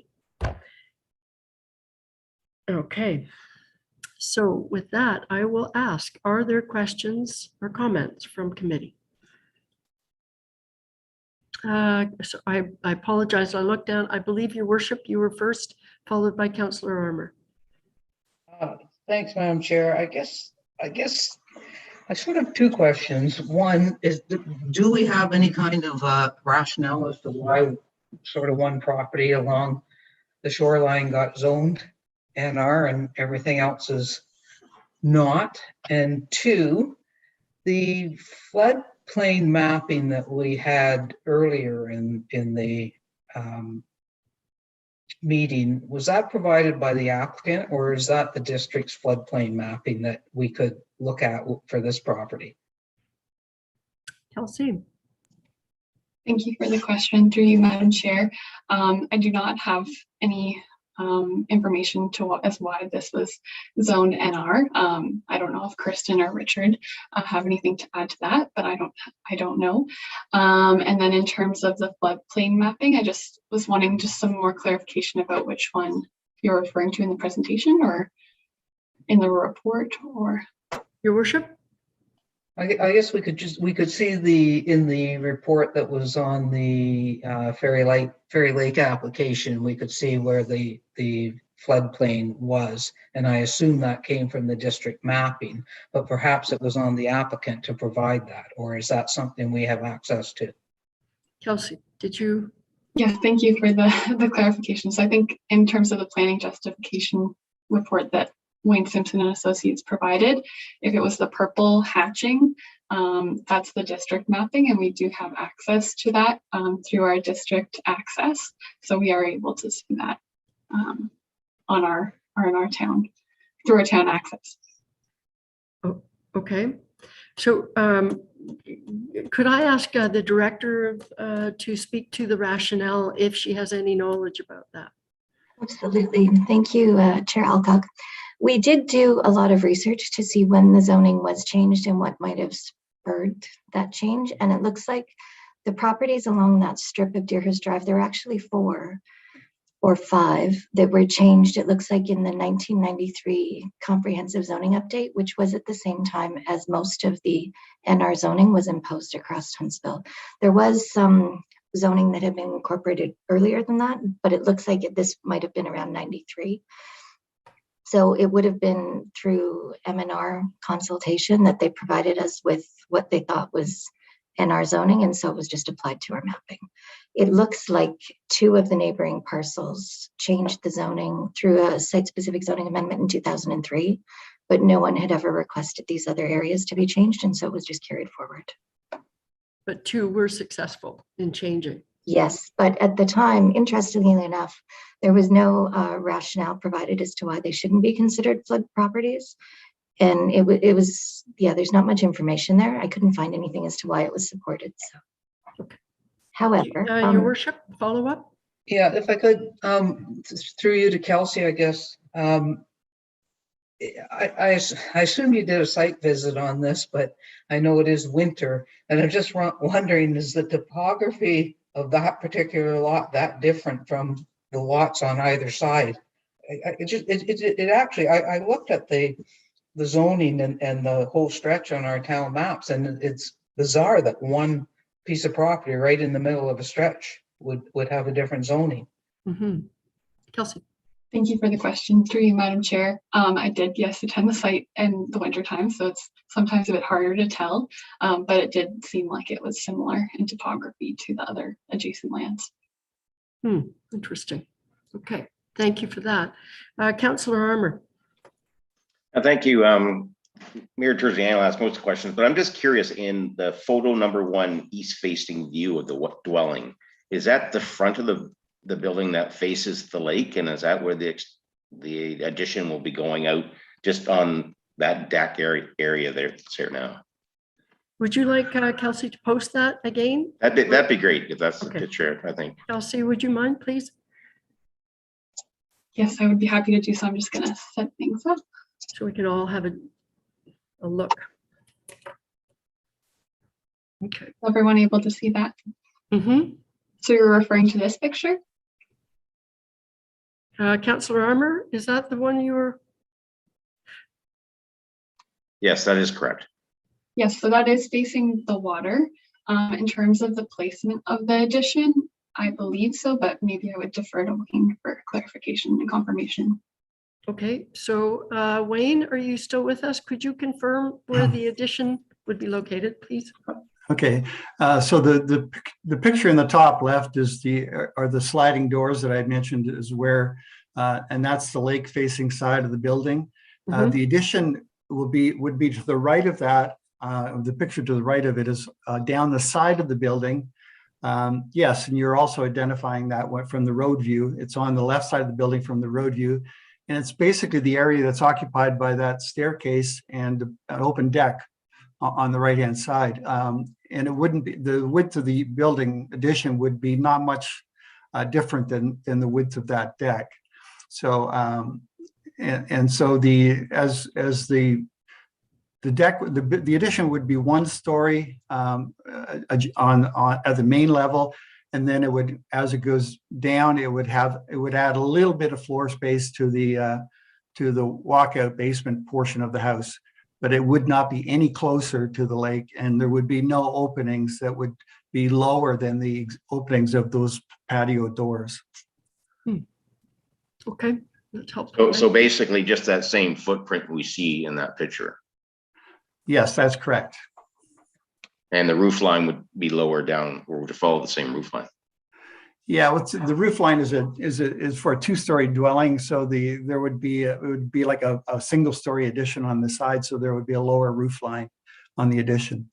Okay. So with that, I will ask, are there questions or comments from committee? So I apologize. I looked down. I believe, Your Worship, you were first, followed by Councillor Armour. Thanks, Madam Chair. I guess I sort of have two questions. One is, do we have any kind of rationale as to why sort of one property along the shoreline got zoned NR and everything else is not? And two, the floodplain mapping that we had earlier in the meeting, was that provided by the applicant, or is that the district's floodplain mapping that we could look at for this property? Kelsey? Thank you for the question, through you, Madam Chair. I do not have any information as why this was zoned NR. I don't know if Kristen or Richard have anything to add to that, but I don't know. And then in terms of the floodplain mapping, I just was wanting just some more clarification about which one you're referring to in the presentation or in the report, or Your worship? I guess we could see in the report that was on the Fairy Lake application, we could see where the floodplain was, and I assume that came from the district mapping, but perhaps it was on the applicant to provide that, or is that something we have access to? Kelsey, did you? Yes, thank you for the clarification. So I think in terms of the planning justification report that Wayne Simpson and Associates provided, if it was the purple hatching, that's the district mapping, and we do have access to that through our district access. So we are able to see that in our town, through our town access. Oh, okay. So could I ask the director to speak to the rationale if she has any knowledge about that? Absolutely. Thank you, Chair Alcock. We did do a lot of research to see when the zoning was changed and what might have spurred that change. And it looks like the properties along that strip of Deerhurst Drive, there were actually 4 or 5 that were changed. It looks like in the 1993 comprehensive zoning update, which was at the same time as most of the NR zoning was imposed across Huntsville. There was some zoning that had been incorporated earlier than that, but it looks like this might have been around 93. So it would have been through M&R consultation that they provided us with what they thought was NR zoning, and so it was just applied to our mapping. It looks like 2 of the neighboring parcels changed the zoning through a site-specific zoning amendment in 2003, but no one had ever requested these other areas to be changed, and so it was just carried forward. But 2 were successful in changing. Yes, but at the time, interestingly enough, there was no rationale provided as to why they shouldn't be considered flood properties. And it was, yeah, there's not much information there. I couldn't find anything as to why it was supported. So, okay. However, Your worship, follow up? Yeah, if I could, through you to Kelsey, I guess. I assume you did a site visit on this, but I know it is winter, and I'm just wondering, is the topography of that particular lot that different from the lots on either side? I looked at the zoning and the whole stretch on our town maps, and it's bizarre that one piece of property right in the middle of a stretch would have a different zoning. Mm-hmm. Kelsey. Thank you for the question, through you, Madam Chair. I did, yes, attend the site in the winter time, so it's sometimes a bit harder to tell, but it did seem like it was similar in topography to the other adjacent lands. Interesting. Okay, thank you for that. Councillor Armour. Thank you. Mayor Terziano asked most of the questions, but I'm just curious, in the photo number 1 east-facing view of the dwelling, is that the front of the building that faces the lake, and is that where the addition will be going out, just on that deck area there now? Would you like Kelsey to post that again? That'd be great if that's the picture, I think. Kelsey, would you mind, please? Yes, I would be happy to do so. I'm just going to set things up so we can all have a look. Okay. Is everyone able to see that? Mm-hmm. So you're referring to this picture? Councillor Armour, is that the one you were? Yes, that is correct. Yes, so that is facing the water. In terms of the placement of the addition, I believe so, but maybe I would defer to looking for clarification and confirmation. Okay, so Wayne, are you still with us? Could you confirm where the addition would be located, please? Okay, so the picture in the top left is are the sliding doors that I mentioned, is where, and that's the lake facing side of the building. The addition would be to the right of that. The picture to the right of it is down the side of the building. Yes, and you're also identifying that one from the road view. It's on the left side of the building from the road view. And it's basically the area that's occupied by that staircase and an open deck on the right-hand side. And it wouldn't be, the width of the building addition would be not much different than the width of that deck. So, and so as the deck, the addition would be 1 story at the main level, and then it would, as it goes down, it would add a little bit of floor space to the walkout basement portion of the house, but it would not be any closer to the lake, and there would be no openings that would be lower than the openings of those patio doors. Okay, that's helpful. So basically just that same footprint we see in that picture. Yes, that's correct. And the roof line would be lower down, or would follow the same roof line. Yeah, the roof line is for a 2-story dwelling, so it would be like a single-story addition on the side, so there would be a lower roof line on the addition.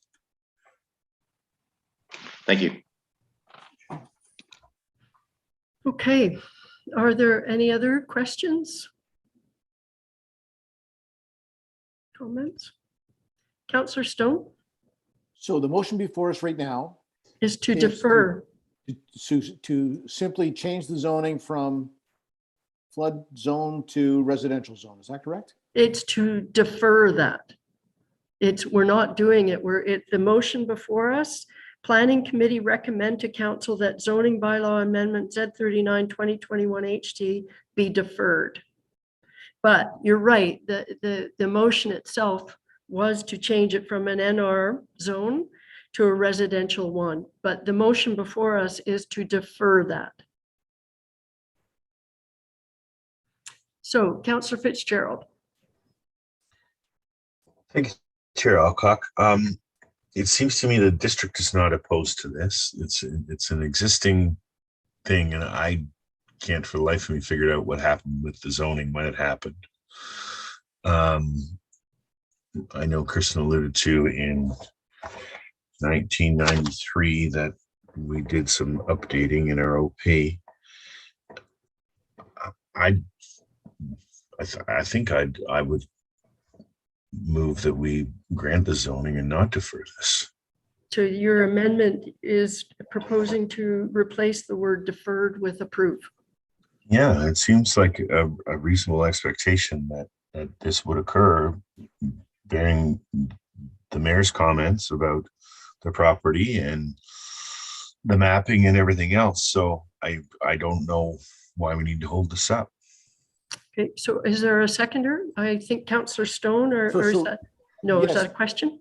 Thank you. Okay, are there any other questions? Comments? Councillor Stone? So the motion before us right now Is to is defer. to simply change the zoning from flood zone to residential zone. Is that correct? It's to defer that. We're not doing it. The motion before us, Planning Committee recommend to Council that zoning bylaw amendment Z39 2021 HT be deferred. But you're right, the motion itself was to change it from an NR zone to a residential one, but the motion before us is to defer that. So, Councillor Fitzgerald. Thank you, Chair Alcock. It seems to me the district is not opposed to this. It's an existing thing, and I can't for the life of me figure out what happened with the zoning when it happened. I know Kristen alluded to in 1993 that we did some updating in our OP. I think I would move that we grant the zoning and not defer this. So your amendment is proposing to replace the word deferred with approve. Yeah, it seems like a reasonable expectation that this would occur, bearing the mayor's comments about the property and the mapping and everything else. So I don't know why we need to hold this up. Okay, so is there a seconder? I think Councillor Stone, or is that, no, yes. is that a question?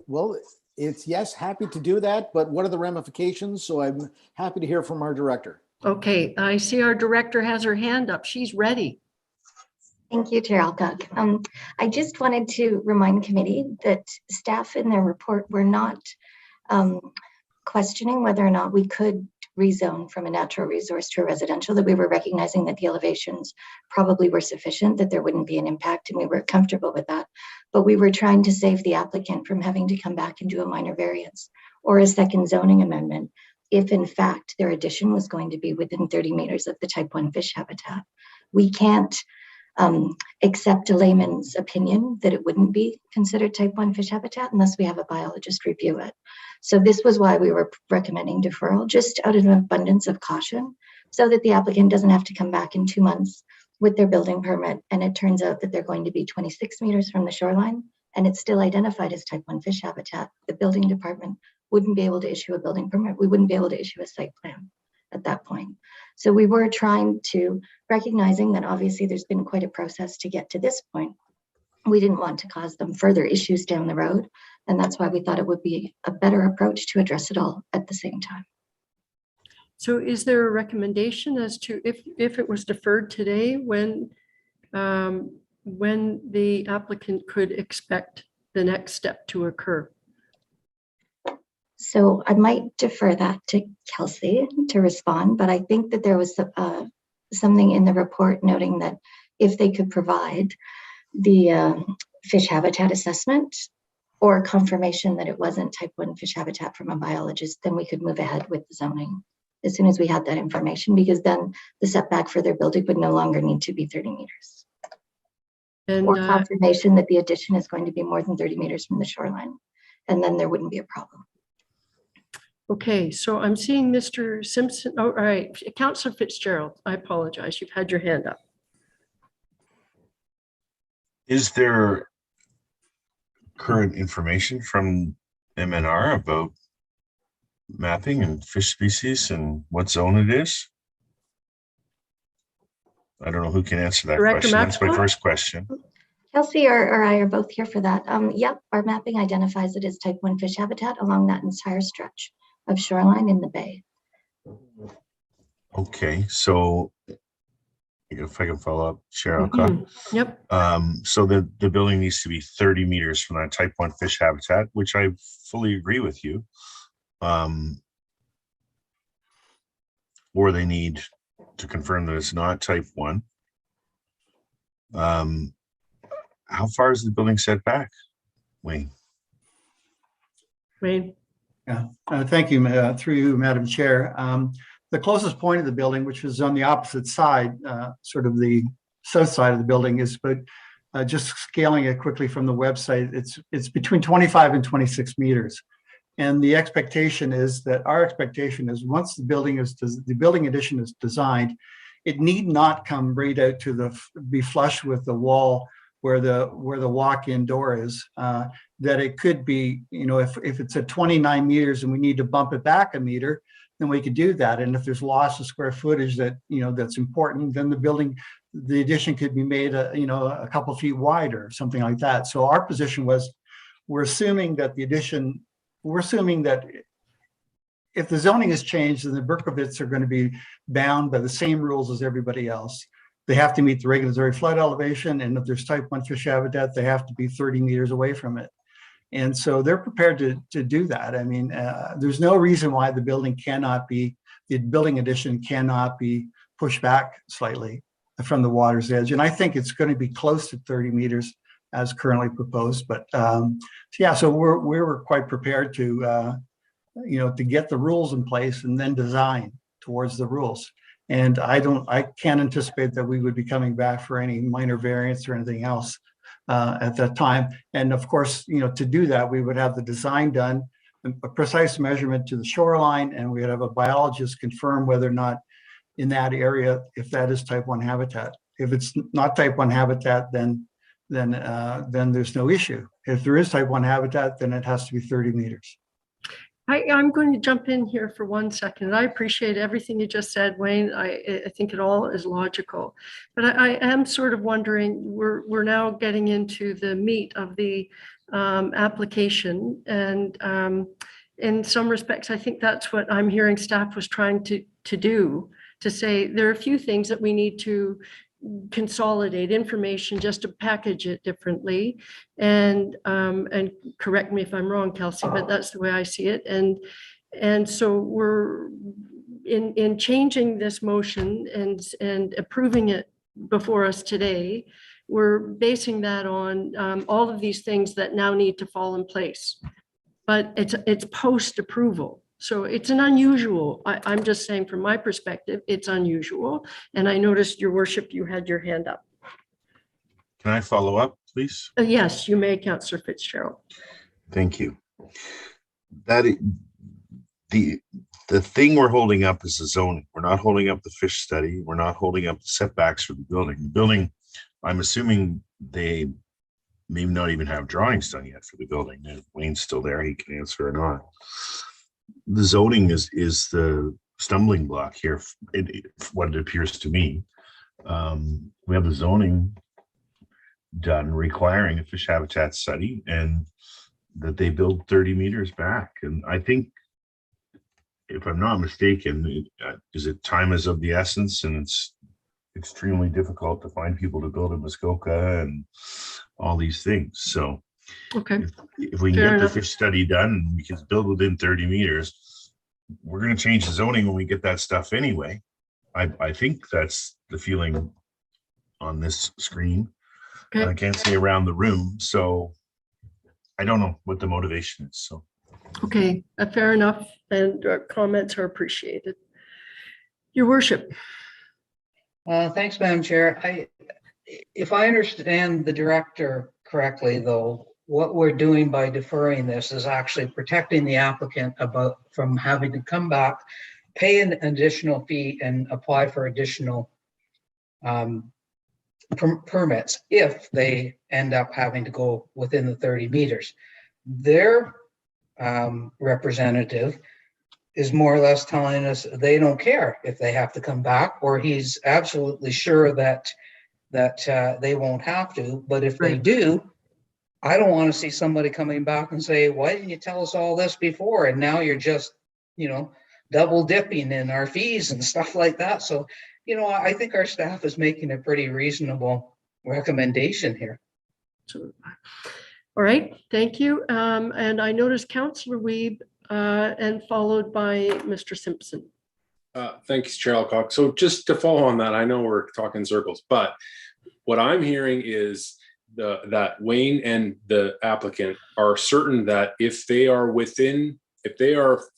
Well, it's yes, happy to do that, but what are the ramifications? So I'm happy to hear from our director. Okay, I see our director has her hand up. She's ready. Thank you, Chair Alcock. I just wanted to remind committee that staff in their report were not questioning whether or not we could rezone from a natural resource to a residential, that we were recognizing that the elevations probably were sufficient, that there wouldn't be an impact, and we were comfortable with that. But we were trying to save the applicant from having to come back and do a minor variance or a second zoning amendment if in fact their addition was going to be within 30 meters of the type 1 fish habitat. We can't accept a layman's opinion that it wouldn't be considered type 1 fish habitat unless we have a biologist review it. So this was why we were recommending deferral, just out of an abundance of caution, so that the applicant doesn't have to come back in 2 months with their building permit and it turns out that they're going to be 26 meters from the shoreline and it's still identified as type 1 fish habitat. The building department wouldn't be able to issue a building permit. We wouldn't be able to issue a site plan at that point. So we were trying to, recognizing that obviously there's been quite a process to get to this point. We didn't want to cause them further issues down the road. And that's why we thought it would be a better approach to address it all at the same time. So is there a recommendation as to if it was deferred today, when the applicant could expect the next step to occur? So I might defer that to Kelsey to respond, but I think that there was something in the report noting that if they could provide the fish habitat assessment or confirmation that it wasn't type 1 fish habitat from a biologist, then we could move ahead with the zoning as soon as we had that information, because then the setback for their building would no longer need to be 30 meters. And Or confirmation that the addition is going to be more than 30 meters from the shoreline, and then there wouldn't be a problem. okay, so I'm seeing Mr. Simpson. Oh, all right, Councillor Fitzgerald, I apologize. You've had your hand up. Is there current information from MNR about mapping and fish species and what zone it is? I don't know who can answer that Director question. That's my Maxwell? first question. Kelsey or I are both here for that. Yep, our mapping identifies it as type 1 fish habitat along that entire stretch of shoreline in the bay. Okay, so if I can follow up, Chair Alcock. Yep. So the building needs to be 30 meters from that type 1 fish habitat, which I fully agree with you. Or they need to confirm that it's not type 1. How far is the building set back, Wayne? Wayne. Yeah, thank you, through you, Madam Chair. The closest point of the building, which is on the opposite side, sort of the south side of the building, is, but just scaling it quickly from the website, it's between 25 and 26 meters. And the expectation is that our expectation is once the building addition is designed, it need not come right out to be flush with the wall where the walk-in door is. That it could be, if it's at 29 meters and we need to bump it back a meter, then we could do that. And if there's loss of square footage that that's important, then the addition could be made a couple feet wider, something like that. So our position was, we're assuming that if the zoning is changed, then the Berkovitz are going to be bound by the same rules as everybody else. They have to meet the regulatory flood elevation, and if there's type 1 fish habitat, they have to be 30 meters away from it. And so they're prepared to do that. I mean, there's no reason why the building addition cannot be pushed back slightly from the water's edge. And I think it's going to be close to 30 meters as currently proposed. But yeah, so we were quite prepared to get the rules in place and then design towards the rules. And I can't anticipate that we would be coming back for any minor variance or anything else at that time. And of course, to do that, we would have the design done, a precise measurement to the shoreline, and we would have a biologist confirm whether or not in that area, if that is type 1 habitat. If it's not type 1 habitat, then there's no issue. If there is type 1 habitat, then it has to be 30 meters. I'm going to jump in here for 1 second. I appreciate everything you just said, Wayne. I think it all is logical, but I am sort of wondering, we're now getting into the meat of the application, and in some respects, I think that's what I'm hearing staff was trying to do, to say there are a few things that we need to consolidate information just to package it differently, and correct me if I'm wrong, Kelsey, but that's the way I see it. And so we're in changing this motion and approving it before us today. We're basing that on all of these things that now need to fall in place, but it's post approval. So it's an unusual, I'm just saying from my perspective, it's unusual. And I noticed, Your Worship, you had your hand up. Can I follow up, please? Yes, you may, Councillor Fitzgerald. Thank you. The thing we're holding up is the zoning. We're not holding up the fish study. We're not holding up the setbacks for the building. The building, I'm assuming they may not even have drawings done yet for the building. If Wayne's still there, he can answer or not. The zoning is the stumbling block here, what it appears to me. We have the zoning done requiring a fish habitat study, and that they build 30 meters back. And I think, if I'm not mistaken, time is of the essence, and it's extremely difficult to find people to build in Muskoka and all these things. So okay, if we can get the fish study done and we can build within 30 meters, we're going to change the zoning when we get that stuff anyway. I think that's the feeling on this screen. Okay. I can't say around the room. So I don't know what the motivation is, so. Okay, fair enough, and comments are appreciated. Your worship. Thanks, Madam Chair. If I understand the director correctly, though, what we're doing by deferring this is actually protecting the applicant from having to come back, pay an additional fee and apply for additional permits if they end up having to go within the 30 meters. Their representative is more or less telling us they don't care if they have to come back, or he's absolutely sure that they won't have to. But if they do, I don't want to see somebody coming back and say, why didn't you tell us all this before? And now you're just, double dipping in our fees and stuff like that. So, I think our staff is making a pretty reasonable recommendation here. All right, thank you. And I noticed Councillor Weeb and followed by Mr. Simpson. Thanks, Chair Alcock. So just to follow on that, I know we're talking circles, but what I'm hearing is that Wayne and the applicant are certain that if they are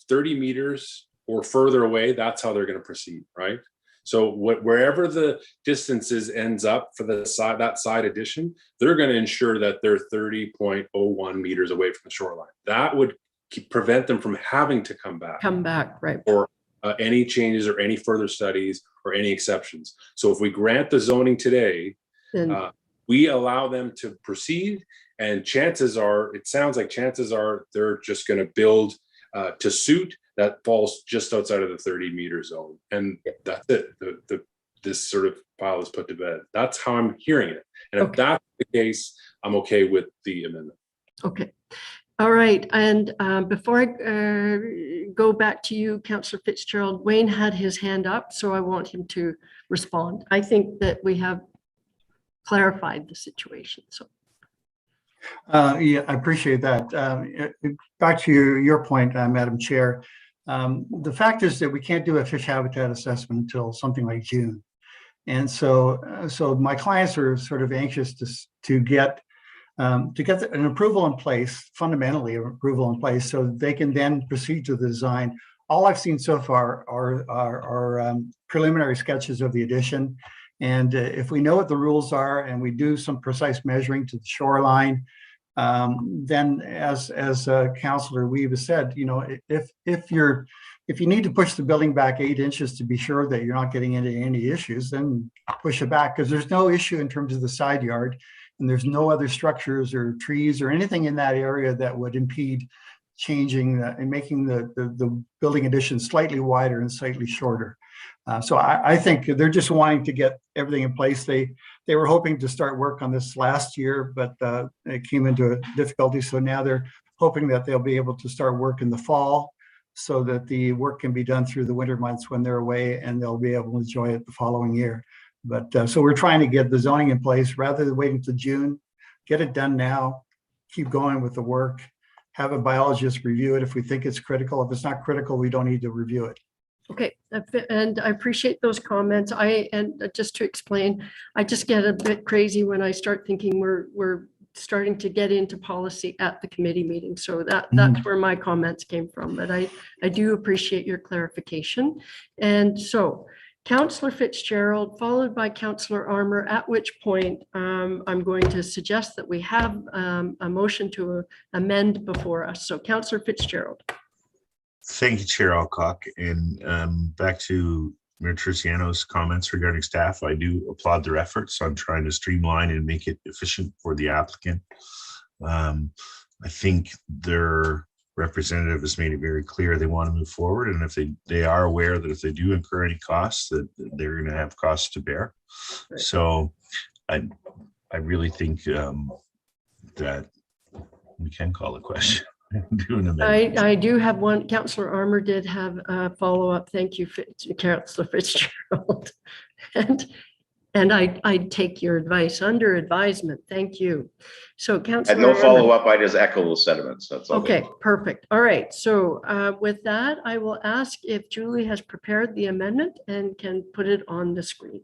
30 meters or further away, that's how they're going to proceed, right? So wherever the distances ends up for that side addition, they're going to ensure that they're 30.01 meters away from the shoreline. That would prevent them from having to come back. Right. Or any changes or any further studies or any exceptions. So if we grant the zoning today, we allow them to proceed, and it sounds like chances are they're just going to build to suit that falls just outside of the 30-meter zone. And that's it. This sort of pile is put to bed. That's how I'm hearing it. And if that's the case, I'm okay with the amendment. Okay. All right. And before I go back to you, Councillor Fitzgerald, Wayne had his hand up, so I want him to respond. I think that we have clarified the situation. So. Yeah, I appreciate that. Back to your point, Madam Chair, the fact is that we can't do a fish habitat assessment until something like June. And so my clients are sort of anxious to get an approval in place, fundamentally an approval in place, so they can then proceed to the design. All I've seen so far are preliminary sketches of the addition. And if we know what the rules are and we do some precise measuring to the shoreline, then as Councillor Weeb has said, if you need to push the building back 8 inches to be sure that you're not getting into any issues, then push it back, because there's no issue in terms of the side yard, and there's no other structures or trees or anything in that area that would impede changing and making the building addition slightly wider and slightly shorter. So I think they're just wanting to get everything in place. They were hoping to start work on this last year, but it came into a difficulty. So now they're hoping that they'll be able to start work in the fall, so that the work can be done through the winter months when they're away, and they'll be able to enjoy it the following year. But so we're trying to get the zoning in place rather than waiting till June. Get it done now, keep going with the work, have a biologist review it if we think it's critical. If it's not critical, we don't need to review it. Okay, and I appreciate those comments. And just to explain, I just get a bit crazy when I start thinking we're starting to get into policy at the committee meeting. So that's where my comments came from. But I do appreciate your clarification. And so Councillor Fitzgerald, followed by Councillor Armour, at which point I'm going to suggest that we have a motion to amend before us. So Councillor Fitzgerald. Thank you, Chair Alcock. And back to Mayor Terciano's comments regarding staff, I do applaud their efforts on trying to streamline and make it efficient for the applicant. I think their representative has made it very clear they want to move forward, and if they are aware that if they do incur any costs, that they're going to have costs to bear. Right. So I really think that we can call a question. I do have one. Councillor Armour did have a follow-up. Thank you, Councillor Fitzgerald. And I take your advice under advisement. Thank you. So Councillor no follow-up, I just echo those sentiments. That's all. Okay, perfect. All right. So with that, I will ask if Julie has prepared the amendment and can put it on the screen.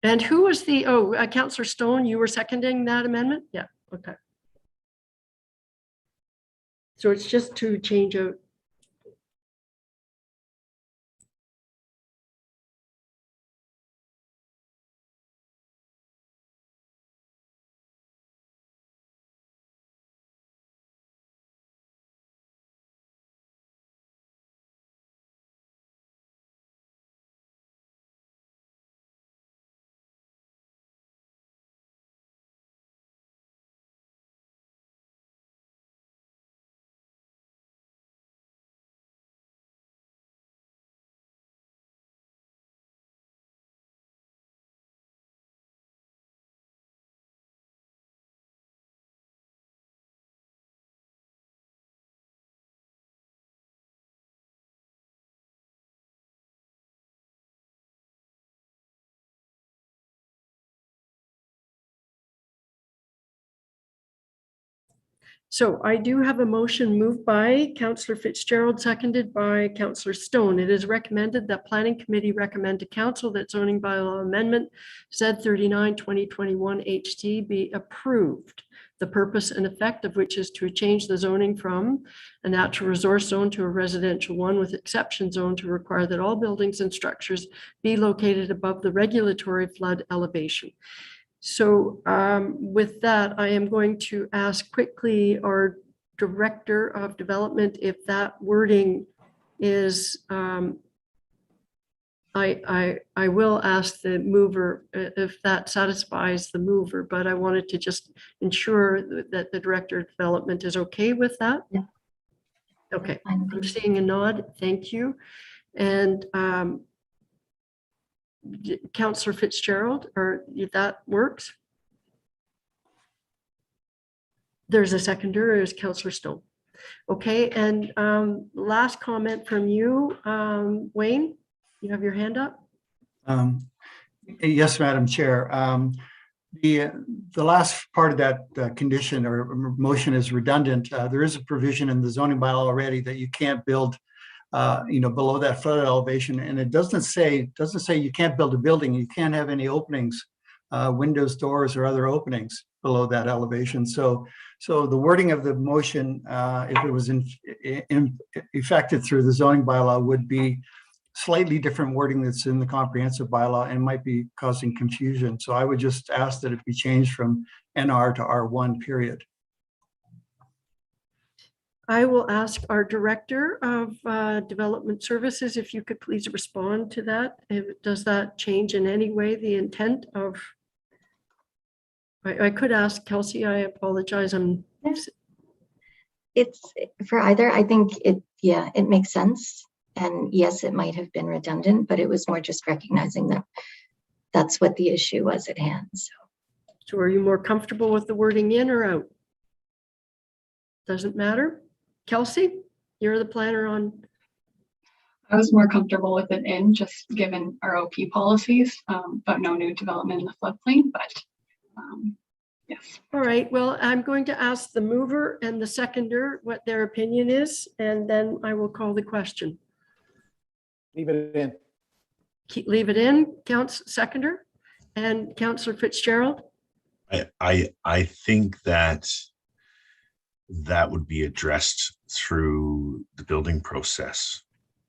And who was Councillor Stone, you were seconding that amendment? Yeah. Okay. So it's just to change out. So I do have a motion moved by Councillor Fitzgerald, seconded by Councillor Stone. It is recommended that Planning Committee recommend to Council that zoning bylaw amendment Z 39 2021 HT be approved. The purpose and effect of which is to change the zoning from a natural resource zone to a residential one with exception zone to require that all buildings and structures be located above the regulatory flood elevation. So with that, I am going to ask quickly our Director of Development if that wording is, I will ask the mover if that satisfies the mover, but I wanted to just ensure that the Director of Development is okay with that. Yeah. Okay, I'm seeing a nod. Thank you. And Councillor Fitzgerald, or if that works? There's a seconder, is Councillor Stone. Okay, and last comment from you, Wayne, you have your hand up? Yes, Madam Chair. The last part of that condition or motion is redundant. There is a provision in the zoning bylaw already that you can't build below that flood elevation, and it doesn't say you can't build a building. You can't have any openings, windows, doors, or other openings below that elevation. So the wording of the motion, if it was effected through the zoning bylaw, would be slightly different wording that's in the comprehensive bylaw and might be causing confusion. So I would just ask that it be changed from NR to R1, period. I will ask our Director of Development Services if you could please respond to that. Does that change in any way the intent of? I could ask Kelsey, I apologize. It's for either. I think it makes sense. And yes, it might have been redundant, but it was more just recognizing that that's what the issue was at hand. So are you more comfortable with the wording in or out? Doesn't matter. Kelsey, you're the planner on. I was more comfortable with it in, just given our OP policies, but no new development in the floodplain, but yes. All right, well, I'm going to ask the mover and the seconder what their opinion is, and then I will call the question. Leave it in. Leave it in, seconder, and Councillor Fitzgerald. I think that would be addressed through the building process,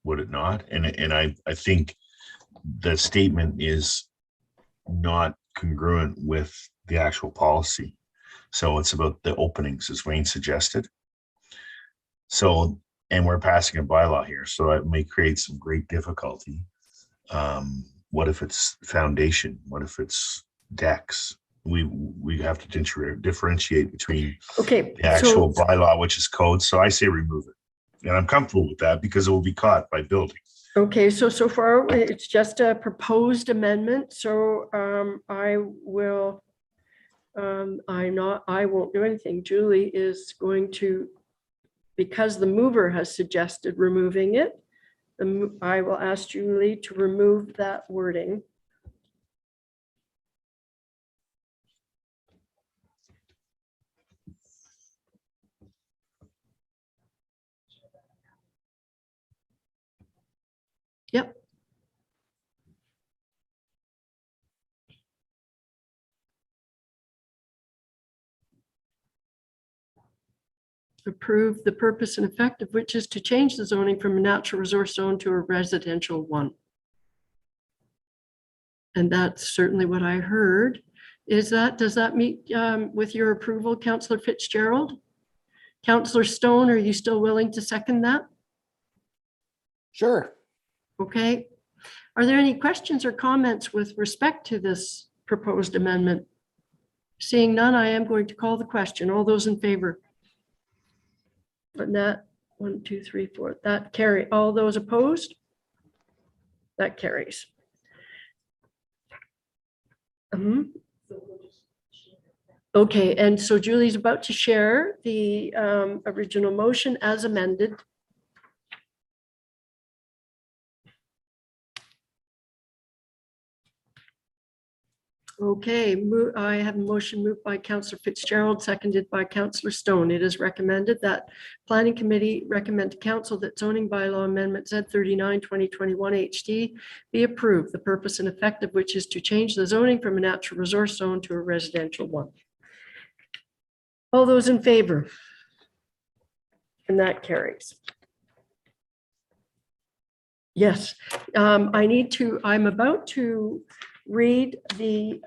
would it not? And I think the statement is not congruent with the actual policy. So it's about the openings, as Wayne suggested. So, and we're passing a bylaw here, so it may create some great difficulty. What if it's foundation? What if it's decks? We have to differentiate between the actual bylaw, which is code. So I say remove it. And I'm comfortable with that because it will be caught by building. Okay, so far it's just a proposed amendment. So I will, I won't do anything. Julie is going to, because the mover has suggested removing it, I will ask Julie to remove that wording. Yep. approve the purpose and effect of which is to change the zoning from a natural resource zone to a residential one. And that's certainly what I heard. Does that meet with your approval, Councillor Fitzgerald? Councillor Stone, are you still willing to second that? Sure. Okay. Are there any questions or comments with respect to this proposed amendment? Seeing none, I am going to call the question. All those in favor? That 1, 2, 3, 4. That carry. All those opposed? That carries. Okay, and so Julie's about to share the original motion as amended. Okay, I have a motion moved by Councillor Fitzgerald, seconded by Councillor Stone. It is recommended that Planning Committee recommend to Council that zoning bylaw amendment Z39 2021 HD be approved. The purpose and effect of which is to change the zoning from a natural resource zone to a residential one. All those in favor? And that carries. Yes, I'm about to read the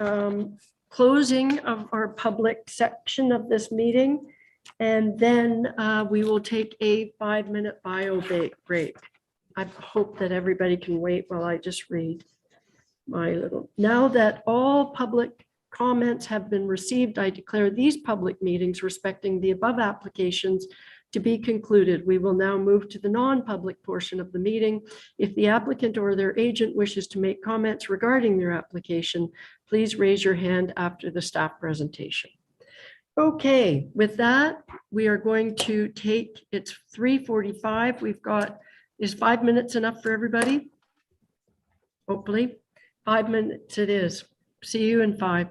closing of our public section of this meeting, and then we will take a 5-minute bio break. I hope that everybody can wait while I just read my little. Now that all public comments have been received, I declare these public meetings respecting the above applications to be concluded. We will now move to the non-public portion of the meeting. If the applicant or their agent wishes to make comments regarding their application, please raise your hand after the staff presentation. Okay, with that, we are going to take, it's 3:45. We've got, is 5 minutes enough for everybody? Hopefully, 5 minutes it is. See you in 5.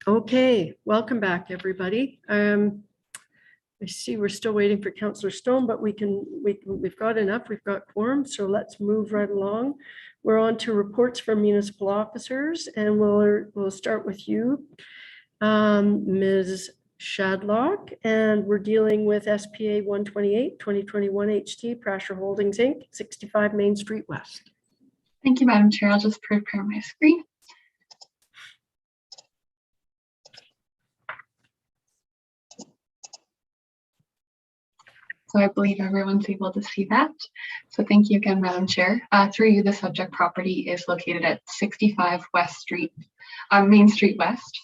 Okay, welcome back, everybody. I see we're still waiting for Councillor Stone, but we've got enough, we've got quorum, so let's move right along. We're on to reports from municipal officers, and we'll start with you, Ms. Shadlock, and we're dealing with SPA 128, 2021 HT, Prasher Holdings, Inc., 65 Main Street West. Thank you, Madam Chair. I'll just prepare my screen. So I believe everyone's able to see that. So thank you again, Madam Chair. Through you, the subject property is located at 65 West Street, Main Street West.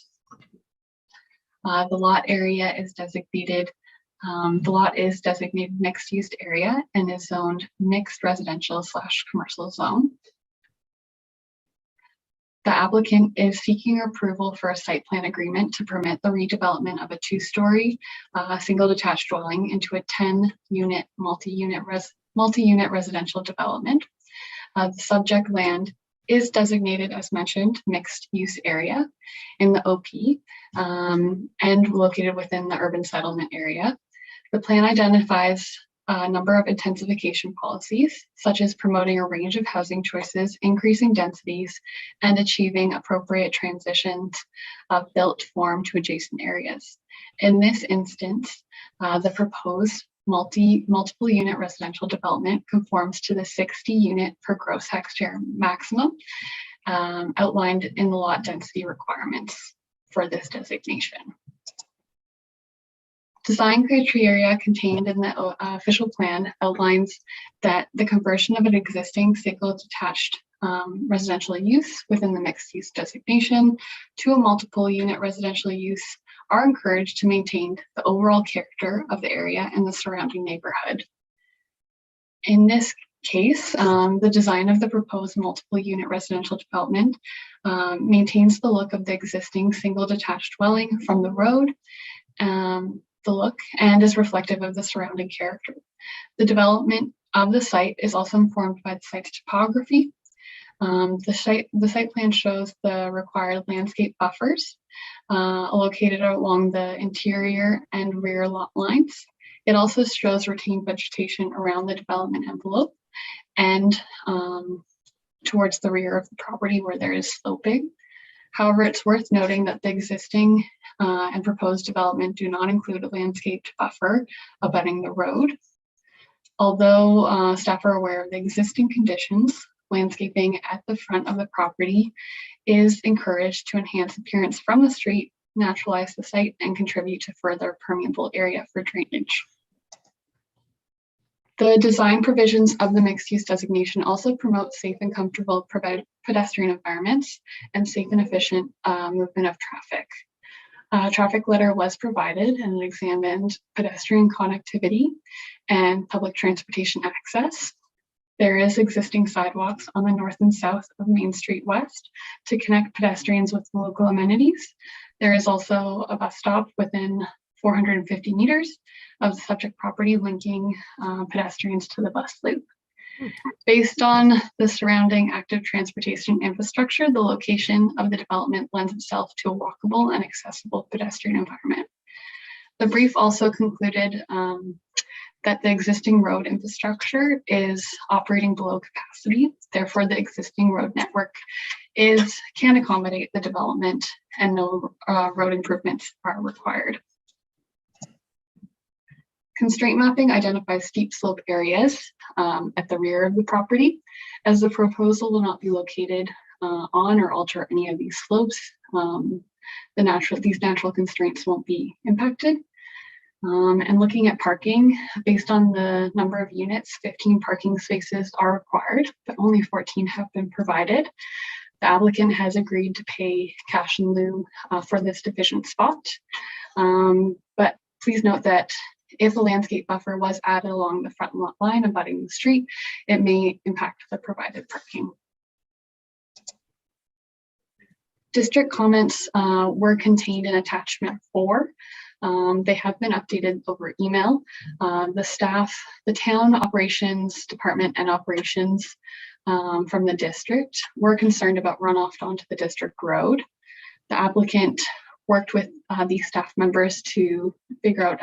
The lot area is designated, mixed use area and is zoned mixed residential / commercial zone. The applicant is seeking approval for a site plan agreement to permit the redevelopment of a 2-story single detached dwelling into a 10-unit multi-unit residential development. The subject land is designated, as mentioned, mixed use area in the OP and located within the urban settlement area. The plan identifies a number of intensification policies, such as promoting a range of housing choices, increasing densities, and achieving appropriate transitions of built form to adjacent areas. In this instance, the proposed multiple unit residential development conforms to the 60 unit per gross hectare maximum outlined in the lot density requirements for this designation. Design criteria contained in the official plan outlines that the conversion of an existing single detached residential use within the mixed use designation to a multiple unit residential use are encouraged to maintain the overall character of the area and the surrounding neighborhood. In this case, the design of the proposed multiple unit residential development maintains the look of the existing single detached dwelling from the road, and is reflective of the surrounding character. The development of the site is also informed by the site's topography. The site plan shows the required landscape buffers located along the interior and rear lot lines. It also shows retained vegetation around the development envelope and towards the rear of the property where there is sloping. However, it's worth noting that the existing and proposed development do not include a landscaped buffer abutting the road. Although staff are aware of the existing conditions, landscaping at the front of the property is encouraged to enhance appearance from the street, naturalize the site, and contribute to further permeable area for drainage. The design provisions of the mixed-use designation also promote safe and comfortable pedestrian environments and safe and efficient movement of traffic. A traffic letter was provided and examined pedestrian connectivity and public transportation access. There is existing sidewalks on the north and south of Main Street West to connect pedestrians with the local amenities. There is also a bus stop within 450 meters of the subject property linking pedestrians to the bus loop. Based on the surrounding active transportation infrastructure, the location of the development lends itself to a walkable and accessible pedestrian environment. The brief also concluded that the existing road infrastructure is operating below capacity. Therefore, the existing road network can accommodate the development and no road improvements are required. Constraint mapping identifies steep slope areas at the rear of the property. As the proposal will not be located on or alter any of these slopes, these natural constraints won't be impacted. And looking at parking, based on the number of units, 15 parking spaces are required, but only 14 have been provided. The applicant has agreed to pay cash in lieu for this deficient spot. But please note that if a landscape buffer was added along the front lot line abutting the street, it may impact the provided parking. District comments were contained in attachment 4. They have been updated over email. The town operations department and operations from the district were concerned about runoff onto the district road. The applicant worked with the staff members to figure out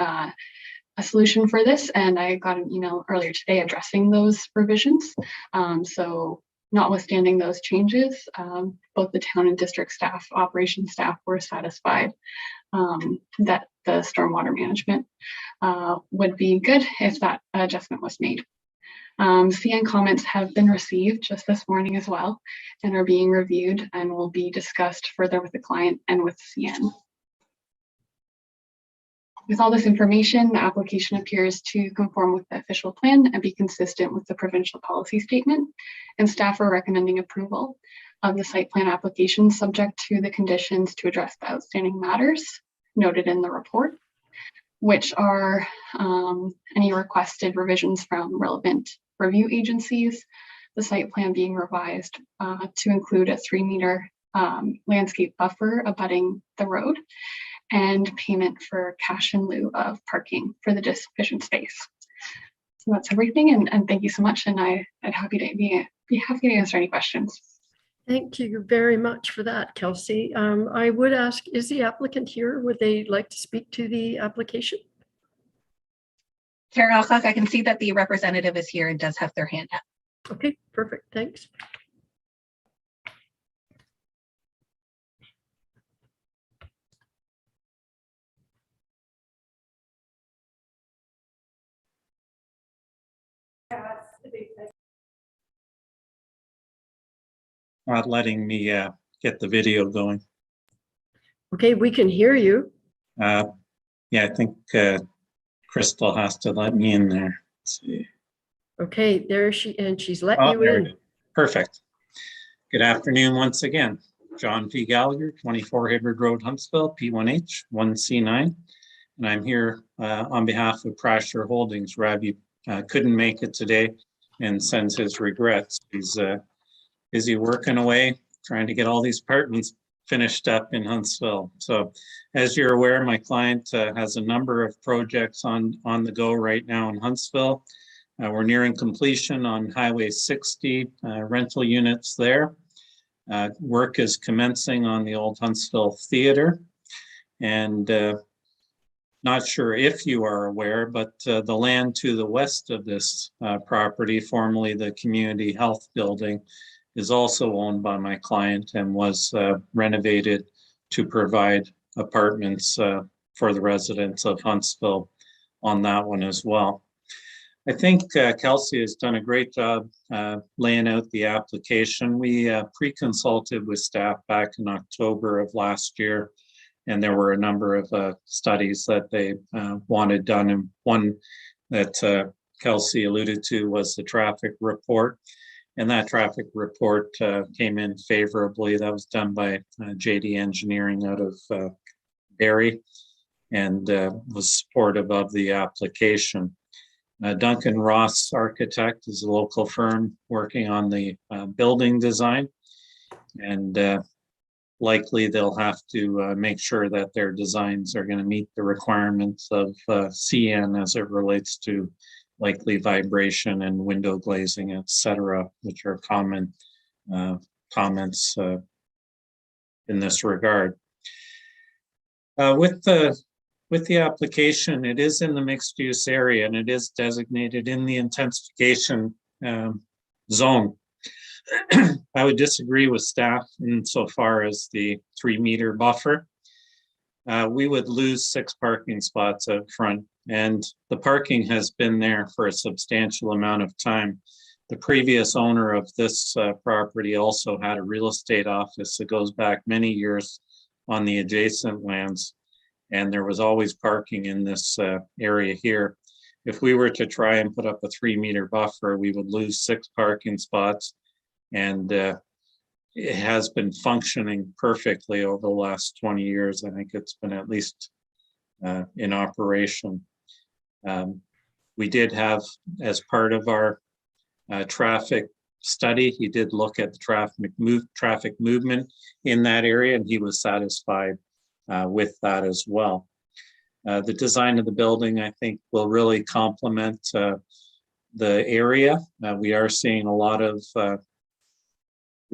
a solution for this, and I got an email earlier today addressing those revisions. So notwithstanding those changes, both the town and district staff, operations staff, were satisfied that the stormwater management would be good if that adjustment was made. CN comments have been received just this morning as well and are being reviewed and will be discussed further with the client and with CN. With all this information, the application appears to conform with the official plan and be consistent with the provincial policy statement, and staff are recommending approval of the site plan application subject to the conditions to address the outstanding matters noted in the report, which are any requested revisions from relevant review agencies, the site plan being revised to include a 3-meter landscape buffer abutting the road, and payment for cash in lieu of parking for the deficient space. So that's everything, and thank you so much, and I'm happy to be happy to answer any questions. Thank you very much for that, Kelsey. I would ask, is the applicant here? Would they like to speak to the application? Chair Alcock, I can see that the representative is here and does have their hand up. Okay, perfect, thanks. Not letting me get the video going. Okay, we can hear you. Yeah, I think Crystal has to let me in there. Let's see. Okay, there she's let Oh, you there in. it is. Perfect. Good afternoon once again. John P. Gallagher, 24 Hibbard Road, Huntsville, P1H, 1C9. And I'm here on behalf of Prasher Holdings. Ravi couldn't make it today and sends his regrets. He's busy working away, trying to get all these apartments finished up in Huntsville. So as you're aware, my client has a number of projects on the go right now in Huntsville. We're nearing completion on Highway 60 rental units there. Work is commencing on the old Huntsville Theater. And not sure if you are aware, but the land to the west of this property, formerly the Community Health Building, is also owned by my client and was renovated to provide apartments for the residents of Huntsville on that one as well. I think Kelsey has done a great job laying out the application. We pre-consulted with staff back in October of last year, and there were a number of studies that they wanted done. And one that Kelsey alluded to was the traffic report. And that traffic report came in favorably. That was done by JD Engineering out of Barrie, and was supportive of the application. Duncan Ross Architect is a local firm working on the building design, and likely they'll have to make sure that their designs are going to meet the requirements of CN as it relates to likely vibration and window glazing, etc., which are common comments in this regard. With the application, it is in the mixed use area and it is designated in the intensification zone. I would disagree with staff insofar as the 3-meter buffer. We would lose 6 parking spots out front, and the parking has been there for a substantial amount of time. The previous owner of this property also had a real estate office that goes back many years on the adjacent lands, and there was always parking in this area here. If we were to try and put up a 3-meter buffer, we would lose 6 parking spots, and it has been functioning perfectly over the last 20 years. I think it's been at least in operation. We did have, as part of our traffic study, he did look at the traffic movement in that area, and he was satisfied with that as well. The design of the building, I think, will really complement the area. We are seeing a lot of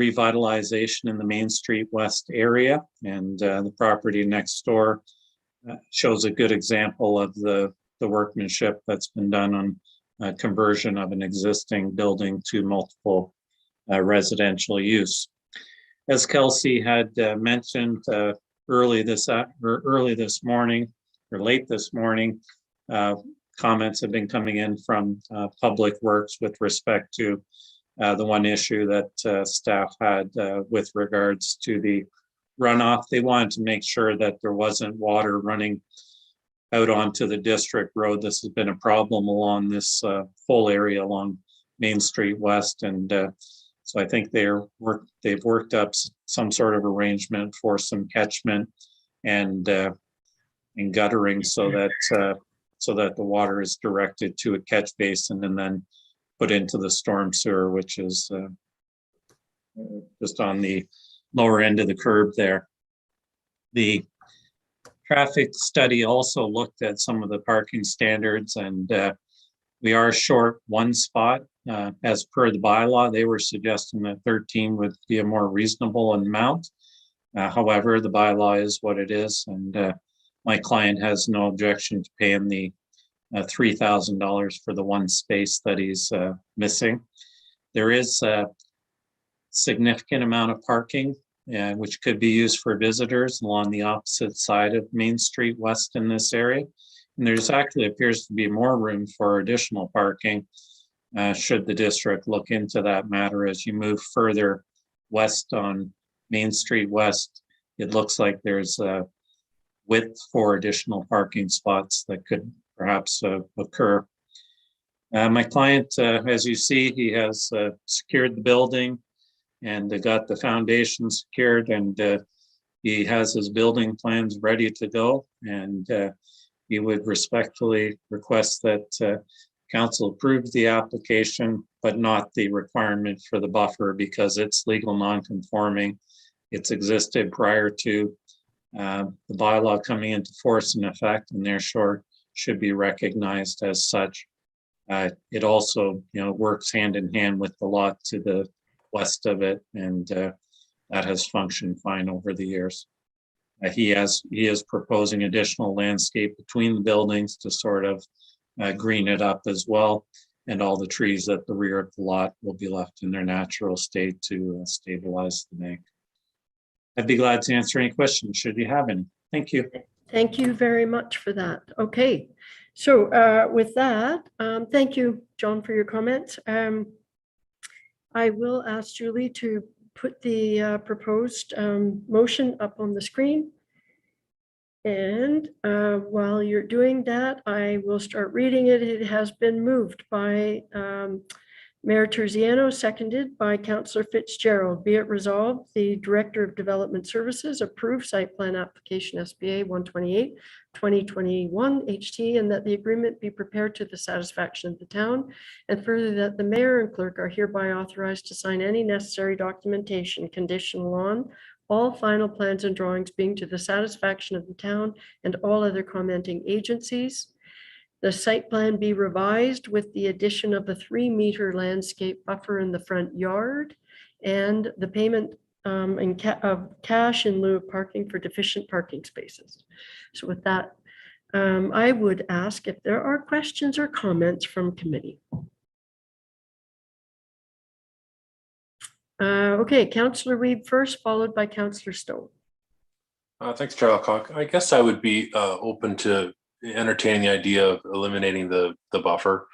revitalization in the Main Street West area, and the property next door shows a good example of the workmanship that's been done on conversion of an existing building to multiple residential use. As Kelsey had mentioned early this morning or late this morning, comments have been coming in from Public Works with respect to the one issue that staff had with regards to the runoff. They wanted to make sure that there wasn't water running out onto the district road. This has been a problem along this whole area along Main Street West, and so I think they've worked up some sort of arrangement for some catchment and guttering so that the water is directed to a catch basin and then put into the storm sewer, which is just on the lower end of the curb there. The traffic study also looked at some of the parking standards, and we are short one spot. As per the bylaw, they were suggesting that 13 would be a more reasonable amount. However, the bylaw is what it is, and my client has no objection to paying the $3,000 for the one space that he's missing. There is a significant amount of parking, which could be used for visitors along the opposite side of Main Street West in this area. And there's actually appears to be more room for additional parking should the district look into that matter. As you move further west on Main Street West, it looks like there's a width for additional parking spots that could perhaps occur. My client, as you see, he has secured the building and got the foundation secured, and he has his building plans ready to go. And he would respectfully request that council approve the application, but not the requirement for the buffer because it's legal non-conforming. It's existed prior to the bylaw coming into force in effect, and therefore should be recognized as such. It also, works hand in hand with the lot to the west of it, and that has functioned fine over the years. He is proposing additional landscape between the buildings to sort of green it up as well, and all the trees at the rear of the lot will be left in their natural state to stabilize the bank. I'd be glad to answer any questions should you have any. Thank you. Thank you very much for that. Okay, so with that, thank you, John, for your comments. I will ask Julie to put the proposed motion up on the screen. And while you're doing that, I will start reading it. It has been moved by Mayor Terziano, seconded by Councillor Fitzgerald. Be it resolved, the Director of Development Services approve site plan application SBA 128 2021 HT, and that the agreement be prepared to the satisfaction of the town, and further that the mayor and clerk are hereby authorized to sign any necessary documentation conditional on all final plans and drawings being to the satisfaction of the town and all other commenting agencies. The site plan be revised with the addition of a 3-meter landscape buffer in the front yard and the payment of cash in lieu of parking for deficient parking spaces. So with that, I would ask if there are questions or comments from committee. Okay, Councillor Weed first, followed by Councillor Stone. Thanks, Chair Alcock. I guess I would be open to entertaining the idea of eliminating the buffer.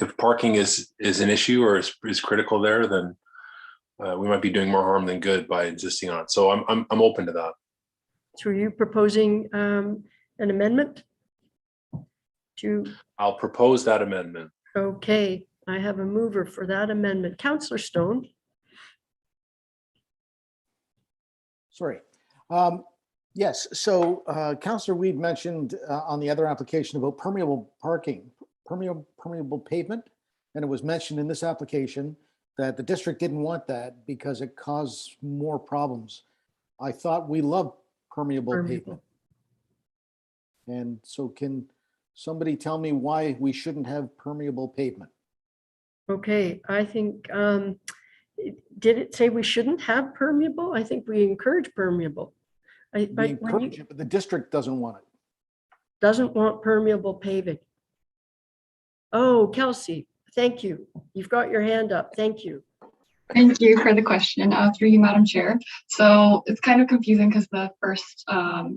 If parking is an issue or is critical there, then we might be doing more harm than good by insisting on it. So I'm open to that. So are you proposing an amendment? I'll propose that amendment. Okay, I have a mover for that amendment. Councillor Stone. Sorry. Yes, so Councillor Weed mentioned on the other application about permeable parking, permeable pavement, and it was mentioned in this application that the district didn't want that because it caused more problems. I thought we love permeable pavement. And so can somebody tell me why we shouldn't have permeable pavement? Okay, I think, did it say we shouldn't have permeable? I think we encourage permeable. We When encourage you it, but the district doesn't want it. doesn't want permeable paving. Oh, Kelsey, thank you. You've got your hand up. Thank you. Thank you for the question, through you, Madam Chair. So it's kind of confusing because the first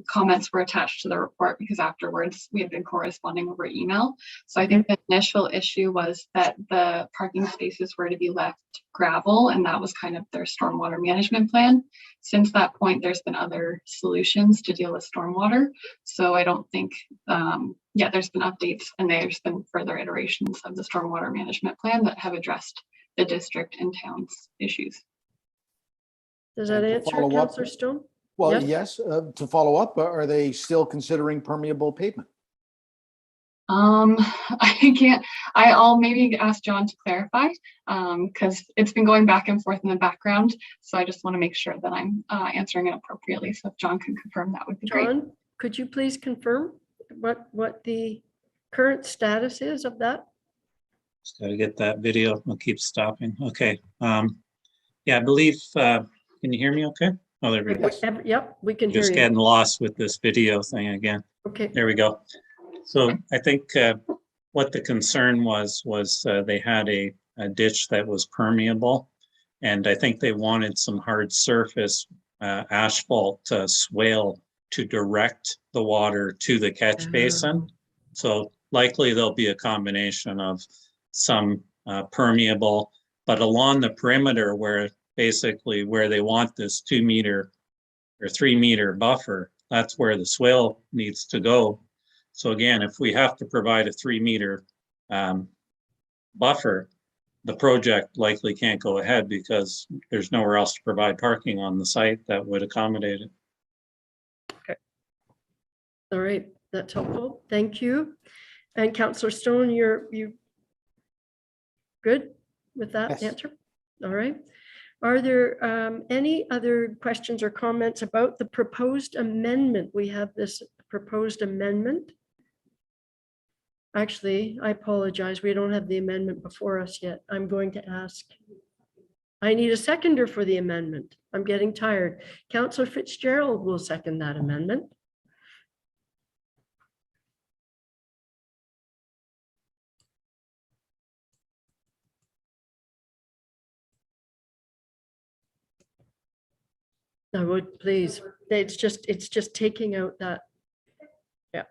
comments were attached to the report because afterwards we had been corresponding over email. So I think the initial issue was that the parking spaces were to be left gravel, and that was kind of their stormwater management plan. Since that point, there's been other solutions to deal with stormwater. So I don't think, yeah, there's been updates and there's been further iterations of the stormwater management plan that have addressed the district and town's issues. Does that And to answer, follow up- Councillor Stone? Well, Yes. yes, to follow up, are they still considering permeable pavement? I can't, I'll maybe ask John to clarify, because it's been going back and forth in the background. So I just want to make sure that I'm answering it appropriately. So if John can confirm, that would be great. John, could you please confirm what the current status is of that? Just gotta get that video. I'll keep stopping. Okay. Yeah, I believe, can you hear me okay? Oh, there we go. Yep, we can hear Just you. getting lost with this video thing again. Okay. There we go. So I think what the concern was they had a ditch that was permeable. And I think they wanted some hard surface asphalt swale to direct the water to the catch basin. So likely there'll be a combination of some permeable, but along the perimeter where basically where they want this 2 meter or 3 meter buffer, that's where the swale needs to go. So again, if we have to provide a 3 meter buffer, the project likely can't go ahead because there's nowhere else to provide parking on the site that would accommodate it. Okay. All right, that's helpful. Thank you. And Councillor Stone, you good with that Yes. answer? All right. Are there any other questions or comments about the proposed amendment? We have this proposed amendment. Actually, I apologize. We don't have the amendment before us yet. I'm going to ask. I need a seconder for the amendment. I'm getting tired. Councillor Fitzgerald will second that amendment. I would, please. It's just taking out that. Yeah.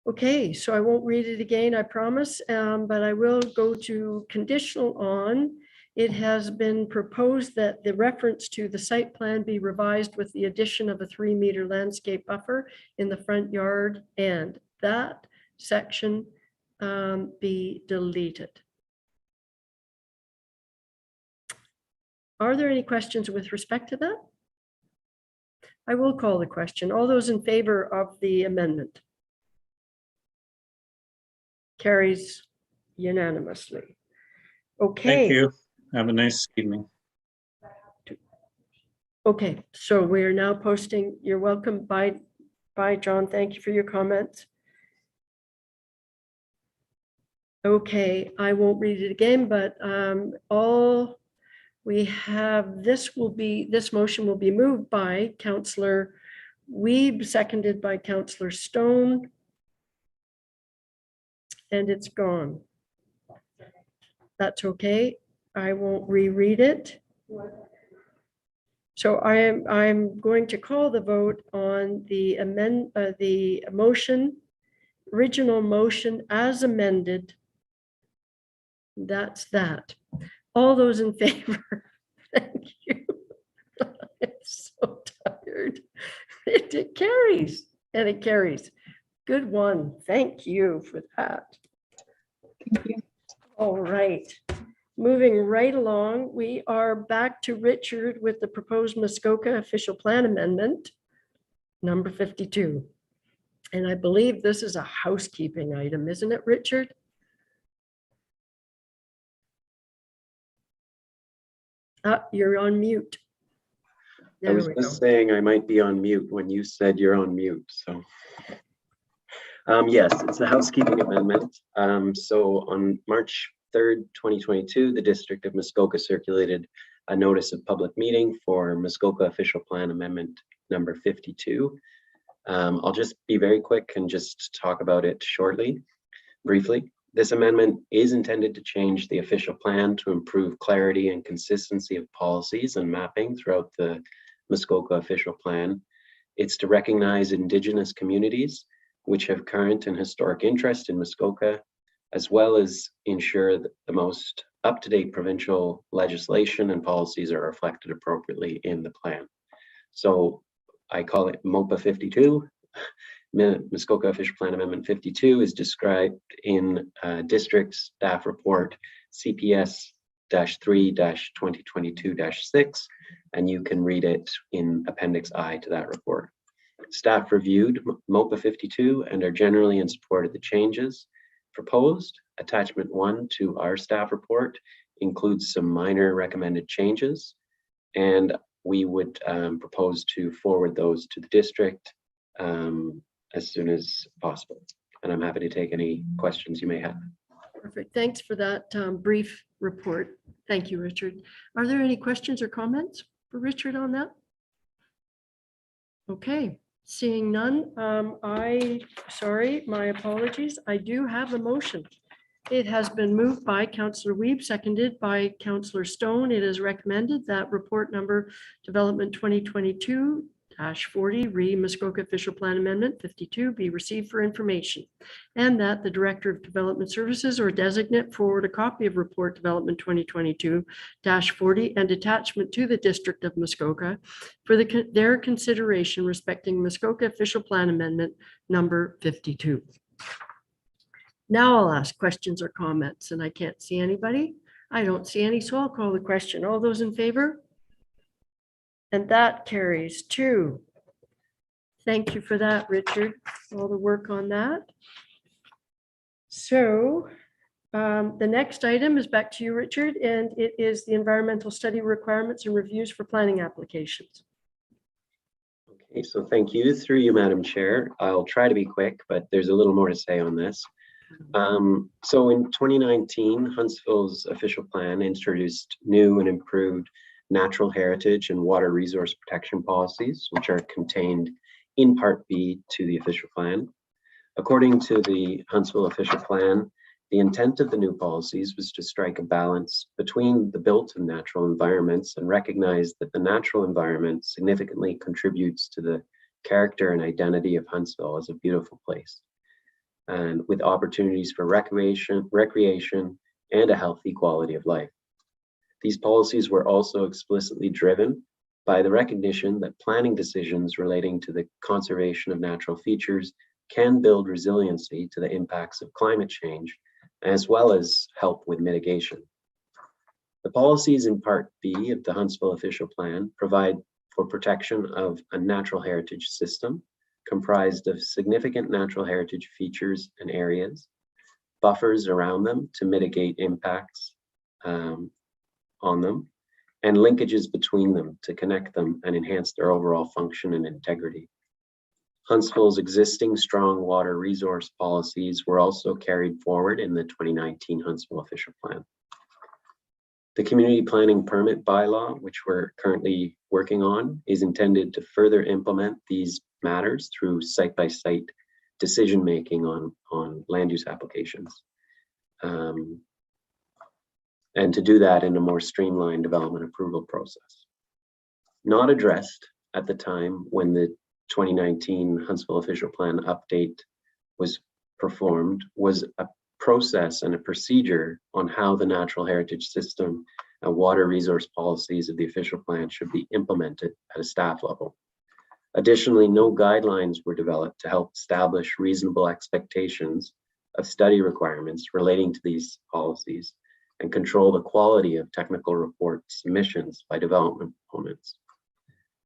Okay, so I won't read it again, I promise, but I will go to conditional on. It has been proposed that the reference to the site plan be revised with the addition of a 3 meter landscape buffer in the front yard, and that section be deleted. Are there any questions with respect to that? I will call the question. All those in favor of the amendment? Carries unanimously. Okay. Thank you. Have a nice evening. Okay, so we are now posting. You're welcome. Bye, John. Thank you for your comments. Okay, I won't read it again, but all we have, this motion will be moved by Councillor Weeb, seconded by Councillor Stone. And it's gone. That's okay. I won't reread it. So I'm going to call the vote on the motion, original motion as amended. That's that. All those in favor? Thank you. I'm so tired. It carries, and it carries. Good one. Thank you for that. Thank you. All right. Moving right along, we are back to Richard with the proposed Muskoka official plan amendment, number 52. And I believe this is a housekeeping item, isn't it, Richard? You're on mute. I There was we go. just saying I might be on mute when you said you're on mute, so. Yes, it's a housekeeping amendment. So on March 3rd, 2022, the District of Muskoka circulated a notice of public meeting for Muskoka Official Plan Amendment number 52. I'll just be very quick and just talk about it briefly. This amendment is intended to change the official plan to improve clarity and consistency of policies and mapping throughout the Muskoka Official Plan. It's to recognize Indigenous communities which have current and historic interest in Muskoka, as well as ensure that the most up-to-date provincial legislation and policies are reflected appropriately in the plan. So I call it MOPA 52. Muskoka Official Plan Amendment 52 is described in District Staff Report CPS-3-2022-6, and you can read it in Appendix I to that report. Staff reviewed MOPA 52 and are generally in support of the changes proposed. Attachment 1 to our staff report includes some minor recommended changes, and we would propose to forward those to the district as soon as possible. And I'm happy to take any questions you may have. Perfect. Thanks for that brief report. Thank you, Richard. Are there any questions or comments for Richard on that? Okay, seeing none, sorry, my apologies. I do have a motion. It has been moved by Councillor Wiebe, seconded by Councillor Stone. It is recommended that report number development 2022-40 re Muskoka Official Plan Amendment 52 be received for information, and that the Director of Development Services or designate forward a copy of report development 2022-40 and attachment to the District of Muskoka for their consideration respecting Muskoka Official Plan Amendment number 52. Now I'll ask questions or comments, and I can't see anybody. I don't see any, so I'll call the question. All those in favor? And that carries 2. Thank you for that, Richard, all the work on that. So the next item is back to you, Richard, and it is the environmental study requirements and reviews for planning applications. Okay, so thank you. Through you, Madam Chair. I'll try to be quick, but there's a little more to say on this. So in 2019, Huntsville's official plan introduced new and improved natural heritage and water resource protection policies, which are contained in Part B to the official plan. According to the Huntsville official plan, the intent of the new policies was to strike a balance between the built and natural environments and recognize that the natural environment significantly contributes to the character and identity of Huntsville as a beautiful place, and with opportunities for recreation and a healthy quality of life. These policies were also explicitly driven by the recognition that planning decisions relating to the conservation of natural features can build resiliency to the impacts of climate change, as well as help with mitigation. The policies in Part B of the Huntsville official plan provide for protection of a natural heritage system comprised of significant natural heritage features and areas, buffers around them to mitigate impacts on them, and linkages between them to connect them and enhance their overall function and integrity. Huntsville's existing strong water resource policies were also carried forward in the 2019 Huntsville official plan. The community planning permit bylaw, which we're currently working on, is intended to further implement these matters through site-by-site decision-making on land use applications. And to do that in a more streamlined development approval process. Not addressed at the time when the 2019 Huntsville official plan update was performed was a process and a procedure on how the natural heritage system and water resource policies of the official plan should be implemented at a staff level. Additionally, no guidelines were developed to help establish reasonable expectations of study requirements relating to these policies and control the quality of technical report submissions by development proponents.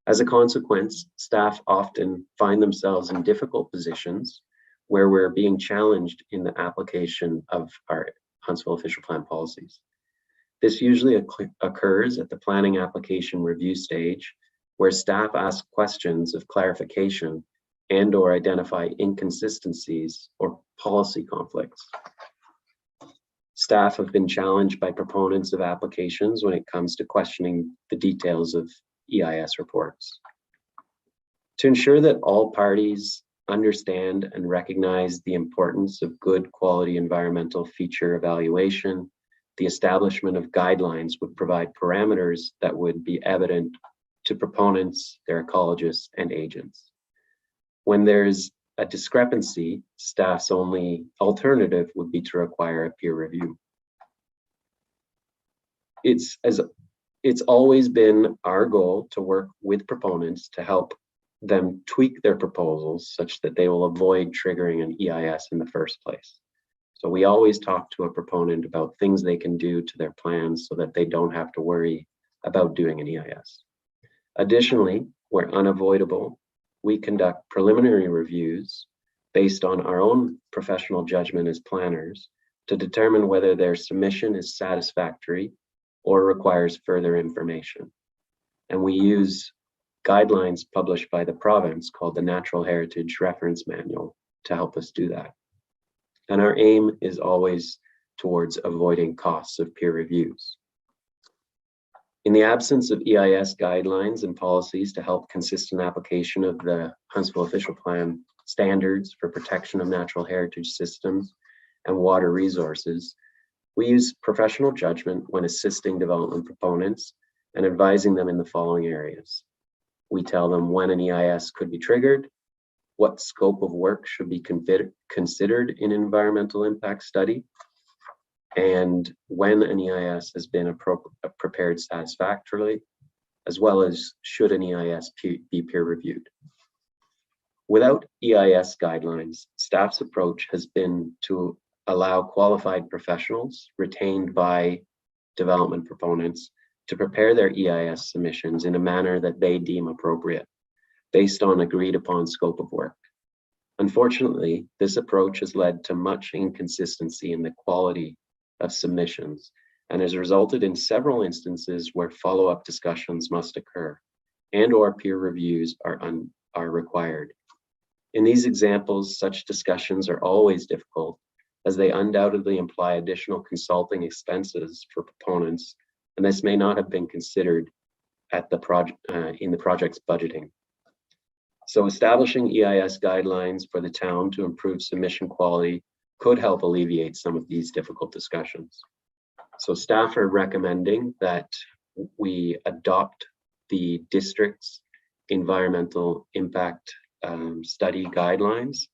As a consequence, staff often find themselves in difficult positions where we're being challenged in the application of our Huntsville official plan policies. This usually occurs at the planning application review stage, where staff ask questions of clarification and/or identify inconsistencies or policy conflicts. Staff have been challenged by proponents of applications when it comes to questioning the details of EIS reports. To ensure that all parties understand and recognize the importance of good quality environmental feature evaluation, the establishment of guidelines would provide parameters that would be evident to proponents, their ecologists, and agents. When there's a discrepancy, staff's only alternative would be to require a peer review. It's always been our goal to work with proponents to help them tweak their proposals such that they will avoid triggering an EIS in the first place. So we always talk to a proponent about things they can do to their plans so that they don't have to worry about doing an EIS. Additionally, where unavoidable, we conduct preliminary reviews based on our own professional judgment as planners to determine whether their submission is satisfactory or requires further information. And we use guidelines published by the province called the Natural Heritage Reference Manual to help us do that. And our aim is always towards avoiding costs of peer reviews. In the absence of EIS guidelines and policies to help consistent application of the Huntsville Official Plan standards for protection of natural heritage systems and water resources, we use professional judgment when assisting development proponents and advising them in the following areas. We tell them when an EIS could be triggered, what scope of work should be considered in an environmental impact study, and when an EIS has been prepared satisfactorily, as well as should an EIS be peer reviewed. Without EIS guidelines, staff's approach has been to allow qualified professionals retained by development proponents to prepare their EIS submissions in a manner that they deem appropriate, based on agreed upon scope of work. Unfortunately, this approach has led to much inconsistency in the quality of submissions and has resulted in several instances where follow-up discussions must occur and/or peer reviews are required. In these examples, such discussions are always difficult as they undoubtedly imply additional consulting expenses for proponents, and this may not have been considered at the in the project's budgeting. So establishing EIS guidelines for the town to improve submission quality could help alleviate some of these difficult discussions. So staff are recommending that we adopt the district's environmental impact study guidelines,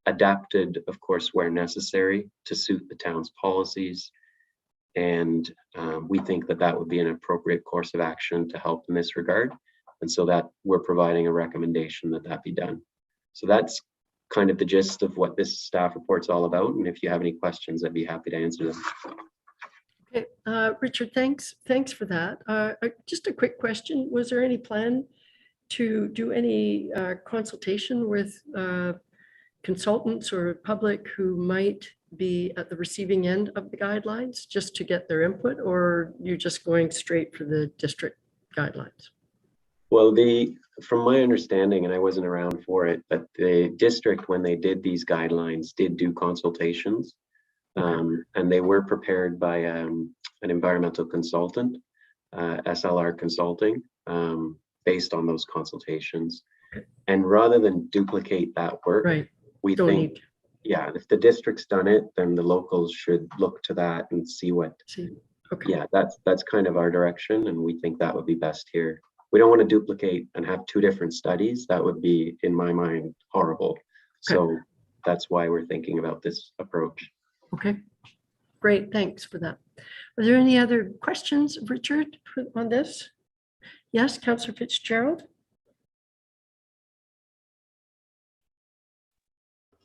adapted, of course, where necessary to suit the town's policies. And we think that that would be an appropriate course of action to help in this regard. And so that we're providing a recommendation that that be done. So that's kind of the gist of what this staff report's all about. And if you have any questions, I'd be happy to answer them. Okay, Richard, thanks for that. Just a quick question. Was there any plan to do any consultation with consultants or public who might be at the receiving end of the guidelines just to get their input, or you're just going straight for the district guidelines? Well, from my understanding, and I wasn't around for it, but the district, when they did these guidelines, did do consultations, and they were prepared by an environmental consultant, SLR Consulting, based on those consultations. And rather than duplicate that work, we think, yeah, if the district's done it, then the locals should look to that and see what. Yeah, that's kind of our direction, and we think that would be best here. We don't want to duplicate and have two different studies. That would be, in my mind, horrible. So that's why we're thinking about this approach. Okay, great. Thanks for that. Are there any other questions, Richard, on this? Yes, Councillor Fitzgerald.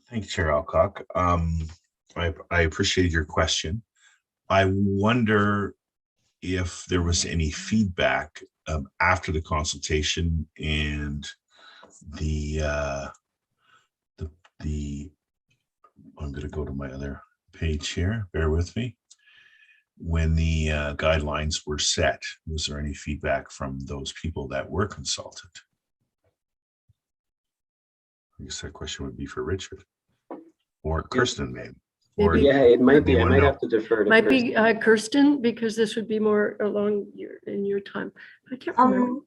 Thank you, Chair Alcock. I appreciate your question. I wonder if there was any feedback after the consultation and I'm going to go to my other page here, bear with me. When the guidelines were set, was there any feedback from those people that were consulted? I guess that question would be for Richard or Kirsten, maybe. Or Maybe- Yeah, it might be. I Anyone might know? have to defer to Might Kirsten. be Kirsten, because this would be more along in your time. I can't remember.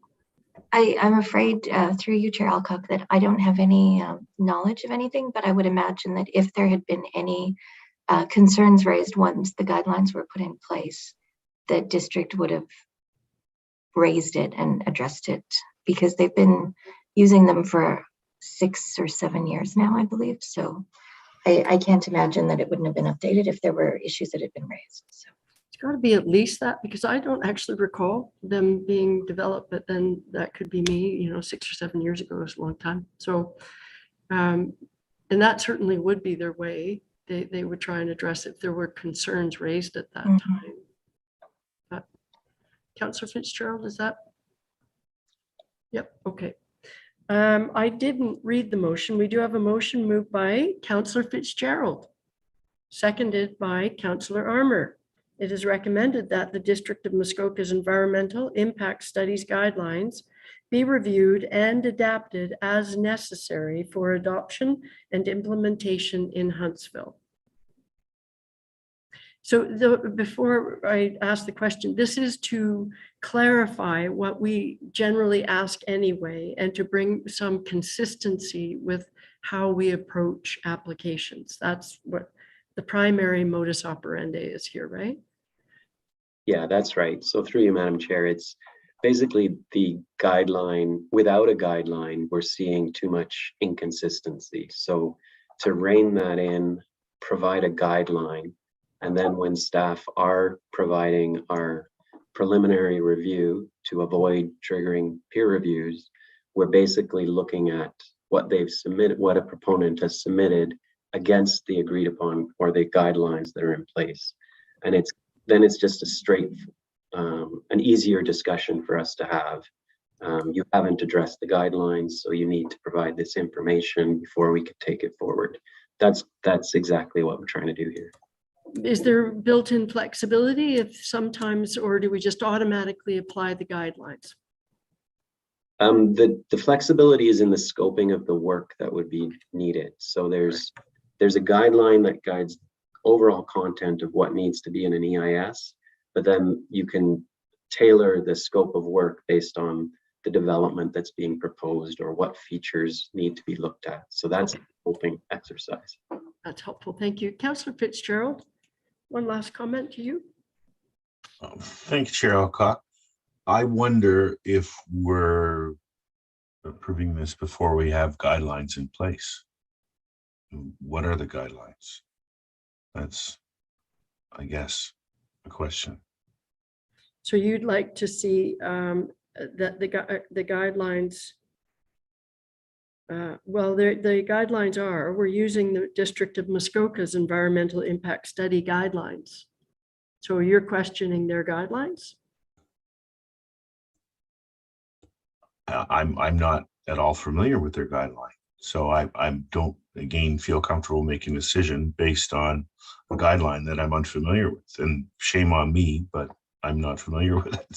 I'm afraid through you, Chair Alcock, that I don't have any knowledge of anything, but I would imagine that if there had been any concerns raised once the guidelines were put in place, the district would have raised it and addressed it, because they've been using them for 6 or 7 years now, I believe. So I can't imagine that it wouldn't have been updated if there were issues that had been raised. So. It's got to be at least that, because I don't actually recall them being developed, but then that could be me, 6 or 7 years ago is a long time. So, and that certainly would be their way. They would try and address if there were concerns raised at that time. But Councillor Fitzgerald, is that? Yep, okay. I didn't read the motion. We do have a motion moved by Councillor Fitzgerald, seconded by Councillor Armour. It is recommended that the District of Muskoka's environmental impact studies guidelines be reviewed and adapted as necessary for adoption and implementation in Huntsville. So before I ask the question, this is to clarify what we generally ask anyway, and to bring some consistency with how we approach applications. That's what the primary modus operandi is here, right? Yeah, that's right. So through you, Madam Chair, it's basically the guideline. Without a guideline, we're seeing too much inconsistency. So to rein that in, provide a guideline, and then when staff are providing our preliminary review to avoid triggering peer reviews, we're basically looking at what they've submitted, what a proponent has submitted against the agreed upon or the guidelines that are in place. And then it's just a straight, an easier discussion for us to have. You haven't addressed the guidelines, so you need to provide this information before we could take it forward. That's exactly what we're trying to do here. Is there built-in flexibility if sometimes, or do we just automatically apply the guidelines? The flexibility is in the scoping of the work that would be needed. So there's a guideline that guides overall content of what needs to be in an EIS, but then you can tailor the scope of work based on the development that's being proposed or what features need to be looked at. So that's a scoping exercise. That's helpful. Thank you. Councillor Fitzgerald, one last comment to you. Thank you, Chair Alcock. I wonder if we're approving this before we have guidelines in place. What are the guidelines? That's, I guess, a question. So you'd like to see that the guidelines, well, the guidelines are, we're using the District of Muskoka's environmental impact study guidelines. So you're questioning their guidelines? I'm not at all familiar with their guideline. So I don't, again, feel comfortable making a decision based on a guideline that I'm unfamiliar with. And shame on me, but I'm not familiar with it.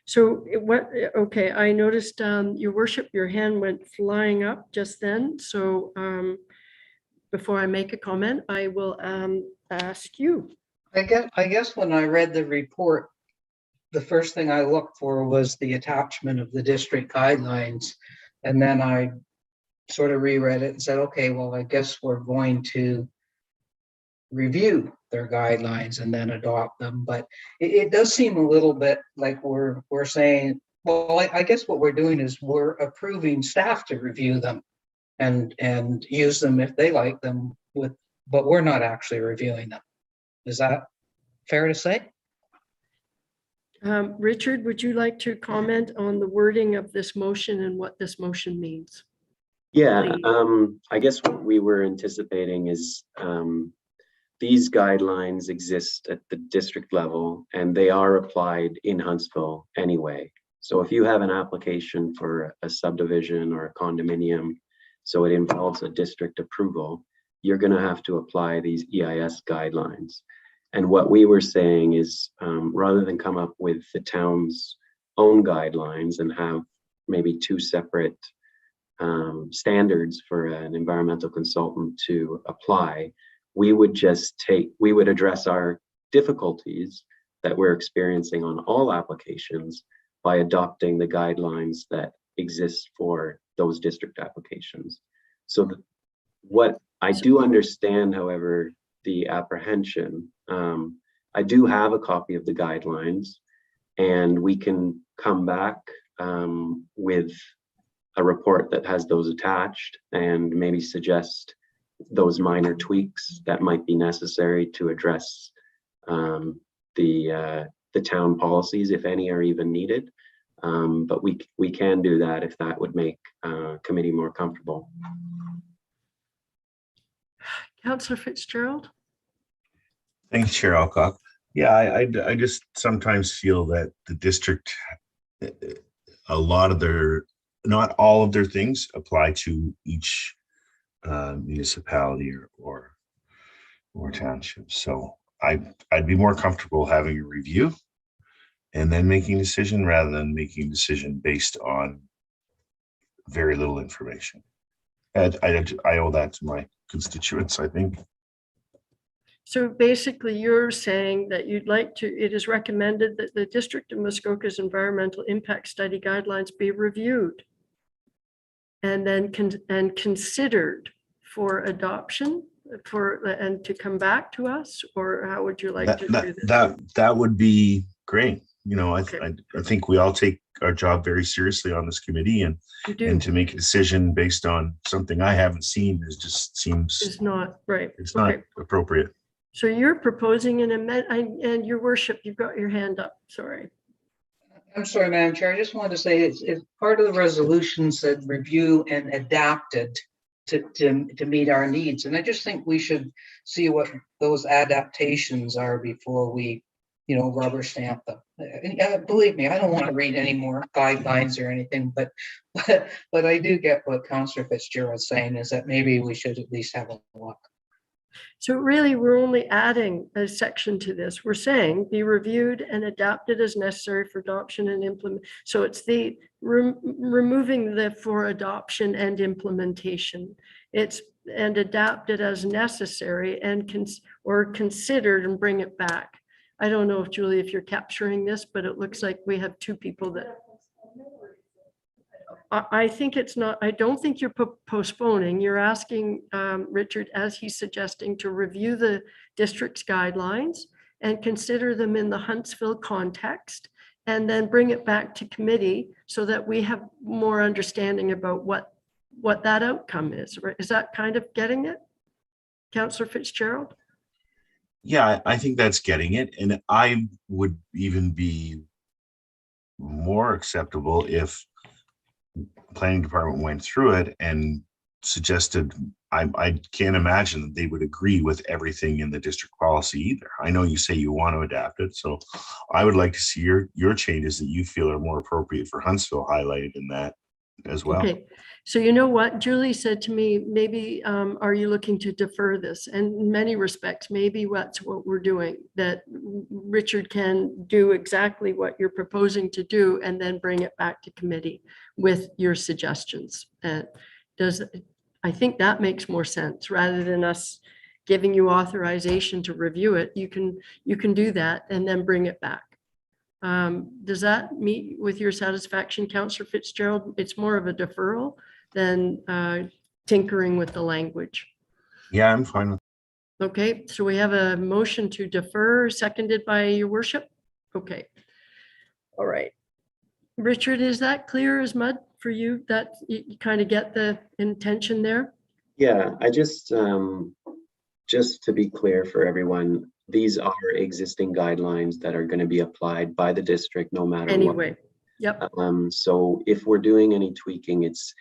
So what, okay, I noticed your worship, your hand went flying up just then. So before I make a comment, I will ask you. I guess when I read the report, the first thing I looked for was the attachment of the district guidelines. And then I sort of reread it and said, okay, well, I guess we're going to review their guidelines and then adopt them. But it does seem a little bit like we're saying, well, I guess what we're doing is we're approving staff to review them and use them if they like them, but we're not actually reviewing them. Is that fair to say? Richard, would you like to comment on the wording of this motion and what this motion means? Yeah, I guess what we were anticipating is these guidelines exist at the district level and they are applied in Huntsville anyway. So if you have an application for a subdivision or a condominium, so it involves a district approval, you're going to have to apply these EIS guidelines. And what we were saying is rather than come up with the town's own guidelines and have maybe two separate standards for an environmental consultant to apply. We would address our difficulties that we're experiencing on all applications by adopting the guidelines that exist for those district applications. So what I do understand, however, the apprehension, I do have a copy of the guidelines, and we can come back with a report that has those attached and maybe suggest those minor tweaks that might be necessary to address the town policies, if any are even needed. But we can do that if that would make committee more comfortable. Councillor Fitzgerald? Thanks, Chair Alcock. Yeah, I just sometimes feel that the district, a lot of not all of their things apply to each municipality or township. So I'd be more comfortable having a review and then making a decision rather than making a decision based on very little information. And I owe that to my constituents, I think. So basically you're saying that you'd like to, it is recommended that the District of Muskoka's environmental impact study guidelines be reviewed and then considered for adoption and to come back to us, or how would you like to do this? That would be great. You know, Okay. I think we all take our job very seriously on this committee, and to make a decision based on something I haven't seen seems Is not right. It's not appropriate. So you're proposing an amendment, and your worship, you've got your hand up, sorry. I'm sorry, Madam Chair. I just wanted to say it's part of the resolution said review and adapt it to meet our needs. And I just think we should see what those adaptations are before we, rubber stamp them. Believe me, I don't want to read any more guidelines or anything, but I do get what Councillor Fitzgerald's saying, is that maybe we should at least have a look. So really, we're only adding a section to this. We're saying be reviewed and adapted as necessary for adoption and implement. So it's the removing the for adoption and implementation. It's and adapted as necessary and considered and bring it back. I don't know if Julie, if you're capturing this, but it looks like we have two people that. I think it's not, I don't think you're postponing. You're asking Richard, as he's suggesting, to review the district's guidelines and consider them in the Huntsville context, and then bring it back to committee so that we have more understanding about what that outcome is. Right? Is that kind of getting it, Councillor Fitzgerald? Yeah, I think that's getting it. And I would even be more acceptable if planning department went through it and suggested, I can't imagine that they would agree with everything in the district policy either. I know you say you want to adapt it, so I would like to see your changes that you feel are more appropriate for Huntsville highlighted in that as well. Okay, so you know what, Julie said to me, maybe are you looking to defer this? And in many respects, maybe that's what we're doing, that Richard can do exactly what you're proposing to do and then bring it back to committee with your suggestions. I think that makes more sense rather than us giving you authorization to review it. You can do that and then bring it back. Does that meet with your satisfaction, Councillor Fitzgerald? It's more of a deferral than tinkering with the language. Yeah, I'm fine with. Okay, so we have a motion to defer, seconded by your worship. Okay. All right. Richard, is that clear as mud for you, that you kind of get the intention there? Yeah, I just to be clear for everyone, these are existing guidelines that are going to be applied by the district no matter anyway. What. Yep. So if we're doing any tweaking, it's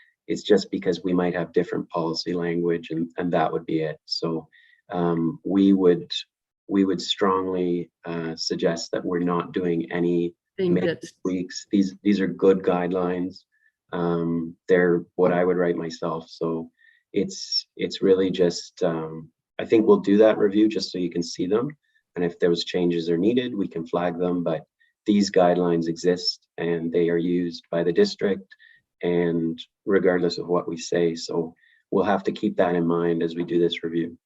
just because we might have different policy language, and that would be it. So we would strongly suggest that we're not doing any tweaks. These are good guidelines. They're what I would write myself. So it's really just I think we'll do that review just so you can see them, and if those changes are needed, we can flag them. But these guidelines exist and they are used by the district, and regardless of what we say. So we'll have to keep that in mind as we do this review.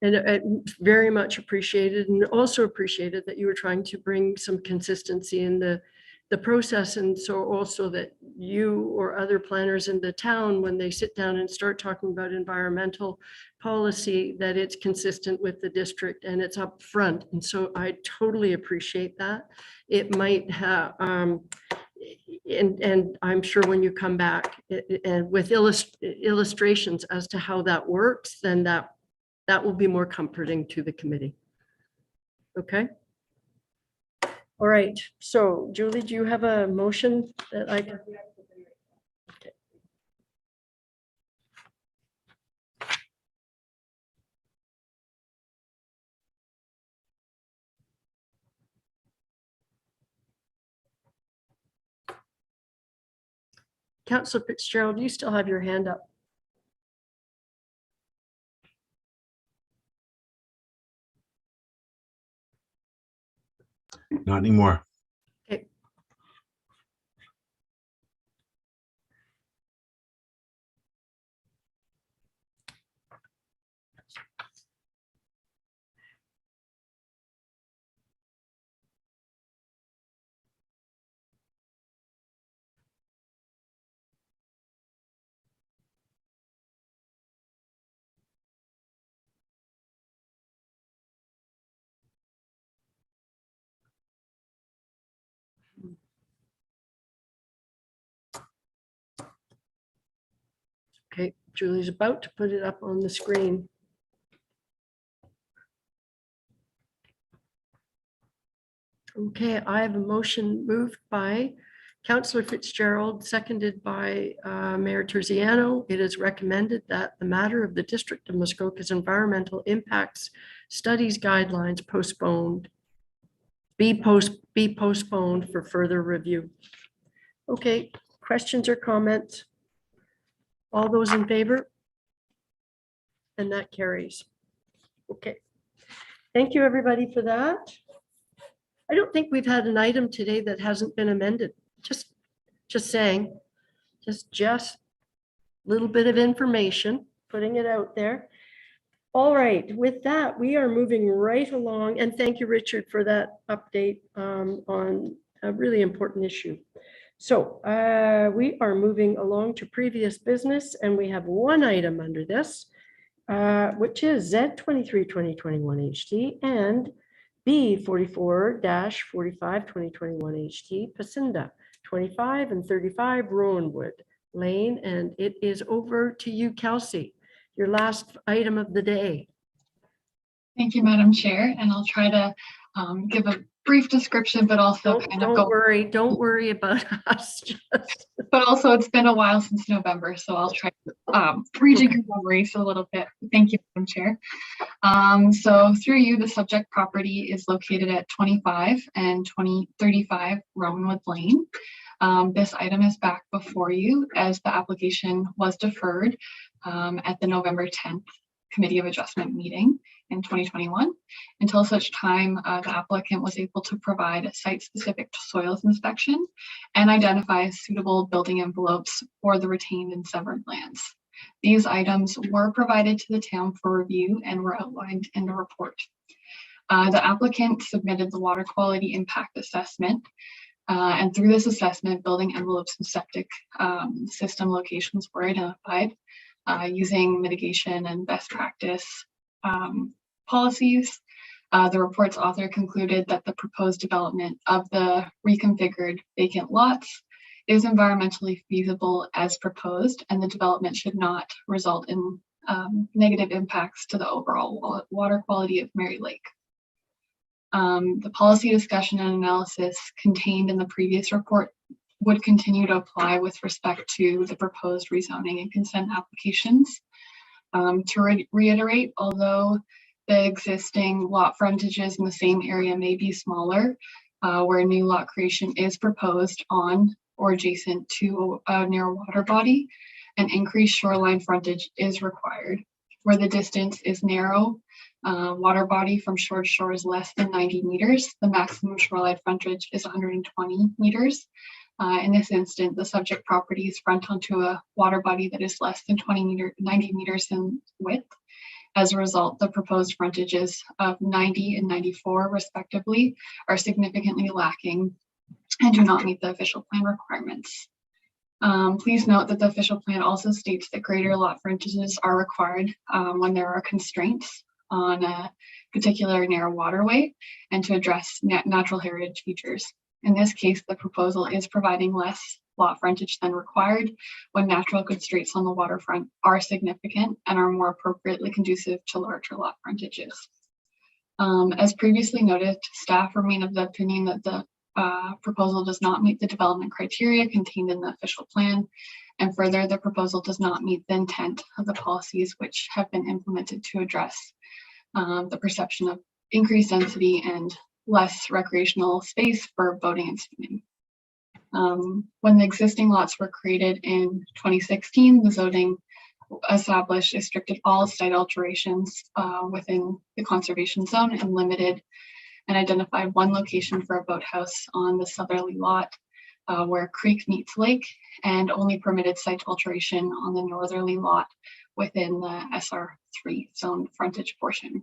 And very much appreciated, and also appreciated that you were trying to bring some consistency in the process. And so also that you or other planners in the town, when they sit down and start talking about environmental policy, that it's consistent with the district and it's up front. And so I totally appreciate that. It might have, and I'm sure when you come back and with illustrations as to how that works, then that will be more comforting to the committee. Okay. All right. So Julie, do you have a motion that I can? Okay. Councillor Fitzgerald, you still have your hand up. Not anymore. Okay. Okay, Julie's about to put it up on the screen. Okay, I have a motion moved by Councillor Fitzgerald, seconded by Mayor Terziano. It is recommended that the matter of the District of Muskoka's environmental impacts studies guidelines be postponed for further review. Okay, questions or comments? All those in favor? And that carries. Okay. Thank you, everybody, for that. I don't think we've had an item today that hasn't been amended. Just saying, just little bit of information, putting it out there. All right, with that, we are moving right along. And thank you, Richard, for that update on a really important issue. So we are moving along to previous business, and we have one item under this, which is Z23-2021 HT and B44-45-2021 HT, Pacinda 25 and 35 Rowanwood Lane. And it is over to you, Kelsey, your last item of the day. Thank you, Madam Chair, and I'll try to give a brief description, but also don't worry about us. But also, it's been a while since November, so I'll try to rejig your memories a little bit. Thank you, Madam Chair. So through you, the subject property is located at 25 and 2035 Rowanwood Lane. This item is back before you as the application was deferred at the November 10th Committee of Adjustment meeting in 2021 until such time the applicant was able to provide a site-specific soils inspection and identify suitable building envelopes for the retained and severed lands. These items were provided to the town for review and were outlined in the report. The applicant submitted the water quality impact assessment, and through this assessment, building envelopes and septic system locations were identified using mitigation and best practice policies. The report's author concluded that the proposed development of the reconfigured vacant lots is environmentally feasible as proposed, and the development should not result in negative impacts to the overall water quality of Mary Lake. The policy discussion and analysis contained in the previous report would continue to apply with respect to the proposed rezoning and consent applications. To reiterate, although the existing lot frontages in the same area may be smaller, where new lot creation is proposed on or adjacent to a near water body, an increased shoreline frontage is required. Where the distance is narrow, water body from shore to shore is less than 90 meters. The maximum shoreline frontage is 120 meters. In this instance, the subject properties front onto a water body that is less than 90 meters in width. As a result, the proposed frontages of 90 and 94 respectively are significantly lacking and do not meet the official plan requirements. Please note that the official plan also states that greater lot frontages are required when there are constraints on a particular narrow waterway and to address natural heritage features. In this case, the proposal is providing less lot frontage than required when natural constraints on the waterfront are significant and are more appropriately conducive to larger lot frontages. As previously noted, staff remain of the opinion that the proposal does not meet the development criteria contained in the official plan, and further, the proposal does not meet the intent of the policies which have been implemented to address the perception of increased density and less recreational space for boating and swimming. When the existing lots were created in 2016, the zoning established restricted all site alterations within the conservation zone and limited and identified one location for a boathouse on the southerly lot where creek meets lake, and only permitted site alteration on the northerly lot within the SR3 zone frontage portion.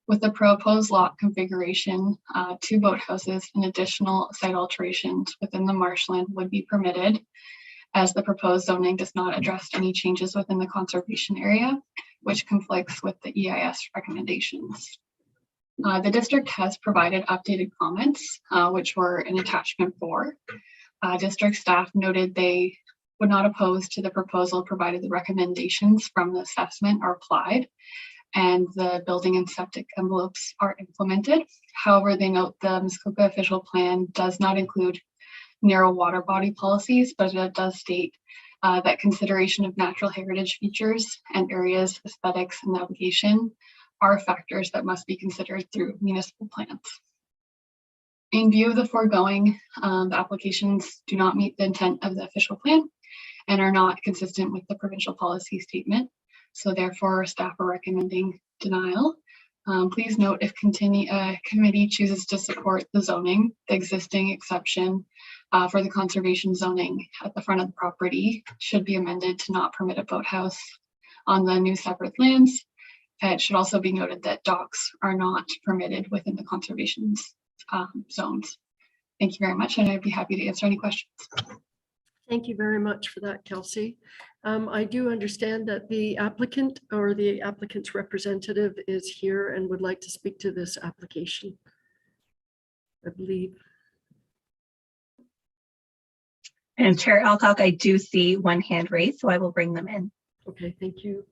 With the proposed lot configuration, 2 boathouses and additional site alterations within the marshland would be permitted, as the proposed zoning does not address any changes within the conservation area, which conflicts with the EIS recommendations. The district has provided updated comments, which were in attachment 4. District staff noted they would not oppose to the proposal provided the recommendations from the assessment are applied and the building and septic envelopes are implemented. However, they note the Muskoka official plan does not include narrow water body policies, but it does state that consideration of natural heritage features and areas, aesthetics, and navigation are factors that must be considered through municipal plans. In view of the foregoing, the applications do not meet the intent of the official plan and are not consistent with the provincial policy statement. So therefore, staff are recommending denial. Please note if committee chooses to support the zoning, the existing exception for the conservation zoning at the front of the property should be amended to not permit a boathouse on the new separate lands. It should also be noted that docks are not permitted within the conservation zones. Thank you very much, and I'd be happy to answer any questions. Thank you very much for that, Kelsey. I do understand that the applicant or the applicant's representative is here and would like to speak to this application, I believe. And Chair Alcock, I do see one hand raised, so I will bring them in. Okay, thank you.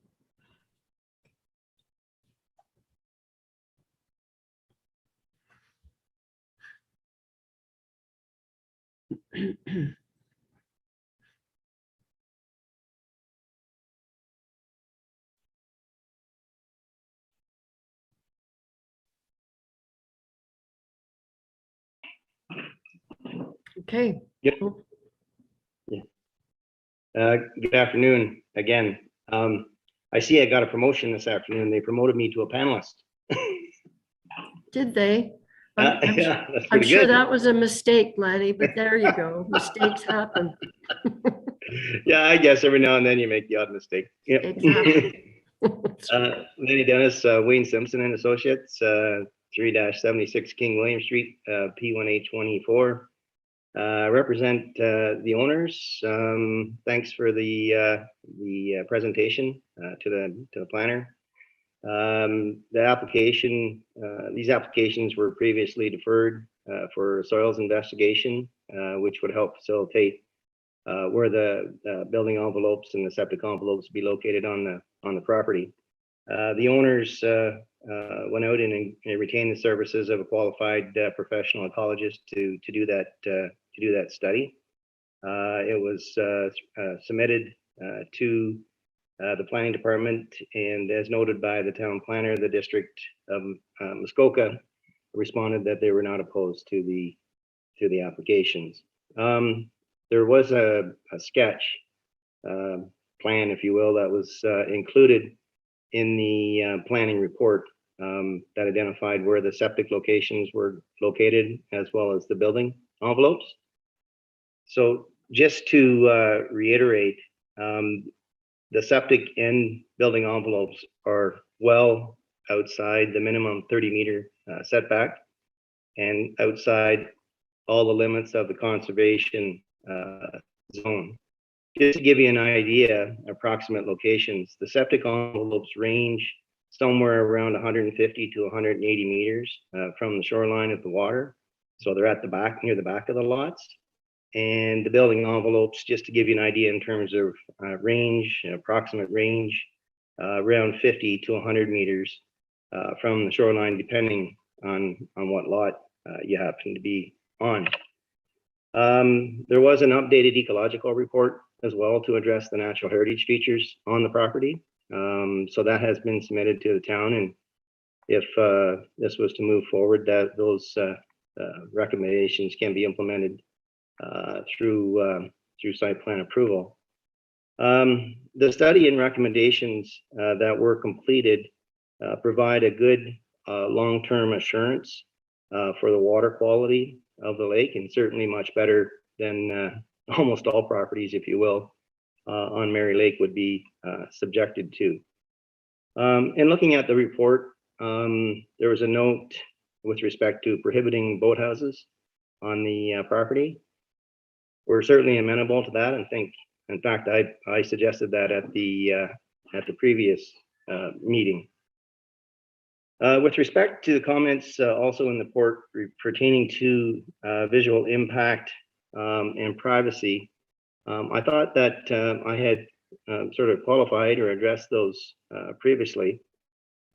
Okay. Yep. Good afternoon again. I see I got a promotion this afternoon. They promoted me to a panelist. Did they? Yeah, that's I'm pretty sure good. that was a mistake, Lanny, but there you go. Mistakes happen. Yeah, I guess every now and then you make the odd mistake. Yep. Exactly. Lenny Dennis, Wayne Simpson and Associates, 3-76 King William Street, P1A24. Represent the owners. Thanks for the presentation to the planner. The application, these applications were previously deferred for soils investigation, which would help facilitate where the building envelopes and the septic envelopes be located on the property. The owners went out and retained the services of a qualified professional ecologist to do that study. It was submitted to the planning department, and as noted by the town planner, the district of Muskoka responded that they were not opposed to the applications. There was a sketch plan, if you will, that was included in the planning report that identified where the septic locations were located, as well as the building envelopes. So just to reiterate, the septic and building envelopes are well outside the minimum 30-meter setback and outside all the limits of the conservation zone. Just to give you an idea, approximate locations, the septic envelopes range somewhere around 150 to 180 meters from the shoreline of the water. So they're at the back, near the back of the lots. And the building envelopes, just to give you an idea in terms of range, approximate range, around 50 to 100 meters from the shoreline, depending on what lot you happen to be on. There was an updated ecological report as well to address the natural heritage features on the property. So that has been submitted to the town, and if this was to move forward, that those recommendations can be implemented through site plan approval. The study and recommendations that were completed provide a good long-term assurance for the water quality of the lake, and certainly much better than almost all properties, if you will, on Mary Lake would be subjected to. In looking at the report, there was a note with respect to prohibiting boathouses on the property. We're certainly amenable to that, and think, in fact, I suggested that at the previous meeting. With respect to the comments also in the report pertaining to visual impact and privacy, I thought that I had sort of qualified or addressed those previously,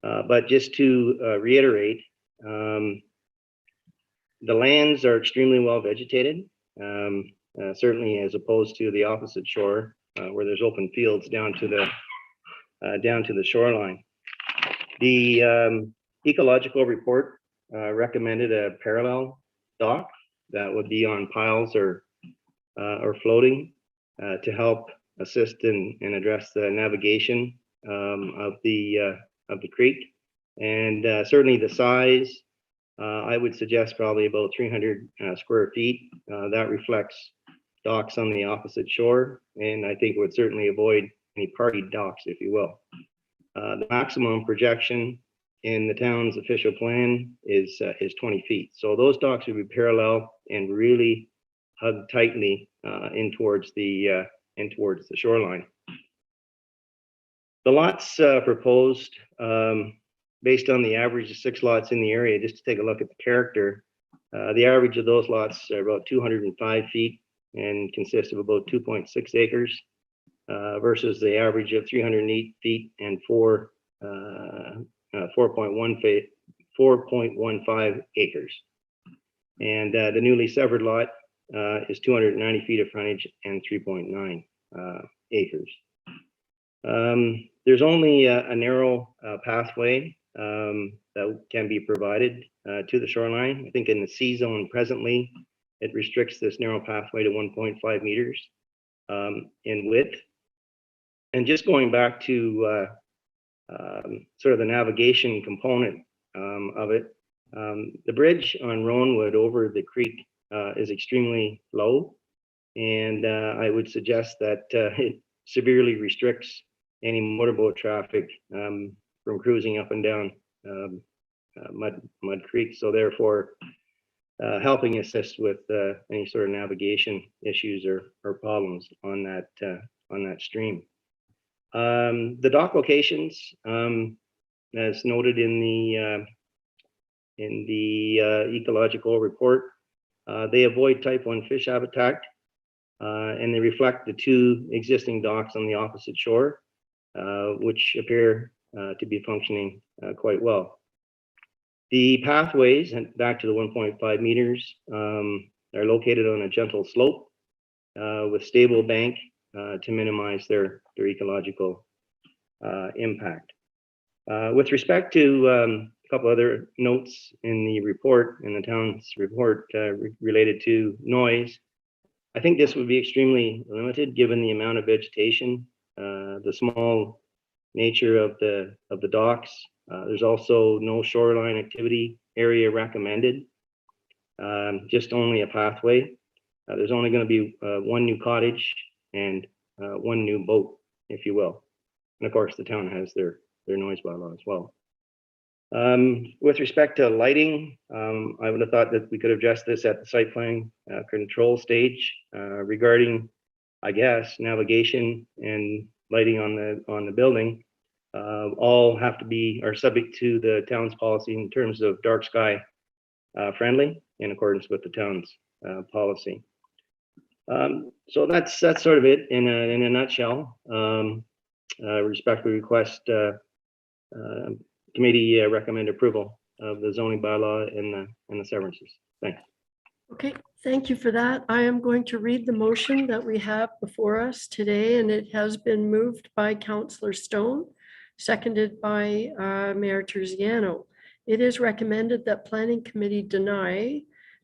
but just to reiterate, the lands are extremely well vegetated, certainly as opposed to the opposite shore where there's open fields down to the shoreline. The ecological report recommended a parallel dock that would be on piles or floating to help assist and address the navigation of the creek, and certainly the size. I would suggest probably about 300 square feet. That reflects docks on the opposite shore, and I think would certainly avoid any party docks, if you will. The maximum projection in the town's official plan is 20 feet. So those docks would be parallel and really hug tightly in towards the shoreline. The lots proposed, based on the average of 6 lots in the area, just to take a look at the character, the average of those lots are about 205 feet and consist of about 2.6 acres versus the average of 308 feet and 4.15 acres. And the newly severed lot is 290 feet of frontage and 3.9 acres. There's only a narrow pathway that can be provided to the shoreline. I think in the C zone presently, it restricts this narrow pathway to 1.5 meters in width. And just going back to sort of the navigation component of it, the bridge on Roanwood over the creek is extremely low, and I would suggest that it severely restricts any motorboat traffic from cruising up and down Mud Creek. So therefore, helping assist with any sort of navigation issues or problems on that stream. The dock locations, as noted in the ecological report, they avoid type 1 fish habitat, and they reflect the 2 existing docks on the opposite shore, which appear to be functioning quite well. The pathways, and back to the 1.5 meters, are located on a gentle slope with stable bank to minimize their ecological impact. With respect to a couple other notes in the report, in the town's report related to noise, I think this would be extremely limited given the amount of vegetation, the small nature of the docks. There's also no shoreline activity area recommended, just only a pathway. There's only going to be one new cottage and one new boat, if you will. And of course, the town has their noise bylaw as well. With respect to lighting, I would have thought that we could address this at the site plan control stage regarding, I guess, navigation and lighting on the building. All have to be, are subject to the town's policy in terms of dark sky friendly in accordance with the town's policy. So that's sort of it in a nutshell. Respectfully request committee recommend approval of the zoning bylaw and the severances. Thanks. Okay, thank you for that. I am going to read the motion that we have before us today, and it has been moved by Councillor Stone, seconded by Mayor Terziano. It is recommended that Planning Committee deny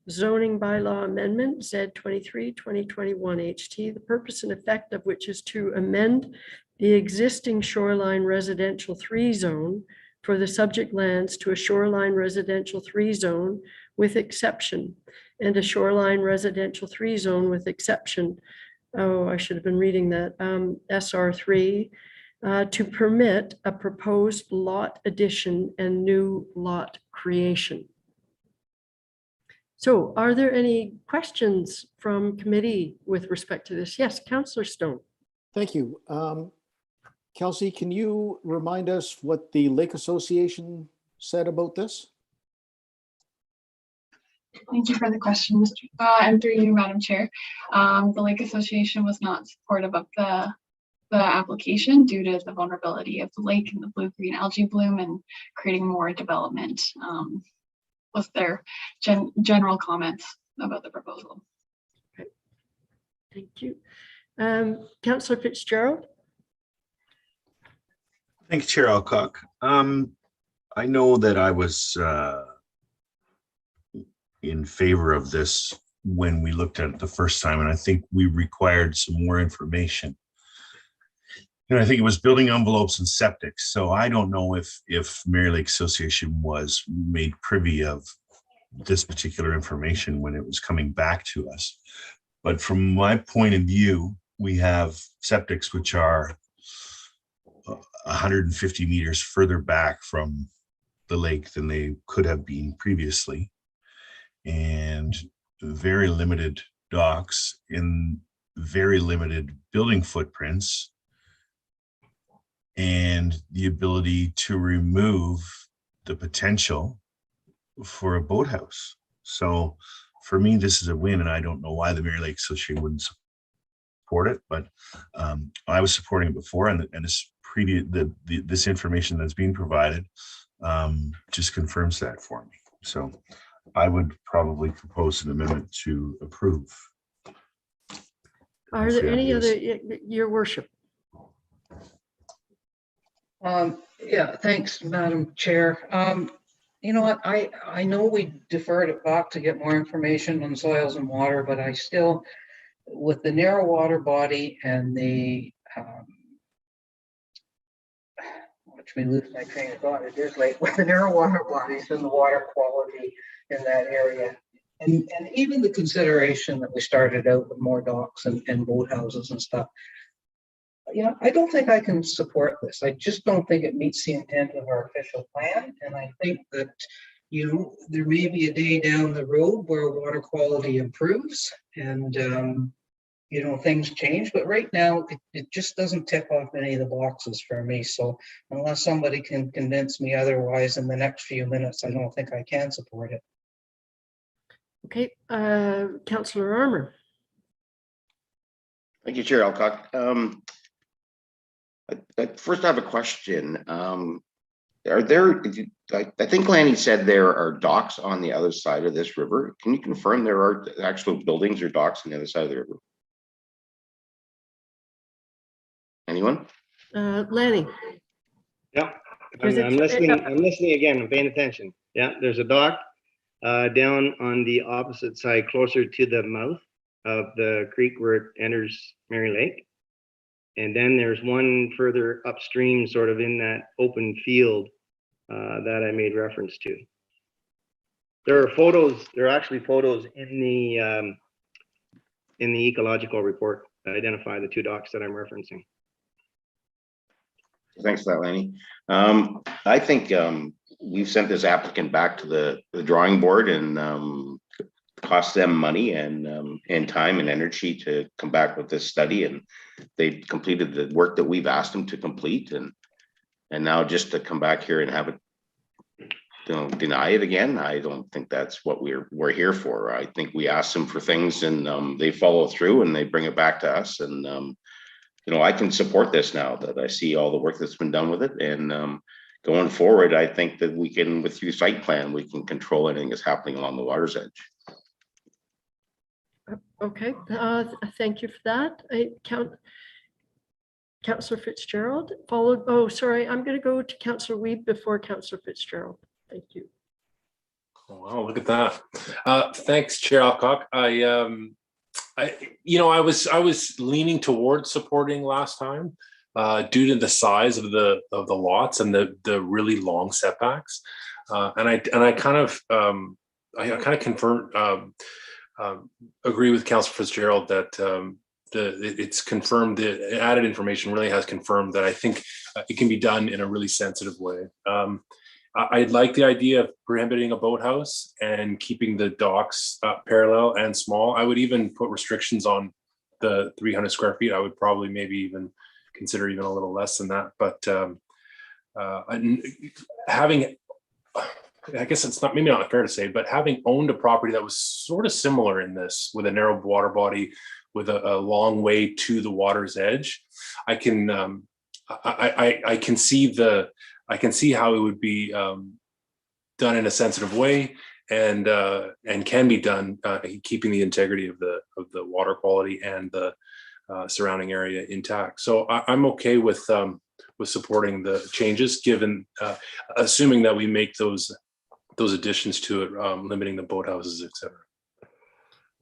zoning bylaw amendment Z23 2021 HT, the purpose and effect of which is to amend the existing shoreline residential 3 zone for the subject lands to a shoreline residential 3 zone with exception, and a shoreline residential 3 zone with exception. Oh, I should have been reading that. SR3 to permit a proposed lot addition and new lot creation. So are there any questions from committee with respect to this? Yes, Councillor Stone. Thank you. Kelsey, can you remind us what the Lake Association said about this? Thank you for the question, Mr. And through you, Madam Chair. The Lake Association was not supportive of the application due to the vulnerability of the lake and the blue-green algae bloom and creating more development was their general comments about the proposal. Okay. Thank you. Councillor Fitzgerald. Thank you, Chair Alcock. I know that I was in favor of this when we looked at it the first time, and I think we required some more information. And I think it was building envelopes and septic. So I don't know if Mary Lake Association was made privy of this particular information when it was coming back to us. But from my point of view, we have septics which are 150 meters further back from the lake than they could have been previously, and very limited docks in very limited building footprints, and the ability to remove the potential for a boathouse. So for me, this is a win, and I don't know why the Mary Lake Association wouldn't support it, but I was supporting it before, and this this information that's being provided just confirms that for me. So I would probably propose an amendment to approve. Are there any other, Your Worship? Yeah, thanks, Madam Chair. You know what, I know we deferred it back to get more information on soils and water, but I still, with the narrow water body and the, which we lose my train of thought, it is late, with the narrow water bodies and the water quality in that area. And even the consideration that we started out with more docks and boathouses and stuff. Yeah, I don't think I can support this. I just don't think it meets the intent of our official plan. And I think that, you know, there may be a day down the road where water quality improves and, you know, things change. But right now, it just doesn't tick off any of the boxes for me. So unless somebody can convince me otherwise in the next few minutes, I don't think I can support it. Okay, Councillor Armour. Thank you, Chair Alcock. First, I have a question. Are there, I think Lanny said there are docks on the other side of this river. Can you confirm there are actual buildings or docks on the other side of the river? Anyone? Lanny. Yeah, I'm listening again, I'm paying attention. Yeah, there's a dock down on the opposite side, closer to the mouth of the creek where it enters Mary Lake. And then there's one further upstream, sort of in that open field that I made reference to. There are photos, there are actually photos in in the ecological report identify the 2 docks that I'm referencing. Thanks for that, Lanny. I think we've sent this applicant back to the drawing board and cost them money and time and energy to come back with this study, and they completed the work that we've asked them to complete, and now just to come back here and have it, deny it again. I don't think that's what we're here for. I think we ask them for things and they follow through and they bring it back to us, and I can support this now that I see all the work that's been done with it. And going forward, I think that we can, with your site plan, we can control anything that's happening along the water's edge. Okay, thank you for that. Councillor Fitzgerald followed. Oh, sorry, I'm going to go to Councillor Weeb before Councillor Fitzgerald. Thank you. Oh, wow, look at that. Thanks, Chair Alcock. I was leaning towards supporting last time due to the size of the lots and the really long setbacks, and I kind of confirm agree with Councillor Fitzgerald that it's confirmed, the added information really has confirmed that I think it can be done in a really sensitive way. I like the idea of prohibiting a boathouse and keeping the docks parallel and small. I would even put restrictions on the 300 square feet. I would probably maybe even consider even a little less than that. But having, I guess it's maybe not fair to say, but having owned a property that was sort of similar in this, with a narrow water body, with a long way to the water's edge, I can I can see how it would be done in a sensitive way, and can be done keeping the integrity of the water quality and the surrounding area intact. So I'm okay with supporting the changes, given assuming that we make those additions to it, limiting the boathouses, etc.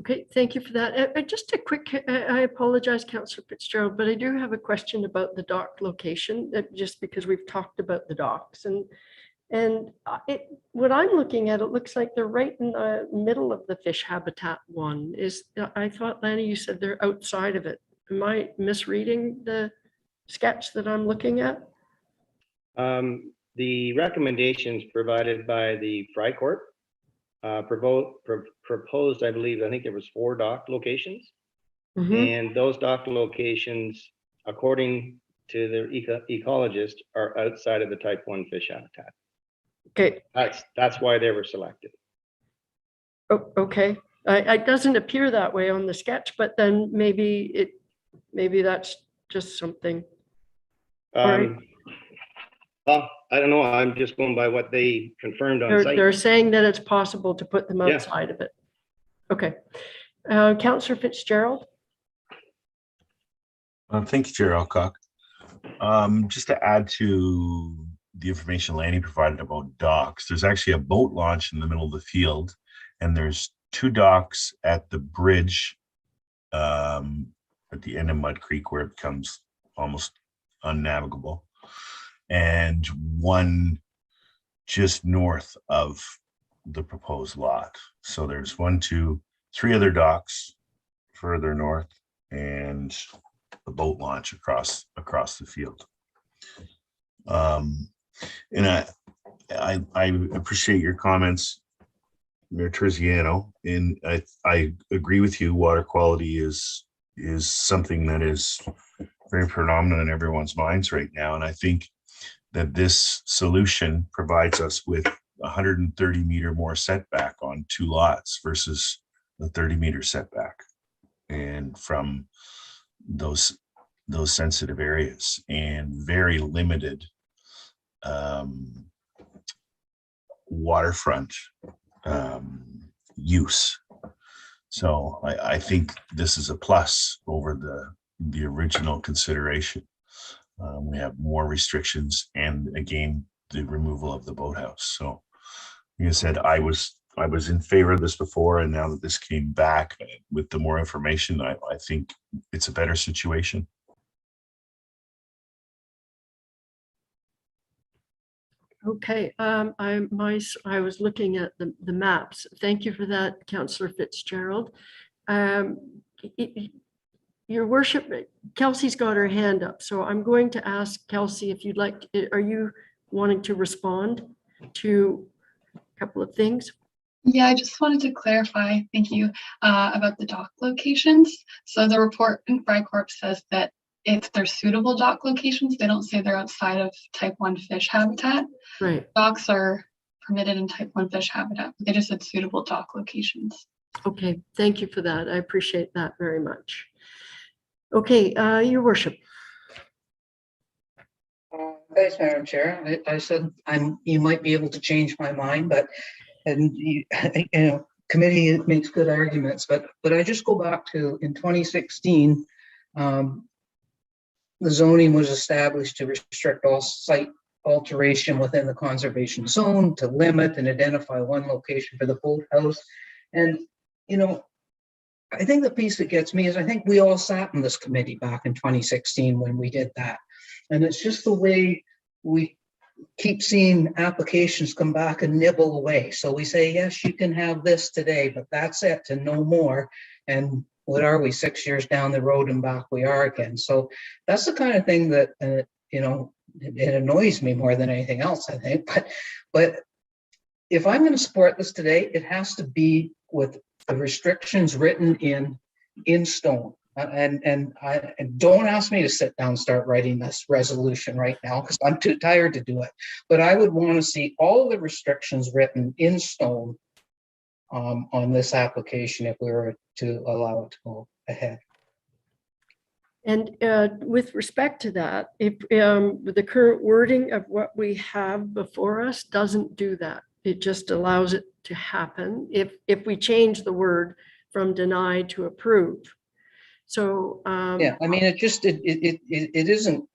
Okay, thank you for that. Just a quick, I apologize, Councillor Fitzgerald, but I do have a question about the dock location, just because we've talked about the docks. And what I'm looking at, it looks like they're right in the middle of the fish habitat one. I thought, Lanny, you said they're outside of it. Am I misreading the sketch that I'm looking at? The recommendations provided by the Fry Corp proposed, I think there was 4 dock locations. Mm-hmm. And those dock locations, according to the ecologist, are outside of the type 1 fish habitat. Okay. That's why they were selected. Oh, okay. It doesn't appear that way on the sketch, but then maybe that's just something. Well, I don't know. I'm just going by what they confirmed on site. They're saying that it's possible to put them outside of it. Okay. Councillor Fitzgerald. Thank you, Chair Alcock. Just to add to the information Lanny provided about docks, there's actually a boat launch in the middle of the field, and there's 2 docks at the bridge at the end of Mud Creek, where it becomes almost unnavigable, and 1 just north of the proposed lot. So there's 1, 2, 3 other docks further north, and the boat launch across the field. And I appreciate your comments, Mayor Terziano, and I agree with you. Water quality is something that is very predominant in everyone's minds right now, and I think that this solution provides us with 130 meter more setback on 2 lots versus the 30 meter setback, and from those sensitive areas, and very limited waterfront use. So I think this is a plus over the original consideration. We have more restrictions, and again, the removal of the boathouse. So like I said, I was in favor of this before, and now that this came back with the more information, I think it's a better situation. Okay, I was looking at the maps. Thank you for that, Councillor Fitzgerald. Your worship, Kelsey's got her hand up, so I'm going to ask Kelsey if you'd like, are you wanting to respond to a couple of things? Yeah, I just wanted to clarify, thank you, about the dock locations. So the report in Frycorp says that if they're suitable dock locations, they don't say they're outside of type 1 fish habitat. Right. Docks are permitted in type 1 fish habitat, but they just said suitable dock locations. Okay, thank you for that. I appreciate that very much. Okay, Your worship. Thanks, Madam Chair. I said you might be able to change my mind, but committee makes good arguments, but I just go back to in 2016, the zoning was established to restrict all site alteration within the conservation zone, to limit and identify one location for the boathouse. And, I think the piece that gets me is I think we all sat in this committee back in 2016 when we did that. And it's just the way we keep seeing applications come back and nibble away. So we say, yes, you can have this today, but that's it and no more. And what are we, 6 years down the road and back we are again. So that's the kind of thing that, it annoys me more than anything else, I think. But if I'm going to support this today, it has to be with the restrictions written in stone. And don't ask me to sit down and start writing this resolution right now because I'm too tired to do it. But I would want to see all the restrictions written in stone on this application if we were to allow it to go ahead. And with respect to that, if the current wording of what we have before us doesn't do that, it just allows it to happen if we change the word from deny to approve. So yeah, I mean, it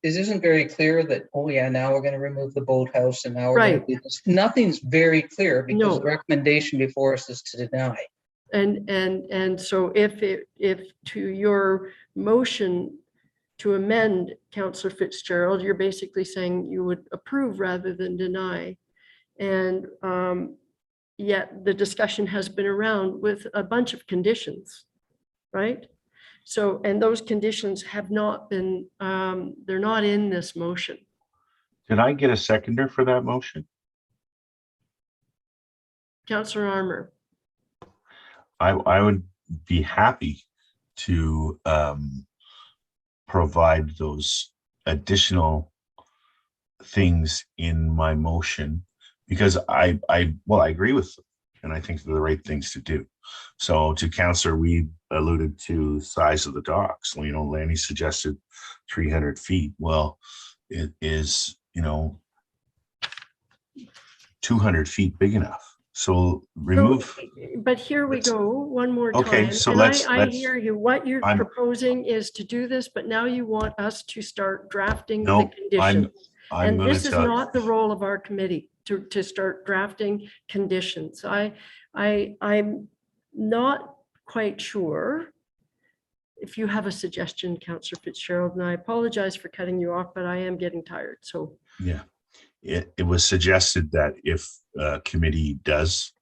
isn't very clear that, oh yeah, now we're going to remove the boathouse and now we're going to do this. Nothing's very clear because the recommendation before us is to deny. And so if to your motion to amend, Councillor Fitzgerald, you're basically saying you would approve rather than deny. And yet the discussion has been around with a bunch of conditions, right? So, and those conditions have not been, they're not in this motion. Did I get a seconder for that motion? Councillor Armour. I would be happy to provide those additional things in my motion because I agree with them and I think they're the right things to do. So to Councillor, we alluded to size of the docks. Lanny suggested 300 feet. Well, it is, 200 feet big enough. So remove. But here we go one more time. Okay, so and let's I hear you. What you're proposing is to do this, but now you want us to start drafting the conditions. And this is not the role of our committee to start drafting conditions. I'm not quite sure if you have a suggestion, Councillor Fitzgerald, and I apologize for cutting you off, but I am getting tired. So yeah. It was suggested that if a committee does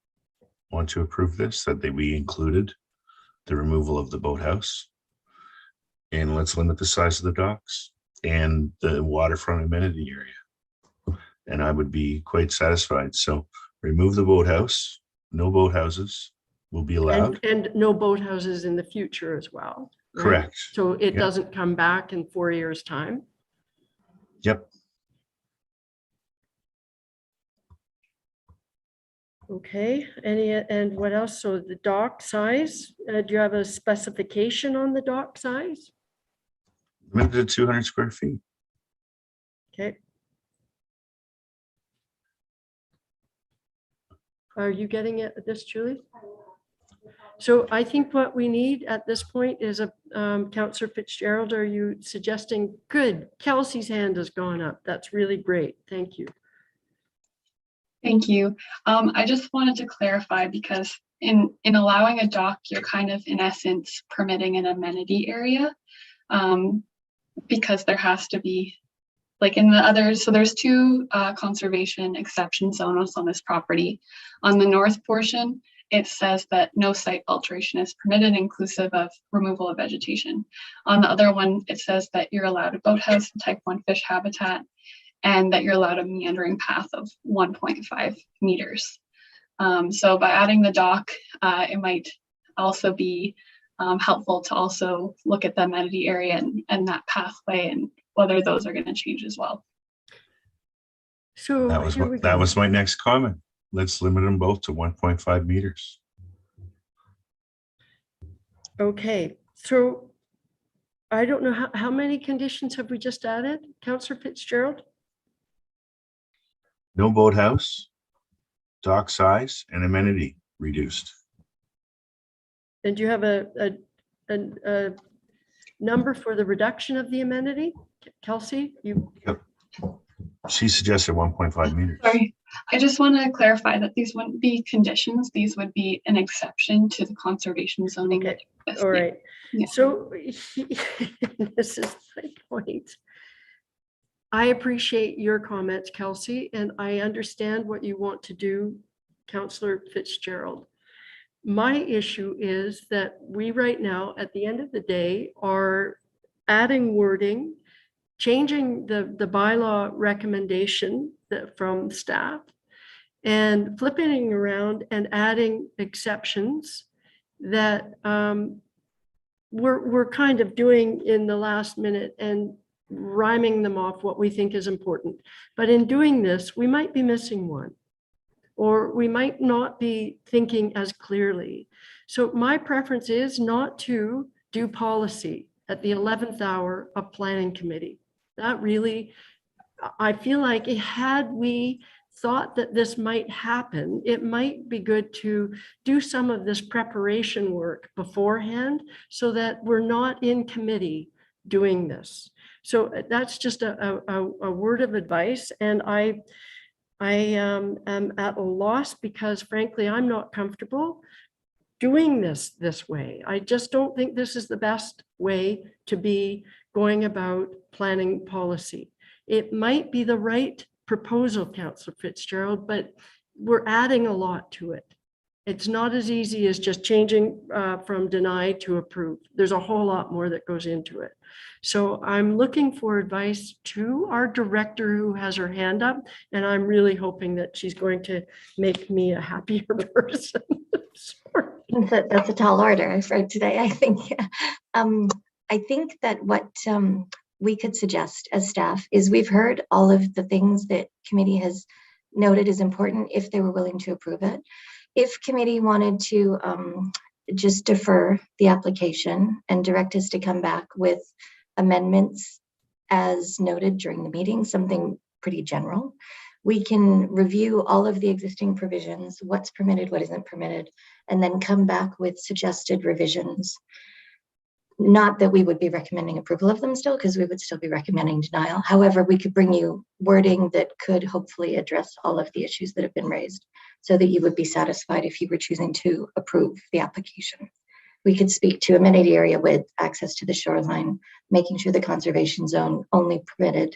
want to approve this, that we included the removal of the boathouse. And let's limit the size of the docks and the waterfront amenity area. And I would be quite satisfied. So remove the boathouse, no boathouses will be allowed. And no boathouses in the future as well. Right? Correct. So it doesn't come back in 4 years' time. Yep. Okay, and what else? So the dock size, do you have a specification on the dock size? Limited to 200 square feet. Okay. Are you getting at this, Julie? So I think what we need at this point is a Councillor Fitzgerald, are you suggesting? Good, Kelsey's hand has gone up. That's really great. Thank you. Thank you. I just wanted to clarify because in allowing a dock, you're kind of in essence permitting an amenity area because there has to be, like in the others, so there's two conservation exception zones on this property. On the north portion, it says that no site alteration is permitted, inclusive of removal of vegetation. On the other one, it says that you're allowed a boathouse and type 1 fish habitat, and that you're allowed a meandering path of 1.5 meters. So by adding the dock, it might also be helpful to also look at the amenity area and that pathway and whether those are going to change as well. So That was my next comment. Let's limit them both to 1.5 meters. Okay, so I don't know how many conditions have we just added, Councillor Fitzgerald? No boathouse, dock size, and amenity reduced. And do you have a number for the reduction of the amenity? Kelsey, you? Yep. She suggested 1.5 meters. Sorry, I just want to clarify that these wouldn't be conditions. These would be an exception to the conservation zoning. Okay, all right. Yeah. So this is my point. I appreciate your comments, Kelsey, and I understand what you want to do, Councillor Fitzgerald. My issue is that we right now, at the end of the day, are adding wording, changing the bylaw recommendation from staff, and flipping around and adding exceptions that we're kind of doing in the last minute and rhyming them off what we think is important. But in doing this, we might be missing one, or we might not be thinking as clearly. So my preference is not to do policy at the 11th hour of planning committee. That really, I feel like had we thought that this might happen, it might be good to do some of this preparation work beforehand so that we're not in committee doing this. So that's just a word of advice. And I am at a loss because frankly, I'm not comfortable doing this way. I just don't think this is the best way to be going about planning policy. It might be the right proposal, Councillor Fitzgerald, but we're adding a lot to it. It's not as easy as just changing from deny to approve. There's a whole lot more that goes into it. So I'm looking for advice to our director who has her hand up, and I'm really hoping that she's going to make me a happier person. Sorry. That's a tall order for today, I think. I think that what we could suggest as staff is we've heard all of the things that committee has noted is important if they were willing to approve it. If committee wanted to just defer the application and direct us to come back with amendments as noted during the meeting, something pretty general, we can review all of the existing provisions, what's permitted, what isn't permitted, and then come back with suggested revisions. Not that we would be recommending approval of them still, because we would still be recommending denial. However, we could bring you wording that could hopefully address all of the issues that have been raised so that you would be satisfied if you were choosing to approve the application. We could speak to amenity area with access to the shoreline, making sure the conservation zone only permitted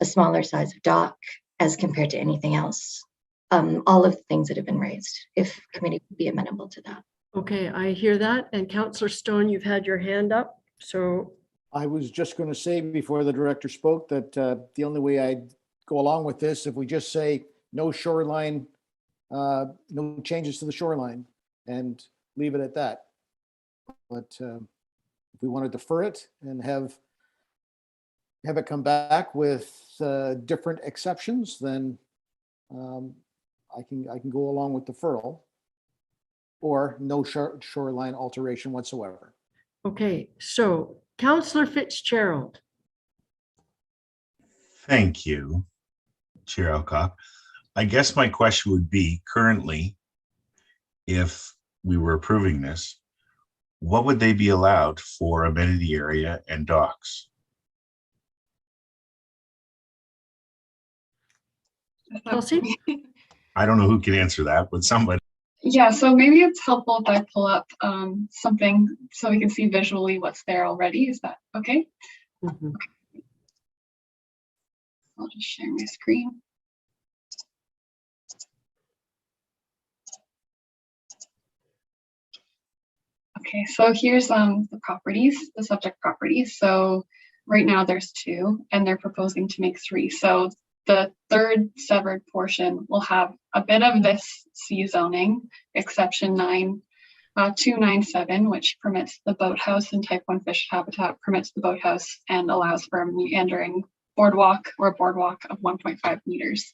a smaller size of dock as compared to anything else. All of the things that have been raised, if committee would be amenable to that. Okay, I hear that. And Councillor Stone, you've had your hand up. So I was just going to say before the director spoke that the only way I'd go along with this, if we just say no shoreline, no changes to the shoreline and leave it at that. But if we want to defer it and have it come back with different exceptions, then I can go along with deferral or no shoreline alteration whatsoever. okay, so Councillor Fitzgerald. Thank you, Chair Alcock. I guess my question would be currently, if we were approving this, what would they be allowed for amenity area and docks? Kelsey? I don't know who can answer that, but somebody. Yeah, so maybe it's helpful if I pull up something so we can see visually what's there already. Is that okay? Mm-hmm. Okay. I'll just share my screen. Okay, so here's the properties, the subject properties. So right now there's 2 and they're proposing to make 3. So the third severed portion will have a bit of this C zoning, exception 297, which permits the boathouse and type 1 fish habitat, permits the boathouse and allows for a meandering boardwalk or a boardwalk of 1.5 meters.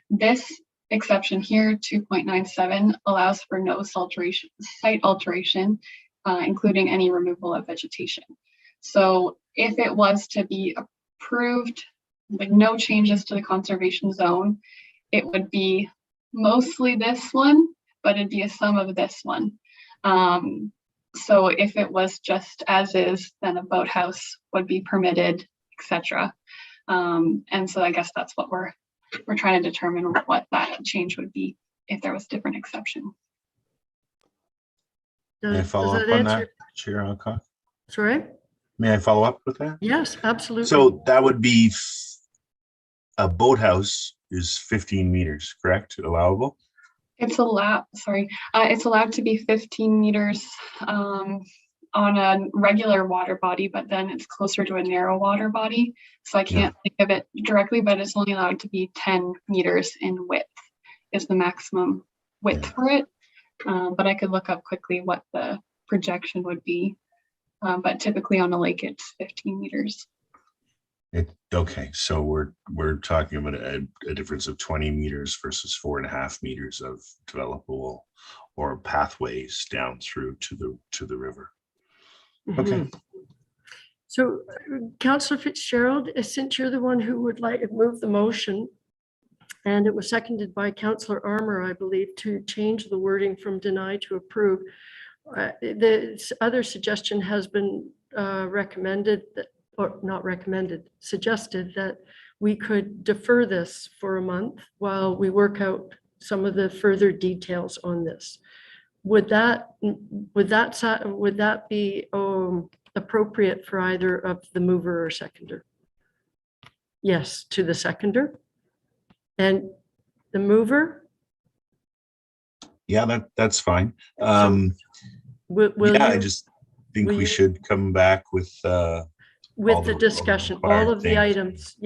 This exception here, 2.97, allows for no site alteration, including any removal of vegetation. So if it was to be approved, with no changes to the conservation zone, it would be mostly this one, but it'd be a sum of this one. So if it was just as is, then a boathouse would be permitted, etc. And so I guess that's what we're trying to determine what that change would be if there was different exception. May I follow up on that, Chair Alcock? Sorry? May I follow up with that? Yes, absolutely. So that would be a boathouse is 15 meters, correct? Allowable? It's allowed, it's allowed to be 15 meters on a regular water body, but then it's closer to a narrow water body. So I can't think of it directly, but it's only allowed to be 10 meters in width is the maximum width for it. But I could look up quickly what the projection would be. But typically on a lake, it's 15 meters. Okay, so we're talking about a difference of 20 meters versus 4.5 meters of developable or pathways down through to the river. Okay. So Councillor Fitzgerald, since you're the one who would like to move the motion, and it was seconded by Councillor Armour, I believe, to change the wording from deny to approve. The other suggestion has been recommended, or not recommended, suggested that we could defer this for a month while we work out some of the further details on this. Would that be appropriate for either of the mover or seconder? Yes, to the seconder. And the mover? Yeah, that's fine. I just think we should come back with the discussion, all of the items,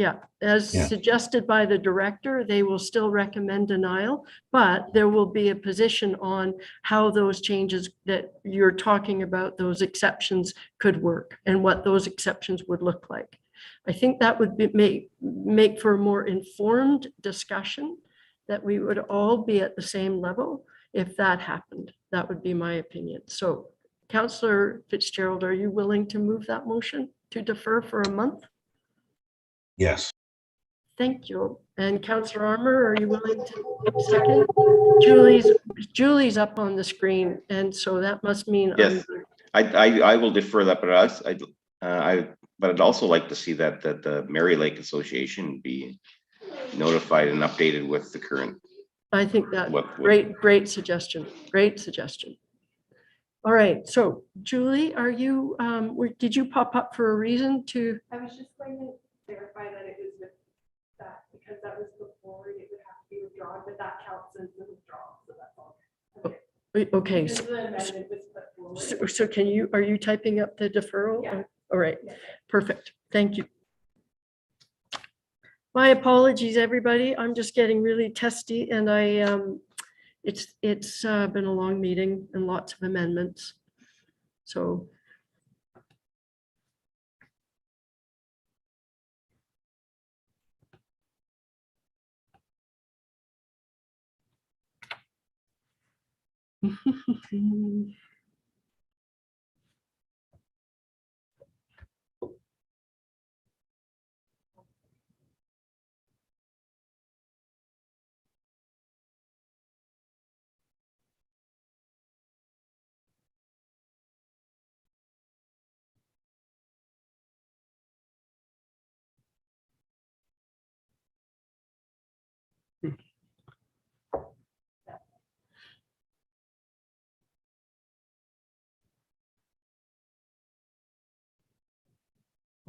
as Yeah. suggested by the director, they will still recommend denial, but there will be a position on how those changes that you're talking about, those exceptions could work and what those exceptions would look like. I think that would make for a more informed discussion, that we would all be at the same level if that happened. That would be my opinion. So Councillor Fitzgerald, are you willing to move that motion to defer for a month? Yes. Thank you. And Councillor Armour, are you willing to second? Julie's up on the screen, and so that must mean Yes, I will defer that, but I'd also like to see that the Mary Lake Association be notified and updated with the current. I think that great suggestion. Great suggestion. All right, so Julie, are you, did you pop up for a reason to? I was just going to clarify that it was with that, because that was before it would have to be withdrawn, but that counts as the withdrawal, so that's all. Okay. Because the amendment was put forward. So are you typing up the deferral? Yeah. All right, perfect. Thank you. My apologies, everybody. I'm just getting really testy, and it's been a long meeting and lots of amendments. So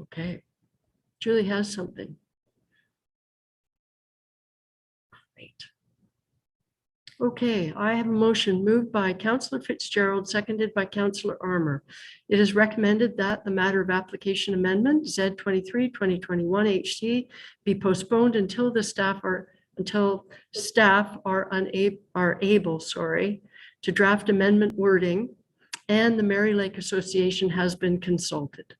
okay, Julie has something. Great. Okay, I have a motion moved by Councillor Fitzgerald, seconded by Councillor Armour. It is recommended that the matter of application amendment Z23-2021 HC be postponed until staff are able to draft amendment wording and the Mary Lake Association has been consulted.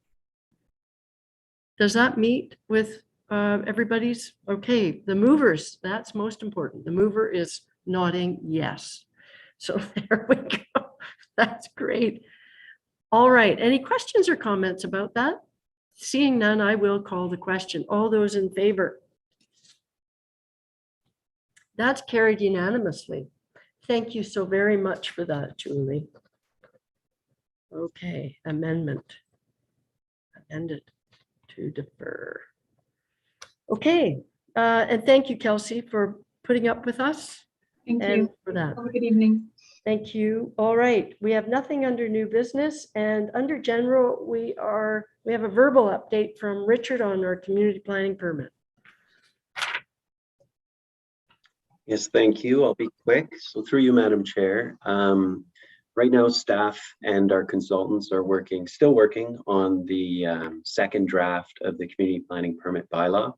Does that meet with everybody's? Okay, the movers, that's most important. The mover is nodding yes. So there we go. That's great. All right, any questions or comments about that? Seeing none, I will call the question. All those in favor? That's carried unanimously. Thank you so very much for that, Julie. Okay, amendment. Amended to defer. Okay, and thank you, Kelsey, for putting up with us. Thank and you. for that. Have a good evening. Thank you. All right, we have nothing under new business, and under general, we have a verbal update from Richard on our community planning permit. Yes, thank you. I'll be quick. So through you, Madam Chair. Right now, staff and our consultants are still working on the second draft of the community planning permit bylaw,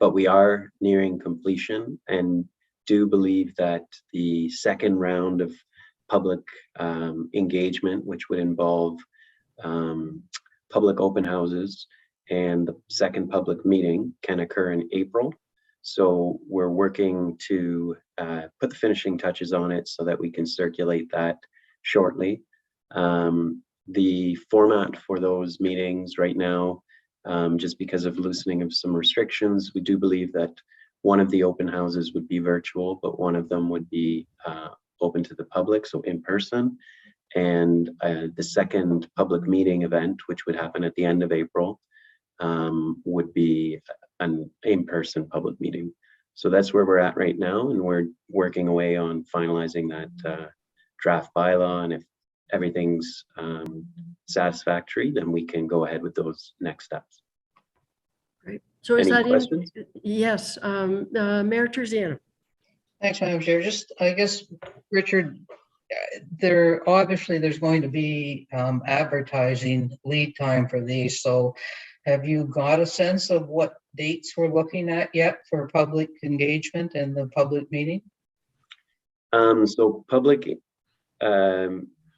but we are nearing completion and do believe that the second round of public engagement, which would involve public open houses and the second public meeting, can occur in April. So we're working to put the finishing touches on it so that we can circulate that shortly. The format for those meetings right now, just because of loosening of some restrictions, we do believe that one of the open houses would be virtual, but one of them would be open to the public, so in person. And the second public meeting event, which would happen at the end of April, would be an in-person public meeting. So that's where we're at right now, and we're working away on finalizing that draft bylaw. And if everything's satisfactory, then we can go ahead with those next steps. Great. So is Any that questions? Yes, Mayor Terziano. Thanks, Madam Chair. Just, I guess, Richard, there's going to be advertising lead time for these. So have you got a sense of what dates we're looking at yet for public engagement and the public meeting? So public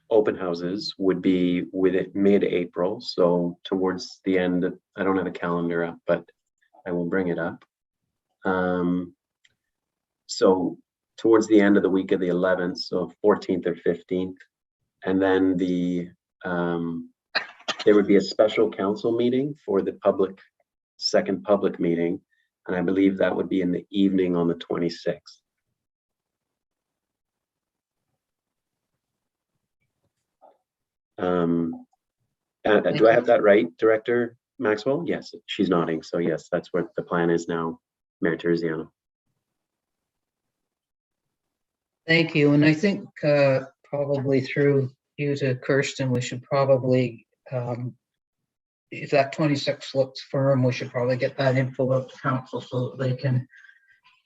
open houses would be with it mid-April. So towards the end, I don't have a calendar up, but I will bring it up. So towards the end of the week of the 11th, so 14th or 15th, and then there would be a special council meeting for the second public meeting, and I believe that would be in the evening on the 26th. Do I have that right, Director Maxwell? Yes, she's nodding. So yes, that's what the plan is now, Mayor Terziano. Thank you. And I think probably through you to Kirsten, we should probably, if that 26 looks firm, we should probably get that info out to council so that they can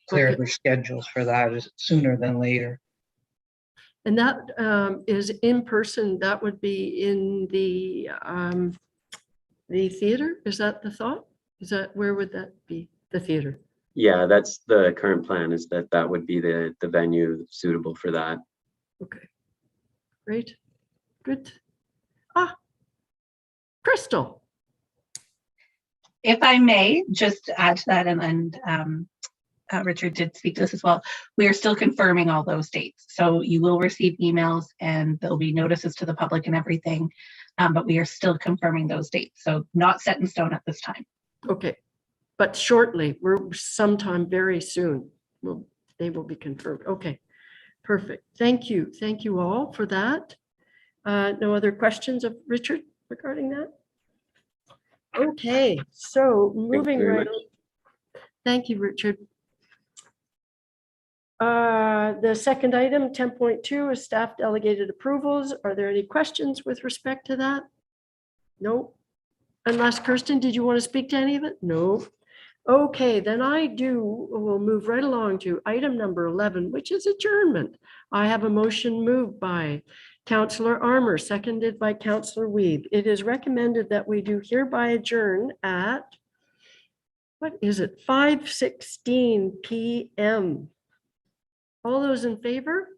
clear their schedules for that sooner than later. And that is in person. That would be in the theater. Is that the thought? Where would that be? The theater. Yeah, that's the current plan, is that would be the venue suitable for that. Okay, great, good. Crystal. If I may just add to that, and Richard did speak to this as well, we are still confirming all those dates. So you will receive emails and there'll be notices to the public and everything, but we are still confirming those dates. So not set in stone at this time. Okay, but shortly, we're sometime very soon. They will be confirmed. Okay, perfect. Thank you. Thank you all for that. No other questions of Richard regarding that? Okay, so moving right on. Thank you, Richard. The second item, 10.2, is staff delegated approvals. Are there any questions with respect to that? No. Unless Kirsten, did you want to speak to any of it? No. Okay, then we'll move right along to item number 11, which is adjournment. I have a motion moved by Councillor Armour, seconded by Councillor Weeb. It is recommended that we do hereby adjourn at, what is it, 5:16 PM. All those in favor?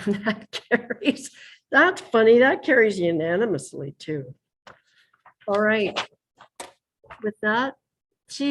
And that carries, that's funny, that carries unanimously too. All right. With that, see you.